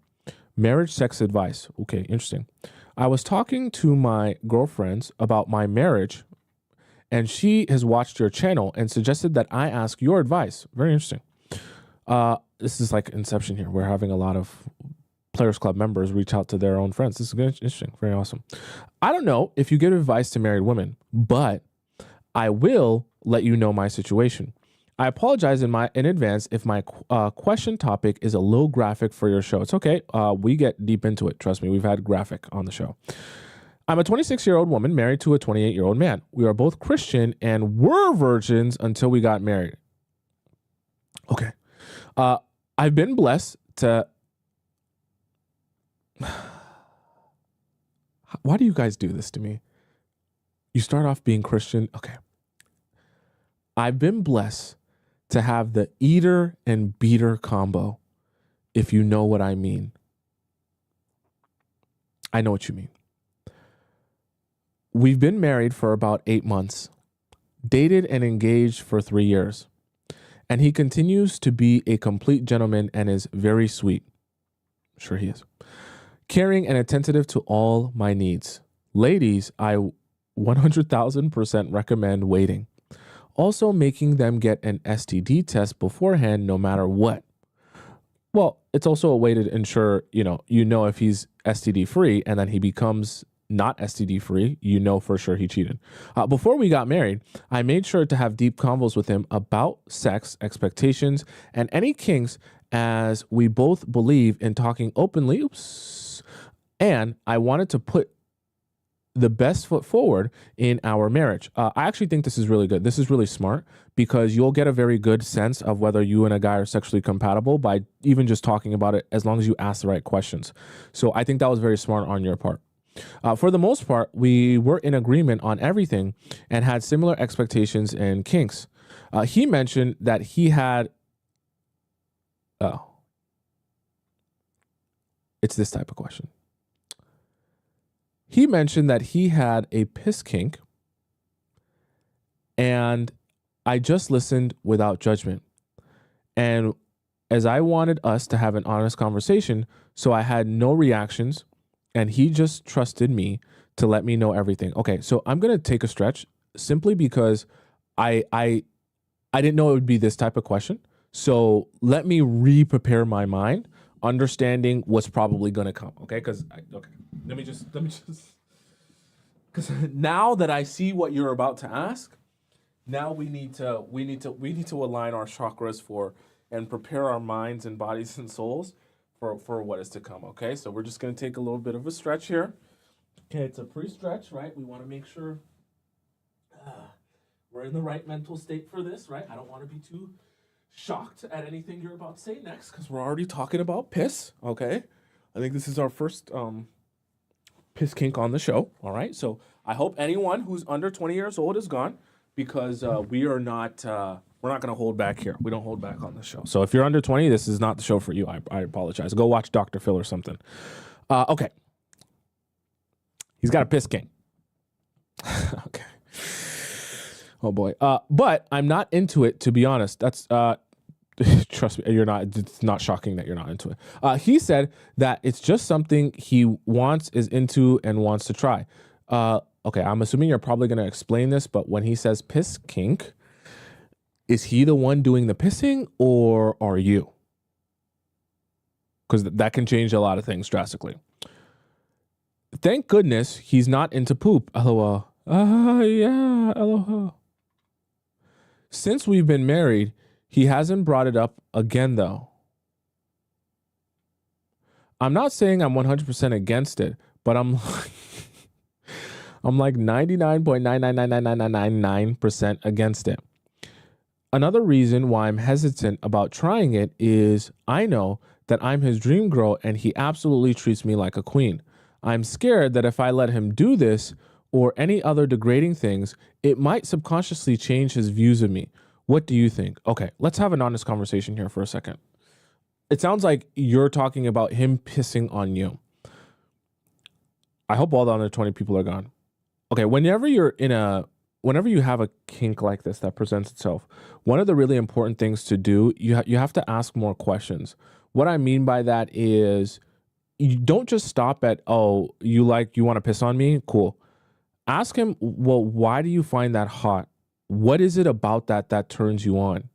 Marriage sex advice. Okay, interesting. I was talking to my girlfriends about my marriage, and she has watched your channel and suggested that I ask your advice. Very interesting. This is like Inception here. We're having a lot of Players Club members reach out to their own friends. This is good, interesting. Very awesome. I don't know if you give advice to married women, but I will let you know my situation. I apologize in advance if my question topic is a little graphic for your show. It's okay. We get deep into it. Trust me, we've had graphic on the show. I'm a 26-year-old woman married to a 28-year-old man. We are both Christian and were virgins until we got married. Okay. I've been blessed to... Why do you guys do this to me? You start off being Christian. Okay. I've been blessed to have the eater and beater combo, if you know what I mean. I know what you mean. We've been married for about 8 months, dated and engaged for 3 years, and he continues to be a complete gentleman and is very sweet. Sure he is. Caring and attentive to all my needs. Ladies, I 100,000% recommend waiting. Also making them get an STD test beforehand no matter what. Well, it's also a way to ensure, you know if he's STD free, and then he becomes not STD free, you know for sure he cheated. Before we got married, I made sure to have deep convos with him about sex, expectations, and any kinks, as we both believe in talking openly. Oops. And I wanted to put the best foot forward in our marriage. I actually think this is really good. This is really smart, because you'll get a very good sense of whether you and a guy are sexually compatible by even just talking about it, as long as you ask the right questions. So I think that was very smart on your part. For the most part, we were in agreement on everything and had similar expectations and kinks. He mentioned that he had... Oh. It's this type of question. He mentioned that he had a piss kink, and I just listened without judgment. And as I wanted us to have an honest conversation, so I had no reactions, and he just trusted me to let me know everything. Okay, so I'm going to take a stretch simply because I didn't know it would be this type of question. So let me re-prepare my mind, understanding what's probably going to come. Okay, because let me just, because now that I see what you're about to ask, now we need to align our chakras and prepare our minds and bodies and souls for what is to come. Okay, so we're just going to take a little bit of a stretch here. Okay, it's a pre-stretch, right? We want to make sure we're in the right mental state for this, right? I don't want to be too shocked at anything you're about to say next, because we're already talking about piss. Okay, I think this is our first piss kink on the show. All right, so I hope anyone who's under 20 years old is gone, because we're not going to hold back here. We don't hold back on the show. So if you're under 20, this is not the show for you. I apologize. Go watch Dr. Phil or something. Okay, he's got a piss kink. Okay. Oh boy. But I'm not into it, to be honest. That's trust me, you're not. It's not shocking that you're not into it. He said that it's just something he is into and wants to try. Okay, I'm assuming you're probably going to explain this, but when he says piss kink, is he the one doing the pissing, or are you? Because that can change a lot of things drastically. Thank goodness he's not into poop. LOL. Yeah, LOL. Since we've been married, he hasn't brought it up again, though. I'm not saying I'm 100% against it, but I'm like 99.9999999% against it. Another reason why I'm hesitant about trying it is I know that I'm his dream girl and he absolutely treats me like a queen. I'm scared that if I let him do this or any other degrading things, it might subconsciously change his views of me. What do you think? Okay, let's have an honest conversation here for a second. It sounds like you're talking about him pissing on you. I hope all the under 20 people are gone. Okay, whenever you have a kink like this that presents itself, one of the really important things to do, you have to ask more questions. What I mean by that is, you don't just stop at, oh, you want to piss on me? Cool. Ask him, well, why do you find that hot? What is it about that turns you on?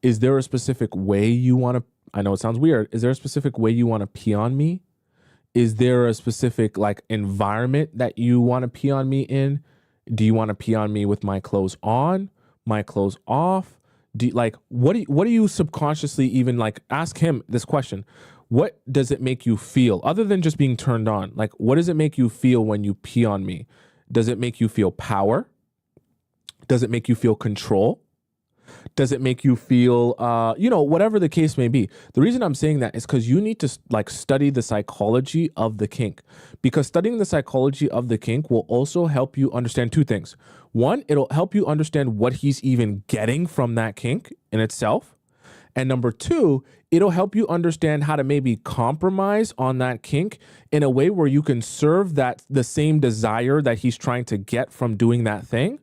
Is there a specific way you want to, I know it sounds weird, is there a specific way you want to pee on me? Is there a specific environment that you want to pee on me in? Do you want to pee on me with my clothes on, my clothes off? What do you subconsciously even ask him this question? What does it make you feel other than just being turned on? What does it make you feel when you pee on me? Does it make you feel power? Does it make you feel control? Does it make you feel, whatever the case may be? The reason I'm saying that is because you need to like study the psychology of the kink, because studying the psychology of the kink will also help you understand two things. One, it'll help you understand what he's even getting from that kink in itself. And number two, it'll help you understand how to maybe compromise on that kink in a way where you can serve the same desire that he's trying to get from doing that thing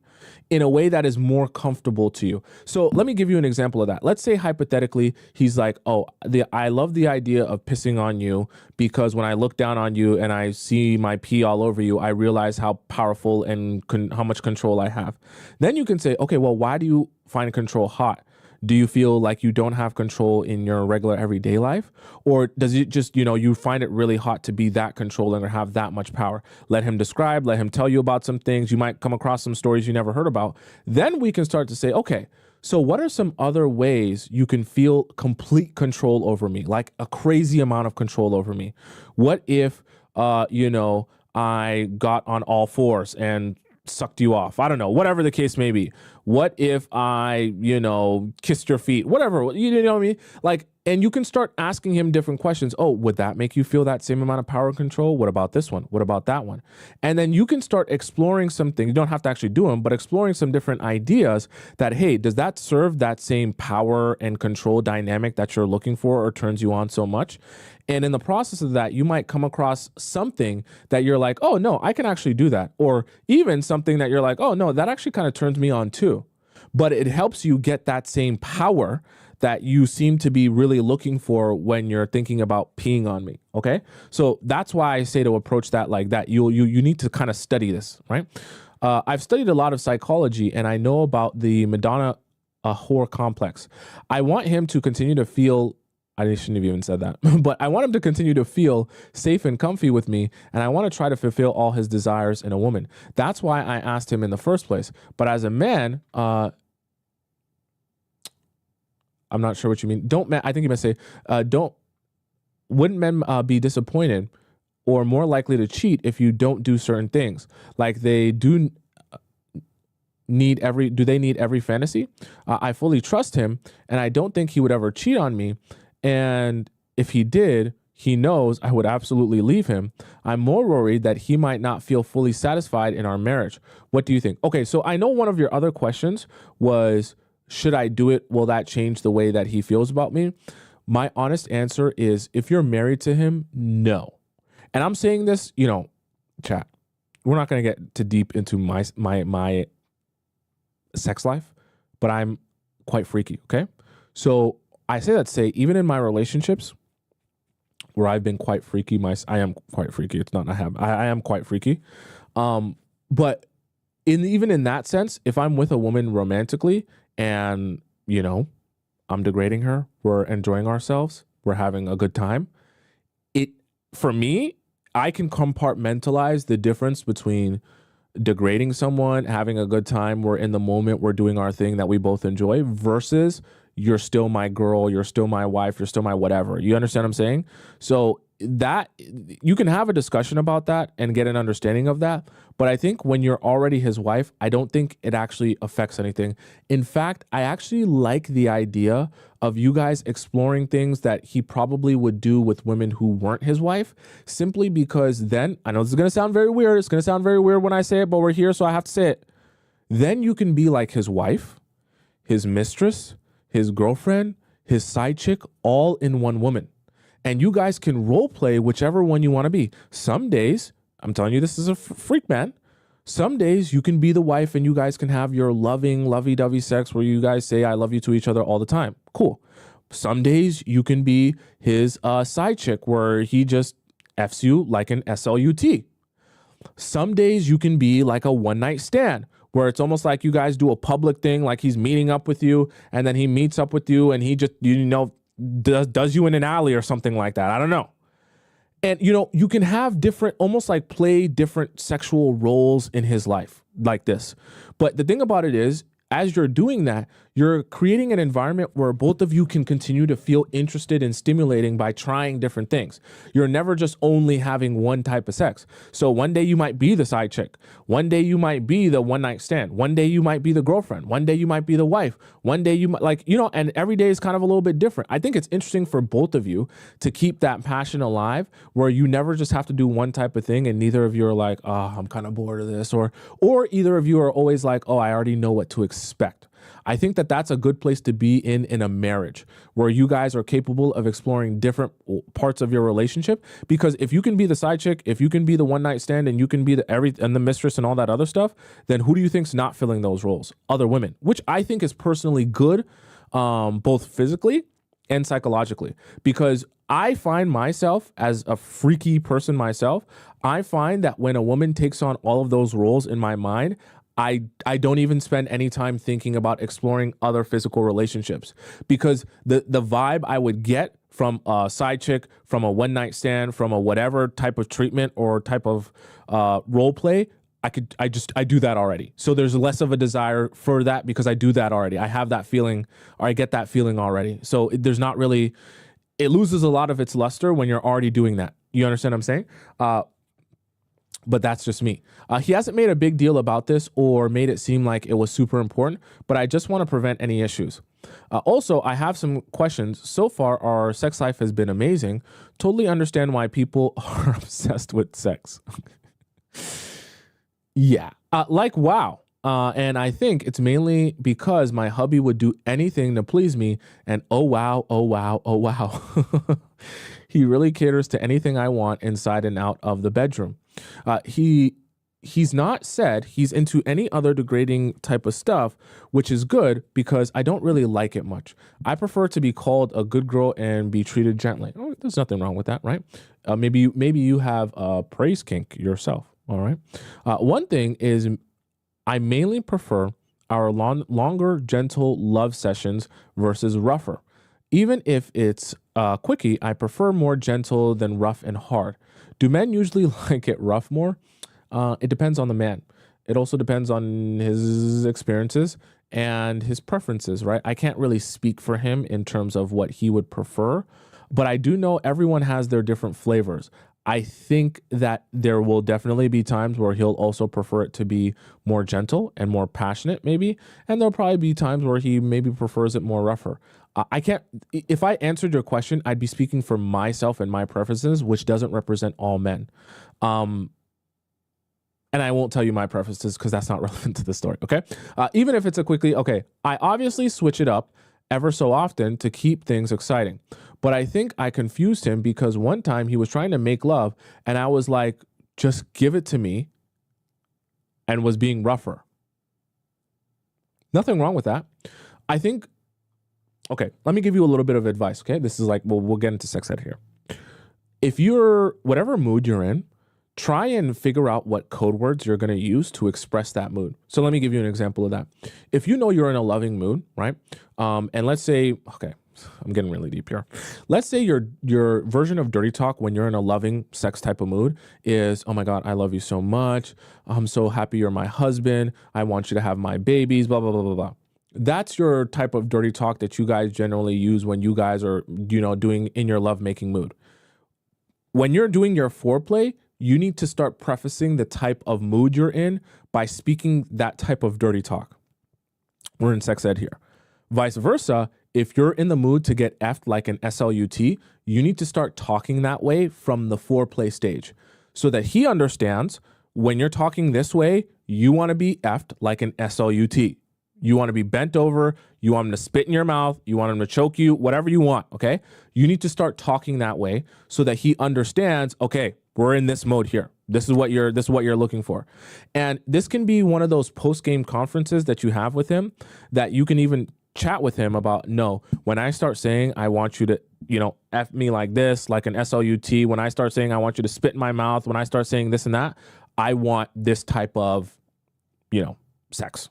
in a way that is more comfortable to you. So let me give you an example of that. Let's say hypothetically, he's like, oh, I love the idea of pissing on you because when I look down on you and I see my pee all over you, I realize how powerful and how much control I have. Then you can say, okay, well, why do you find control hot? Do you feel like you don't have control in your regular everyday life? Or does it just, you find it really hot to be that controlling or have that much power? Let him describe, let him tell you about some things. You might come across some stories you never heard about. Then we can start to say, okay, so what are some other ways you can feel complete control over me, like a crazy amount of control over me? What if, I got on all fours and sucked you off? I don't know, whatever the case may be. What if I, kissed your feet? Whatever, you know what I mean? Like, and you can start asking him different questions. Oh, would that make you feel that same amount of power and control? What about this one? What about that one? And then you can start exploring something. You don't have to actually do them, but exploring some different ideas that, hey, does that serve that same power and control dynamic that you're looking for or turns you on so much? And in the process of that, you might come across something that you're like, oh, no, I can actually do that. Or even something that you're like, oh, no, that actually kind of turns me on too. But it helps you get that same power that you seem to be really looking for when you're thinking about peeing on me. Okay. So that's why I say to approach that like that. You need to kind of study this, right? I've studied a lot of psychology and I know about the Madonna whore complex. I want him to continue to feel, I shouldn't have even said that, but I want him to continue to feel safe and comfy with me. And I want to try to fulfill all his desires in a woman. That's why I asked him in the first place. But as a man, I'm not sure what you mean. I think you might say, wouldn't men be disappointed or more likely to cheat if you don't do certain things? Like they do need every fantasy? I fully trust him and I don't think he would ever cheat on me. And if he did, he knows I would absolutely leave him. I'm more worried that he might not feel fully satisfied in our marriage. What do you think? Okay, so I know one of your other questions was, should I do it? Will that change the way that he feels about me? My honest answer is, if you're married to him, no. And I'm saying this, chat, we're not going to get too deep into my sex life, but I'm quite freaky, okay? So I say that to say, even in my relationships where I've been quite freaky, I am quite freaky. It's not I am quite freaky. But even in that sense, if I'm with a woman romantically and, I'm degrading her, we're enjoying ourselves, we're having a good time, for me, I can compartmentalize the difference between degrading someone, having a good time, we're in the moment, we're doing our thing that we both enjoy, versus you're still my girl, you're still my wife, you're still my whatever. You understand what I'm saying? So that you can have a discussion about that and get an understanding of that. But I think when you're already his wife, I don't think it actually affects anything. In fact, I actually like the idea of you guys exploring things that he probably would do with women who weren't his wife, simply because then, I know this is going to sound very weird. It's going to sound very weird when I say it, but we're here, so I have to say it. Then you can be like his wife, his mistress, his girlfriend, his side chick, all in one woman. And you guys can role play whichever one you want to be. Some days, I'm telling you, this is a freak, man. Some days you can be the wife and you guys can have your loving, lovey-dovey sex where you guys say, I love you to each other all the time. Cool. Some days you can be his side chick where he just Fs you like an SLUT. Some days you can be like a one-night stand where it's almost like you guys do a public thing, like he's meeting up with you and then he meets up with you and he just, does you in an alley or something like that. I don't know. And, you can have different, almost like play different sexual roles in his life like this. But the thing about it is, as you're doing that, You're creating an environment where both of you can continue to feel interested and stimulating by trying different things. You're never just only having one type of sex. So one day you might be the side chick. One day you might be the one night stand. One day you might be the girlfriend. One day you might be the wife. One day you might and every day is kind of a little bit different. I think it's interesting for both of you to keep that passion alive where you never just have to do one type of thing and neither of you are like, oh, I'm kind of bored of this. Or either of you are always like, oh, I already know what to expect. I think that that's a good place to be in a marriage where you guys are capable of exploring different parts of your relationship. Because if you can be the side chick, if you can be the one night stand, and you can be the mistress and all that other stuff, then who do you think's not filling those roles? Other women, which I think is personally good, both physically and psychologically. Because I find myself as a freaky person myself. I find that when a woman takes on all of those roles in my mind, I don't even spend any time thinking about exploring other physical relationships, because the vibe I would get from a side chick, from a one night stand, from a whatever type of treatment or type of role play, I do that already. So there's less of a desire for that because I do that already. I have that feeling, or I get that feeling already. So there's not really, it loses a lot of its luster when you're already doing that. You understand what I'm saying? But that's just me. He hasn't made a big deal about this or made it seem like it was super important, but I just want to prevent any issues. Also, I have some questions. So far, our sex life has been amazing. Totally understand why people are obsessed with sex. Yeah. Wow. And I think it's mainly because my hubby would do anything to please me. And oh, wow, oh, wow, oh, wow. He really caters to anything I want inside and out of the bedroom. He's not said he's into any other degrading type of stuff, which is good because I don't really like it much. I prefer to be called a good girl and be treated gently. Oh, there's nothing wrong with that, right? Maybe you have a praise kink yourself. All right. One thing is I mainly prefer our longer, gentle love sessions versus rougher. Even if it's quickie, I prefer more gentle than rough and hard. Do men usually like it rough more? It depends on the man. It also depends on his experiences and his preferences, right? I can't really speak for him in terms of what he would prefer, but I do know everyone has their different flavors. I think that there will definitely be times where he'll also prefer it to be more gentle and more passionate, maybe. And there'll probably be times where he maybe prefers it more rougher. If I answered your question, I'd be speaking for myself and my preferences, which doesn't represent all men. And I won't tell you my preferences because that's not relevant to the story, okay? Even if it's a quickly, okay, I obviously switch it up ever so often to keep things exciting. But I think I confused him because one time he was trying to make love and I was like, just give it to me, and was being rougher. Nothing wrong with that. I think, okay, let me give you a little bit of advice, okay? This is like, we'll get into sex ed here. If you're, whatever mood you're in, try and figure out what code words you're going to use to express that mood. So let me give you an example of that. If you know you're in a loving mood, right? And let's say, okay, I'm getting really deep here. Let's say your version of dirty talk when you're in a loving sex type of mood is, oh my God, I love you so much. I'm so happy you're my husband. I want you to have my babies, blah, blah, blah, blah, blah. That's your type of dirty talk that you guys generally use when you guys are, doing in your lovemaking mood. When you're doing your foreplay, you need to start prefacing the type of mood you're in by speaking that type of dirty talk. We're in sex ed here. Vice versa, if you're in the mood to get effed like an SLUT, you need to start talking that way from the foreplay stage so that he understands when you're talking this way, you want to be effed like an SLUT. You want to be bent over. You want him to spit in your mouth. You want him to choke you, whatever you want, okay? You need to start talking that way so that he understands, okay, we're in this mode here. This is what you're looking for. And this can be one of those post-game conferences that you have with him that you can even chat with him about, no, when I start saying I want you to, F me like this, like an SLUT, when I start saying I want you to spit in my mouth, when I start saying this and that, I want this type of, sex.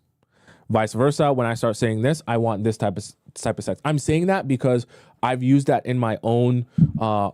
Vice versa, when I start saying this, I want this type type of sex. I'm saying that because I've used that in my own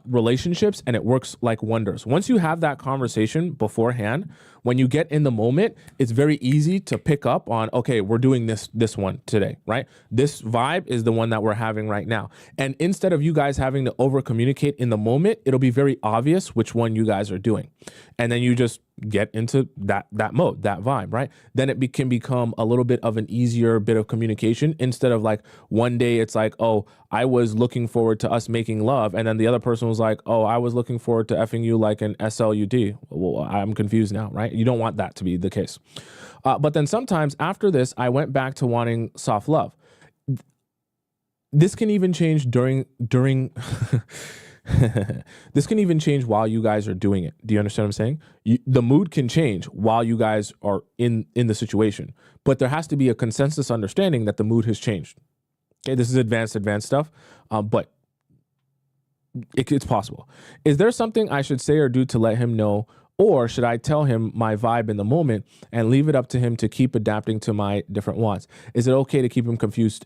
relationships, and it works like wonders. Once you have that conversation beforehand, when you get in the moment, it's very easy to pick up on, okay, we're doing this one today, right? This vibe is the one that we're having right now. And instead of you guys having to over communicate in the moment, it'll be very obvious which one you guys are doing. And then you just get into that mode, that vibe, right? Then it can become a little bit of an easier bit of communication, instead of like one day it's like, oh, I was looking forward to us making love, and then the other person was like, oh, I was looking forward to effing you like an SLUD. Well, I'm confused now, right? You don't want that to be the case. But then sometimes after this, I went back to wanting soft love. This can even change during this can even change while you guys are doing it. Do you understand what I'm saying? The mood can change while you guys are in the situation, but there has to be a consensus understanding that the mood has changed. Okay, this is advanced stuff, but it's possible. Is there something I should say or do to let him know, or should I tell him my vibe in the moment and leave it up to him to keep adapting to my different wants? Is it okay to keep him confused?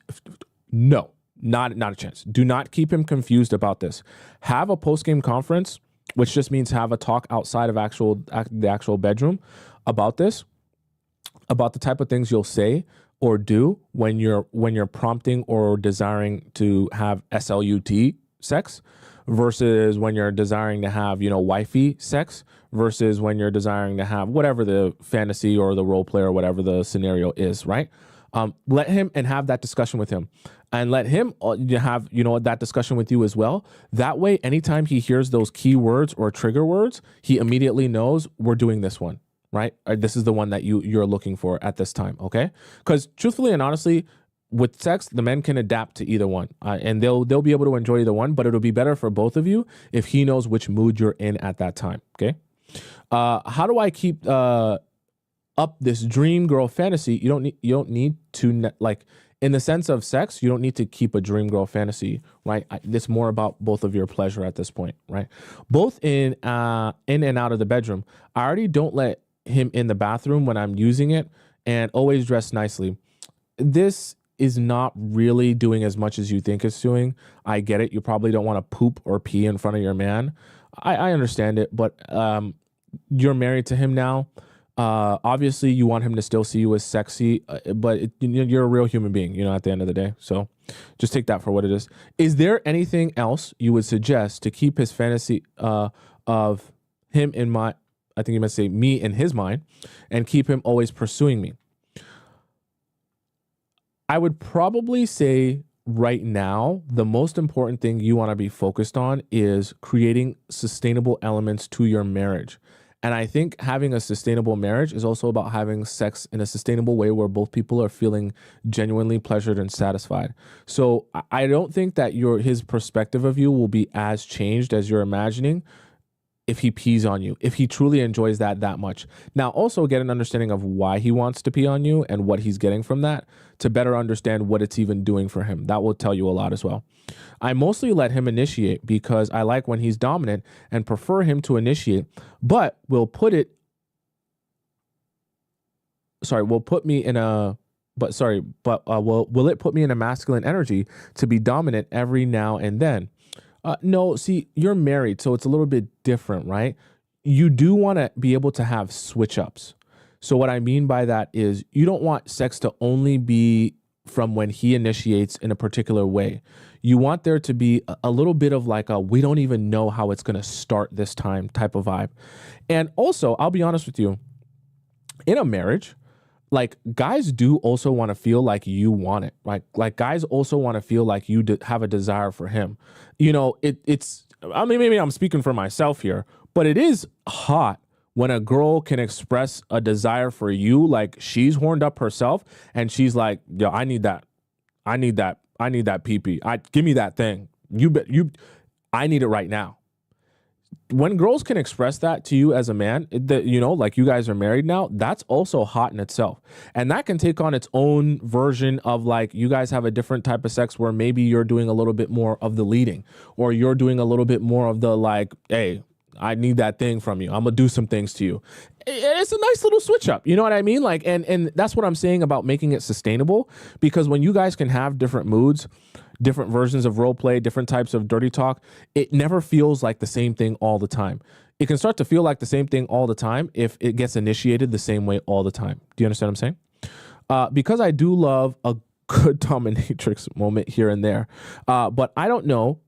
No. Not a chance. Do not keep him confused about this. Have a post-game conference, which just means have a talk outside of the actual bedroom about this, about the type of things you'll say or do when you're prompting or desiring to have SLUT sex, versus when you're desiring to have, wifey sex, versus when you're desiring to have whatever the fantasy or the role play or whatever the scenario is, right? Let him and have that discussion with him, and let him have, that discussion with you as well. That way, anytime he hears those key words or trigger words, he immediately knows we're doing this one, right? This is the one that you're looking for at this time. Okay. Because truthfully and honestly, with sex, the men can adapt to either one, and they'll be able to enjoy either one, but it'll be better for both of you if he knows which mood you're in at that time. Okay. How do I keep, up this dream girl fantasy? You don't need to like, in the sense of sex, you don't need to keep a dream girl fantasy, right? It's more about both of your pleasure at this point, right? Both in and out of the bedroom. I already don't let him in the bathroom when I'm using it, and always dress nicely. This is not really doing as much as you think it's doing. I get it. You probably don't want to poop or pee in front of your man. I understand it, but you're married to him now. Obviously you want him to still see you as sexy, but you're a real human being, at the end of the day. So just take that for what it is. Is there anything else you would suggest to keep his fantasy of him in my, I think you might say me in his mind, and keep him always pursuing me? I would probably say right now, the most important thing you want to be focused on is creating sustainable elements to your marriage. And I think having a sustainable marriage is also about having sex in a sustainable way where both people are feeling genuinely pleasured and satisfied. So I don't think that his perspective of you will be as changed as you're imagining if he pees on you, if he truly enjoys that much. Now, also get an understanding of why he wants to pee on you and what he's getting from that, to better understand what it's even doing for him. That will tell you a lot as well. I mostly let him initiate because I like when he's dominant and prefer him to initiate, but will it put me in a masculine energy to be dominant every now and then? No, see, you're married, so it's a little bit different, right? You do want to be able to have switch ups. So what I mean by that is you don't want sex to only be from when he initiates in a particular way. You want there to be a little bit of like we don't even know how it's going to start this time type of vibe. And also, I'll be honest with you, in a marriage, like guys do also want to feel like you want it. Like guys also want to feel like you have a desire for him. It's, I mean, maybe I'm speaking for myself here, but it is hot when a girl can express a desire for you, like she's horned up herself and she's like, yo, I need that pee-pee. Give me that thing. I need it right now. When girls can express that to you as a man, like you guys are married now, that's also hot in itself. And that can take on its own version of like you guys have a different type of sex where maybe you're doing a little bit more of the leading, or you're doing a little bit more of the like, hey, I need that thing from you. I'm gonna do some things to you. It's a nice little switch up. You know what I mean? Like, and that's what I'm saying about making it sustainable, because when you guys can have different moods, different versions of role play, different types of dirty talk, it never feels like the same thing all the time. It can start to feel like the same thing all the time if it gets initiated the same way all the time. Do you understand what I'm saying? Because I do love a good dominatrix moment here and there, but I don't know.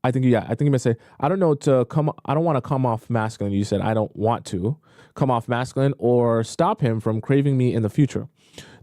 I think you may say, I don't know I don't want to come off masculine. You said, I don't want to come off masculine or stop him from craving me in the future.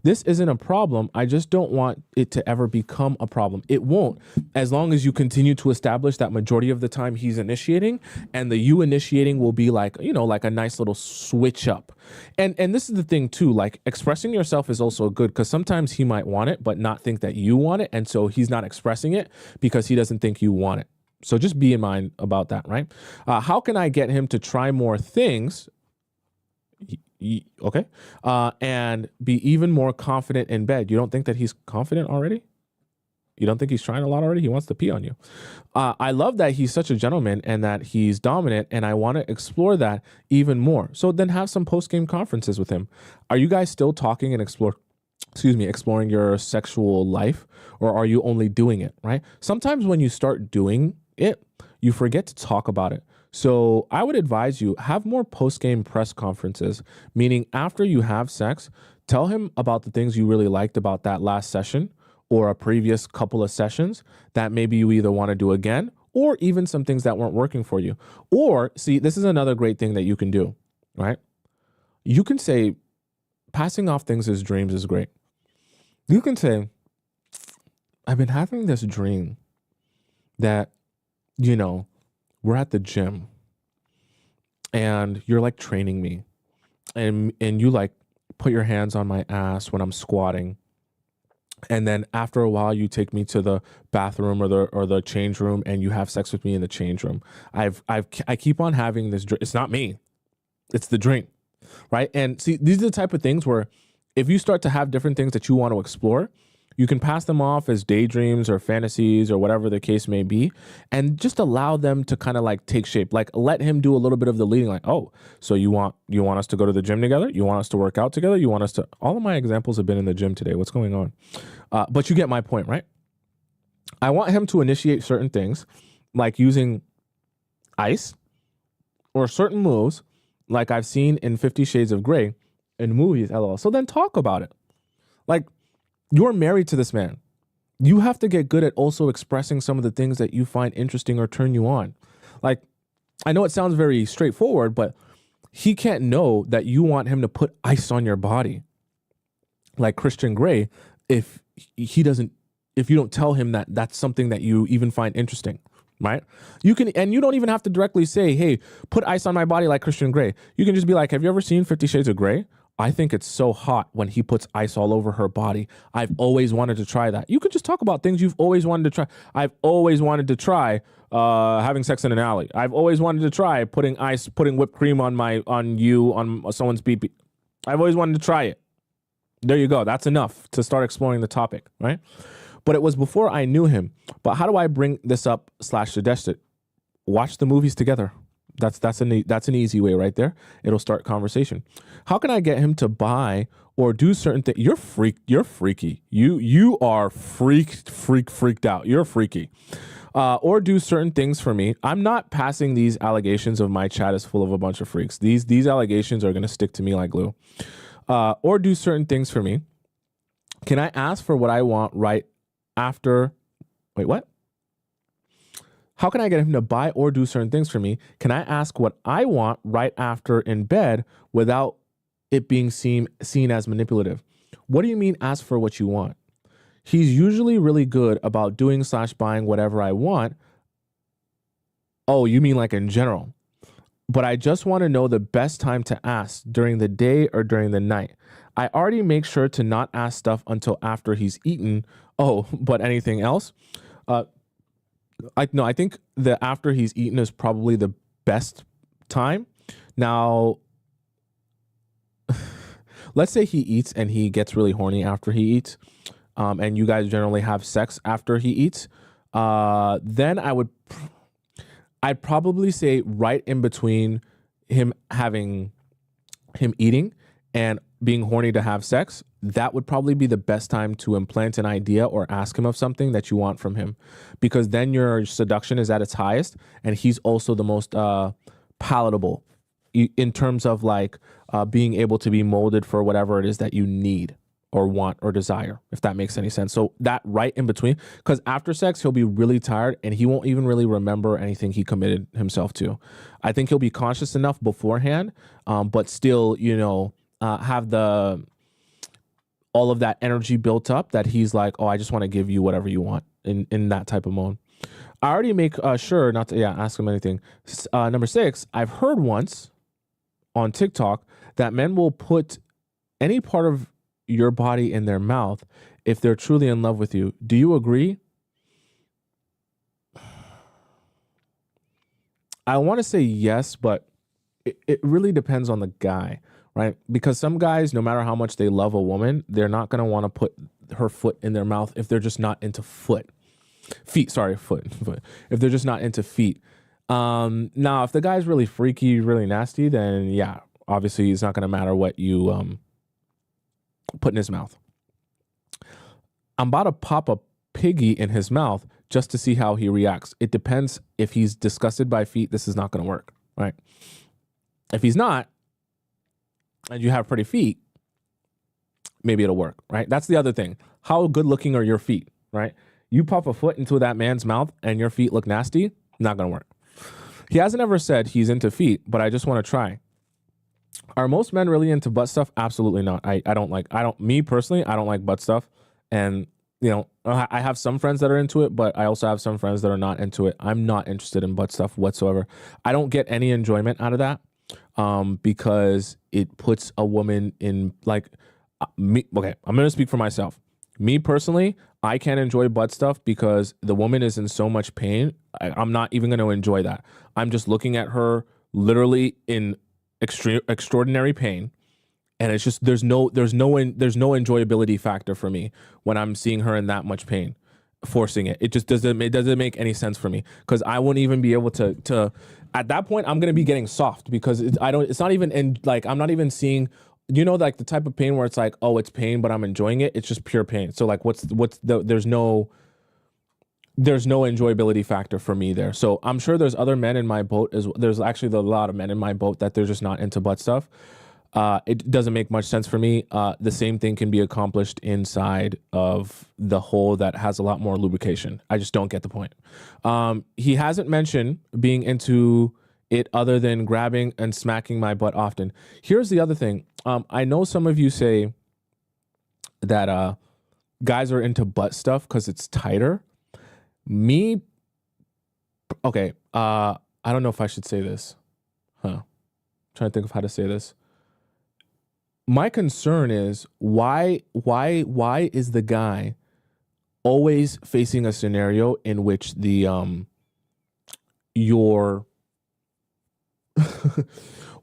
This isn't a problem. I just don't want it to ever become a problem. It won't, as long as you continue to establish that majority of the time he's initiating, and the you initiating will be like, you know, like a nice little switch up. And this is the thing too, like expressing yourself is also good, because sometimes he might want it, but not think that you want it. And so he's not expressing it because he doesn't think you want it. So just be in mind about that, right? How can I get him to try more things? Okay. And be even more confident in bed. You don't think that he's confident already? You don't think he's trying a lot already? He wants to pee on you. I love that he's such a gentleman and that he's dominant, and I want to explore that even more. So then have some post-game conferences with him. Are you guys still talking and exploring your sexual life, or are you only doing it, right? Sometimes when you start doing it, you forget to talk about it. So I would advise you have more post-game press conferences, meaning after you have sex, tell him about the things you really liked about that last session or a previous couple of sessions that maybe you either want to do again, or even some things that weren't working for you. Or see, this is another great thing that you can do, right? You can say, passing off things as dreams is great. You can say, I've been having this dream that, you know, we're at the gym and you're like training me, and you like put your hands on my ass when I'm squatting. And then after a while you take me to the bathroom or the change room, and you have sex with me in the change room. I keep on having this dream. It's not me. It's the dream. Right? And see, these are the type of things where if you start to have different things that you want to explore, you can pass them off as daydreams or fantasies or whatever the case may be, and just allow them to kind of like take shape. Like let him do a little bit of the leading, like, oh, so you want us to go to the gym together? You want us to work out together? You want us to, all of my examples have been in the gym today. What's going on? But you get my point, right? I want him to initiate certain things like using ice or certain moves like I've seen in 50 Shades of Grey in movies, LOL. So then talk about it. Like, you're married to this man. You have to get good at also expressing some of the things that you find interesting or turn you on. Like, I know it sounds very straightforward, but he can't know that you want him to put ice on your body like Christian Grey if you don't tell him that that's something that you even find interesting, right? You can, and you don't even have to directly say, hey, put ice on my body like Christian Grey. You can just be like, have you ever seen 50 Shades of Grey? I think it's so hot when he puts ice all over her body. I've always wanted to try that. You could just talk about things you've always wanted to try. I've always wanted to try having sex in an alley. I've always wanted to try putting whipped cream on someone's pee-pee. I've always wanted to try it. There you go. That's enough to start exploring the topic, right? But it was before I knew him. But how do I bring this up / suggest it? Watch the movies together. That's an easy way right there. It'll start conversation. How can I get him to buy or do certain things? You're freaky. You are freaked out. You're freaky. Or do certain things for me. I'm not passing these allegations of my chat is full of a bunch of freaks. These allegations are going to stick to me like glue. Or do certain things for me. Can I ask for what I want right after? Wait, what? How can I get him to buy or do certain things for me? Can I ask what I want right after in bed without it being seen as manipulative? What do you mean ask for what you want? He's usually really good about doing / buying whatever I want. Oh, you mean like in general? But I just want to know the best time to ask, during the day or during the night. I already make sure to not ask stuff until after he's eaten. Oh, but anything else? I think the after he's eaten is probably the best time. Now, let's say he eats and he gets really horny after he eats, and you guys generally have sex after he eats. Then I would I'd probably say right in between him eating and being horny to have sex, that would probably be the best time to implant an idea or ask him of something that you want from him, because then your seduction is at its highest and he's also the most palatable in terms of like being able to be molded for whatever it is that you need or want or desire, if that makes any sense. So that right in between, because after sex, he'll be really tired and he won't even really remember anything he committed himself to. I think he'll be conscious enough beforehand, but still, have all of that energy built up that he's like, oh, I just want to give you whatever you want in that type of mode. I already make sure not to ask him anything. Number 6, I've heard once on TikTok that men will put any part of your body in their mouth if they're truly in love with you. Do you agree? I want to say yes, but it really depends on the guy, right? Because some guys, no matter how much they love a woman, they're not going to want to put her foot in their mouth if they're just not into foot. If they're just not into feet. Now, if the guy's really freaky, really nasty, then yeah, obviously it's not going to matter what you put in his mouth. I'm about to pop a piggy in his mouth just to see how he reacts. It depends. If he's disgusted by feet, this is not going to work, right? If he's not, and you have pretty feet, maybe it'll work, right? That's the other thing. How good looking are your feet, right? You pop a foot into that man's mouth and your feet look nasty, not going to work. He hasn't ever said he's into feet, but I just want to try. Are most men really into butt stuff? Absolutely not. Me personally, I don't like butt stuff. And, I have some friends that are into it, but I also have some friends that are not into it. I'm not interested in butt stuff whatsoever. I don't get any enjoyment out of that because it puts a woman in me. Okay, I'm going to speak for myself. Me personally, I can't enjoy butt stuff because the woman is in so much pain. I'm not even going to enjoy that. I'm just looking at her literally in extraordinary pain, and it's just there's no enjoyability factor for me when I'm seeing her in that much pain, forcing it. It just doesn't make any sense for me, because I won't even be able to at that point. I'm going to be getting soft because it's not even in, I'm not even seeing, the type of pain where it's like, oh, it's pain, but I'm enjoying it. It's just pure pain. So there's no enjoyability factor for me there. So I'm sure there's other men in my boat. There's actually a lot of men in my boat that they're just not into butt stuff. It doesn't make much sense for me. The same thing can be accomplished inside of the hole that has a lot more lubrication. I just don't get the point. He hasn't mentioned being into it other than grabbing and smacking my butt often. Here's the other thing. I know some of you say that guys are into butt stuff because it's tighter. Okay, I don't know if I should say this. I'm trying to think of how to say this. My concern is why is the guy always facing a scenario in which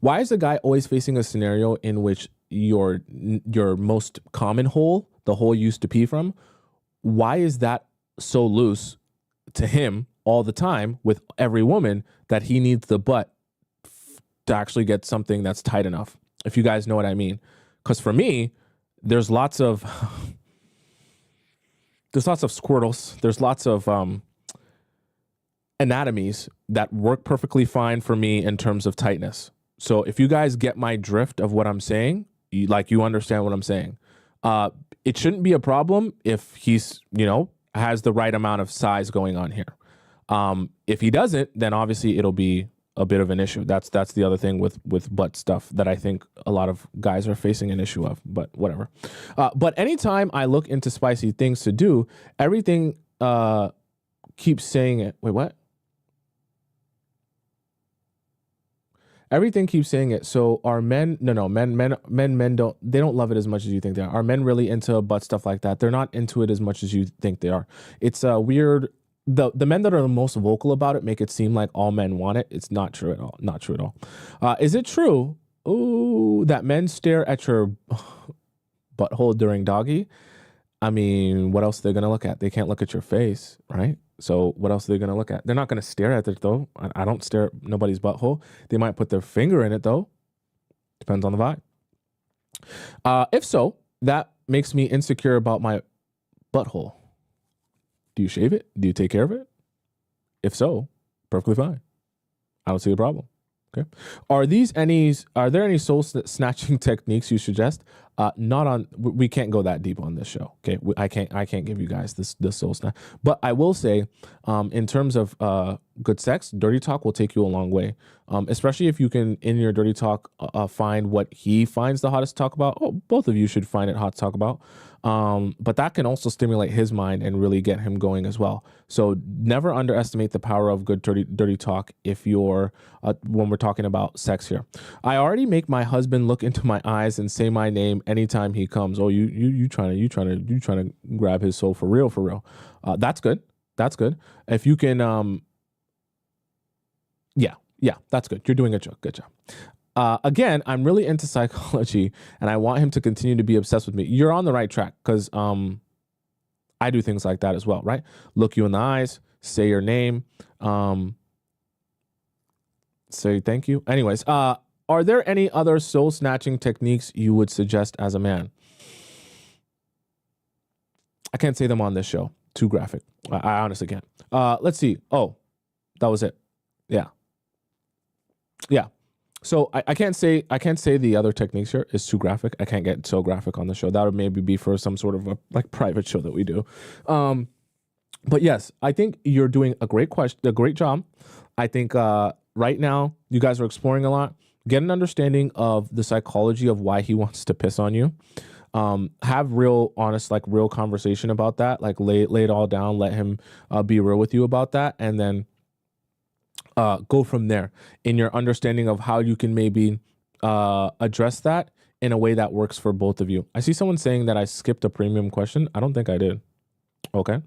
why is the guy always facing a scenario in which your most common hole, the hole you used to pee from, why is that so loose to him all the time with every woman that he needs the butt to actually get something that's tight enough? If you guys know what I mean. Because for me, there's lots of squirtles. There's lots of anatomies that work perfectly fine for me in terms of tightness. So if you guys get my drift of what I'm saying, you understand what I'm saying. It shouldn't be a problem if he's, has the right amount of size going on here. If he doesn't, then obviously it'll be a bit of an issue. That's the other thing with butt stuff that I think a lot of guys are facing an issue of, but whatever. But anytime I look into spicy things to do, everything keeps saying it. Wait, what? Everything keeps saying it. So are men, men don't love it as much as you think they are. Are men really into butt stuff like that? They're not into it as much as you think they are. It's a weird. The men that are the most vocal about it make it seem like all men want it. It's not true at all. Not true at all. Is it true that men stare at your butthole during doggy? I mean, what else are they going to look at? They can't look at your face, right? So what else are they going to look at? They're not going to stare at it, though. I don't stare at nobody's butthole. They might put their finger in it, though. Depends on the vibe. If so, that makes me insecure about my butthole. Do you shave it? Do you take care of it? If so, perfectly fine. I don't see a problem. Okay. Are there any soul snatching techniques you suggest? Not on. We can't go that deep on this show. Okay. I can't give you guys this soul snatch. But I will say, in terms of good sex, dirty talk will take you a long way. Especially if you can in your dirty talk find what he finds the hottest to talk about. Oh, both of you should find it hot to talk about. But that can also stimulate his mind and really get him going as well. So never underestimate the power of good dirty talk if you're when we're talking about sex here. I already make my husband look into my eyes and say my name anytime he comes. Oh, you trying to grab his soul for real. That's good. That's good. If you can yeah, that's good. You're doing a job. Good job. Again, I'm really into psychology and I want him to continue to be obsessed with me. You're on the right track because I do things like that as well, right? Look you in the eyes, say your name, say thank you. Anyways, are there any other soul snatching techniques you would suggest as a man? I can't say them on this show. Too graphic. I honestly can't. Let's see. Oh, that was it. Yeah. So I can't say the other techniques here is too graphic. I can't get so graphic on the show. That would maybe be for some sort of a like private show that we do. But yes, I think you're doing a great job. I think right now you guys are exploring a lot. Get an understanding of the psychology of why he wants to piss on you. Have real honest, like real conversation about that. Like lay it all down. Let him be real with you about that, and then go from there in your understanding of how you can maybe address that in a way that works for both of you. I see someone saying that I skipped a premium question. I don't think I did. Okay.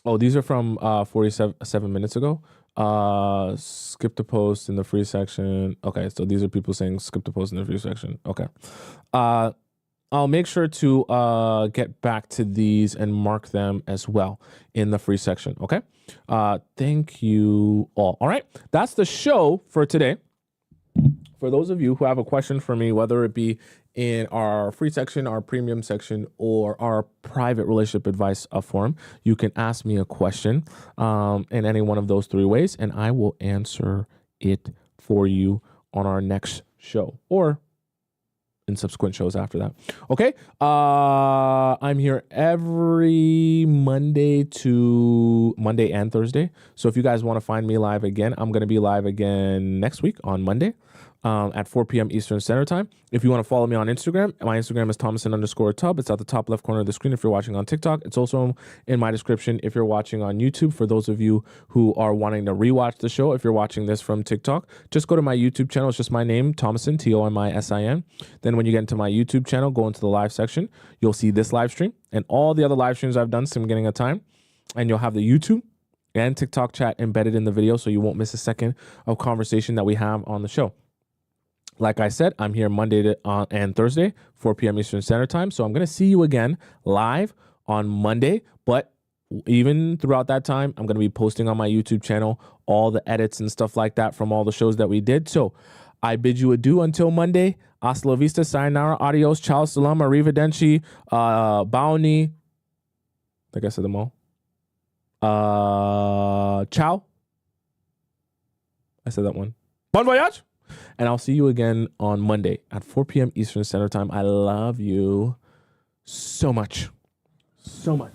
Oh, these are from 47 minutes ago. Skipped a post in the free section. Okay, so these are people saying skipped a post in the free section. Okay. I'll make sure to get back to these and mark them as well in the free section. Okay. Thank you all. All right. That's the show for today. For those of you who have a question for me, whether it be in our free section, our premium section, or our private relationship advice forum, you can ask me a question in any one of those three ways, and I will answer it for you on our next show or in subsequent shows after that. Okay. I'm here every Monday and Thursday. So if you guys want to find me live again, I'm going to be live again next week on Monday at 4 p.m. Eastern Standard Time. If you want to follow me on Instagram, my Instagram is Tomisin_Atub. It's at the top left corner of the screen if you're watching on TikTok. It's also in my description if you're watching on YouTube. For those of you who are wanting to rewatch the show, if you're watching this from TikTok, just go to my YouTube channel. It's just my name, Tomisin, Tomisin. Then when you get into my YouTube channel, go into the live section. You'll see this live stream and all the other live streams I've done since the beginning of time. And you'll have the YouTube and TikTok chat embedded in the video so you won't miss a second of conversation that we have on the show. Like I said, I'm here Monday and Thursday, 4 p.m. Eastern Standard Time. So I'm going to see you again live on Monday. But even throughout that time, I'm going to be posting on my YouTube channel all the edits and stuff like that from all the shows that we did. So I bid you adieu until Monday. Hasta la vista, sayonara, adios, ciao, salam, arrivederci, baoni. I think I said them all. Ciao. I said that one. Bon voyage. And I'll see you again on Monday at 4 p.m. Eastern Standard Time. I love you so much. So much.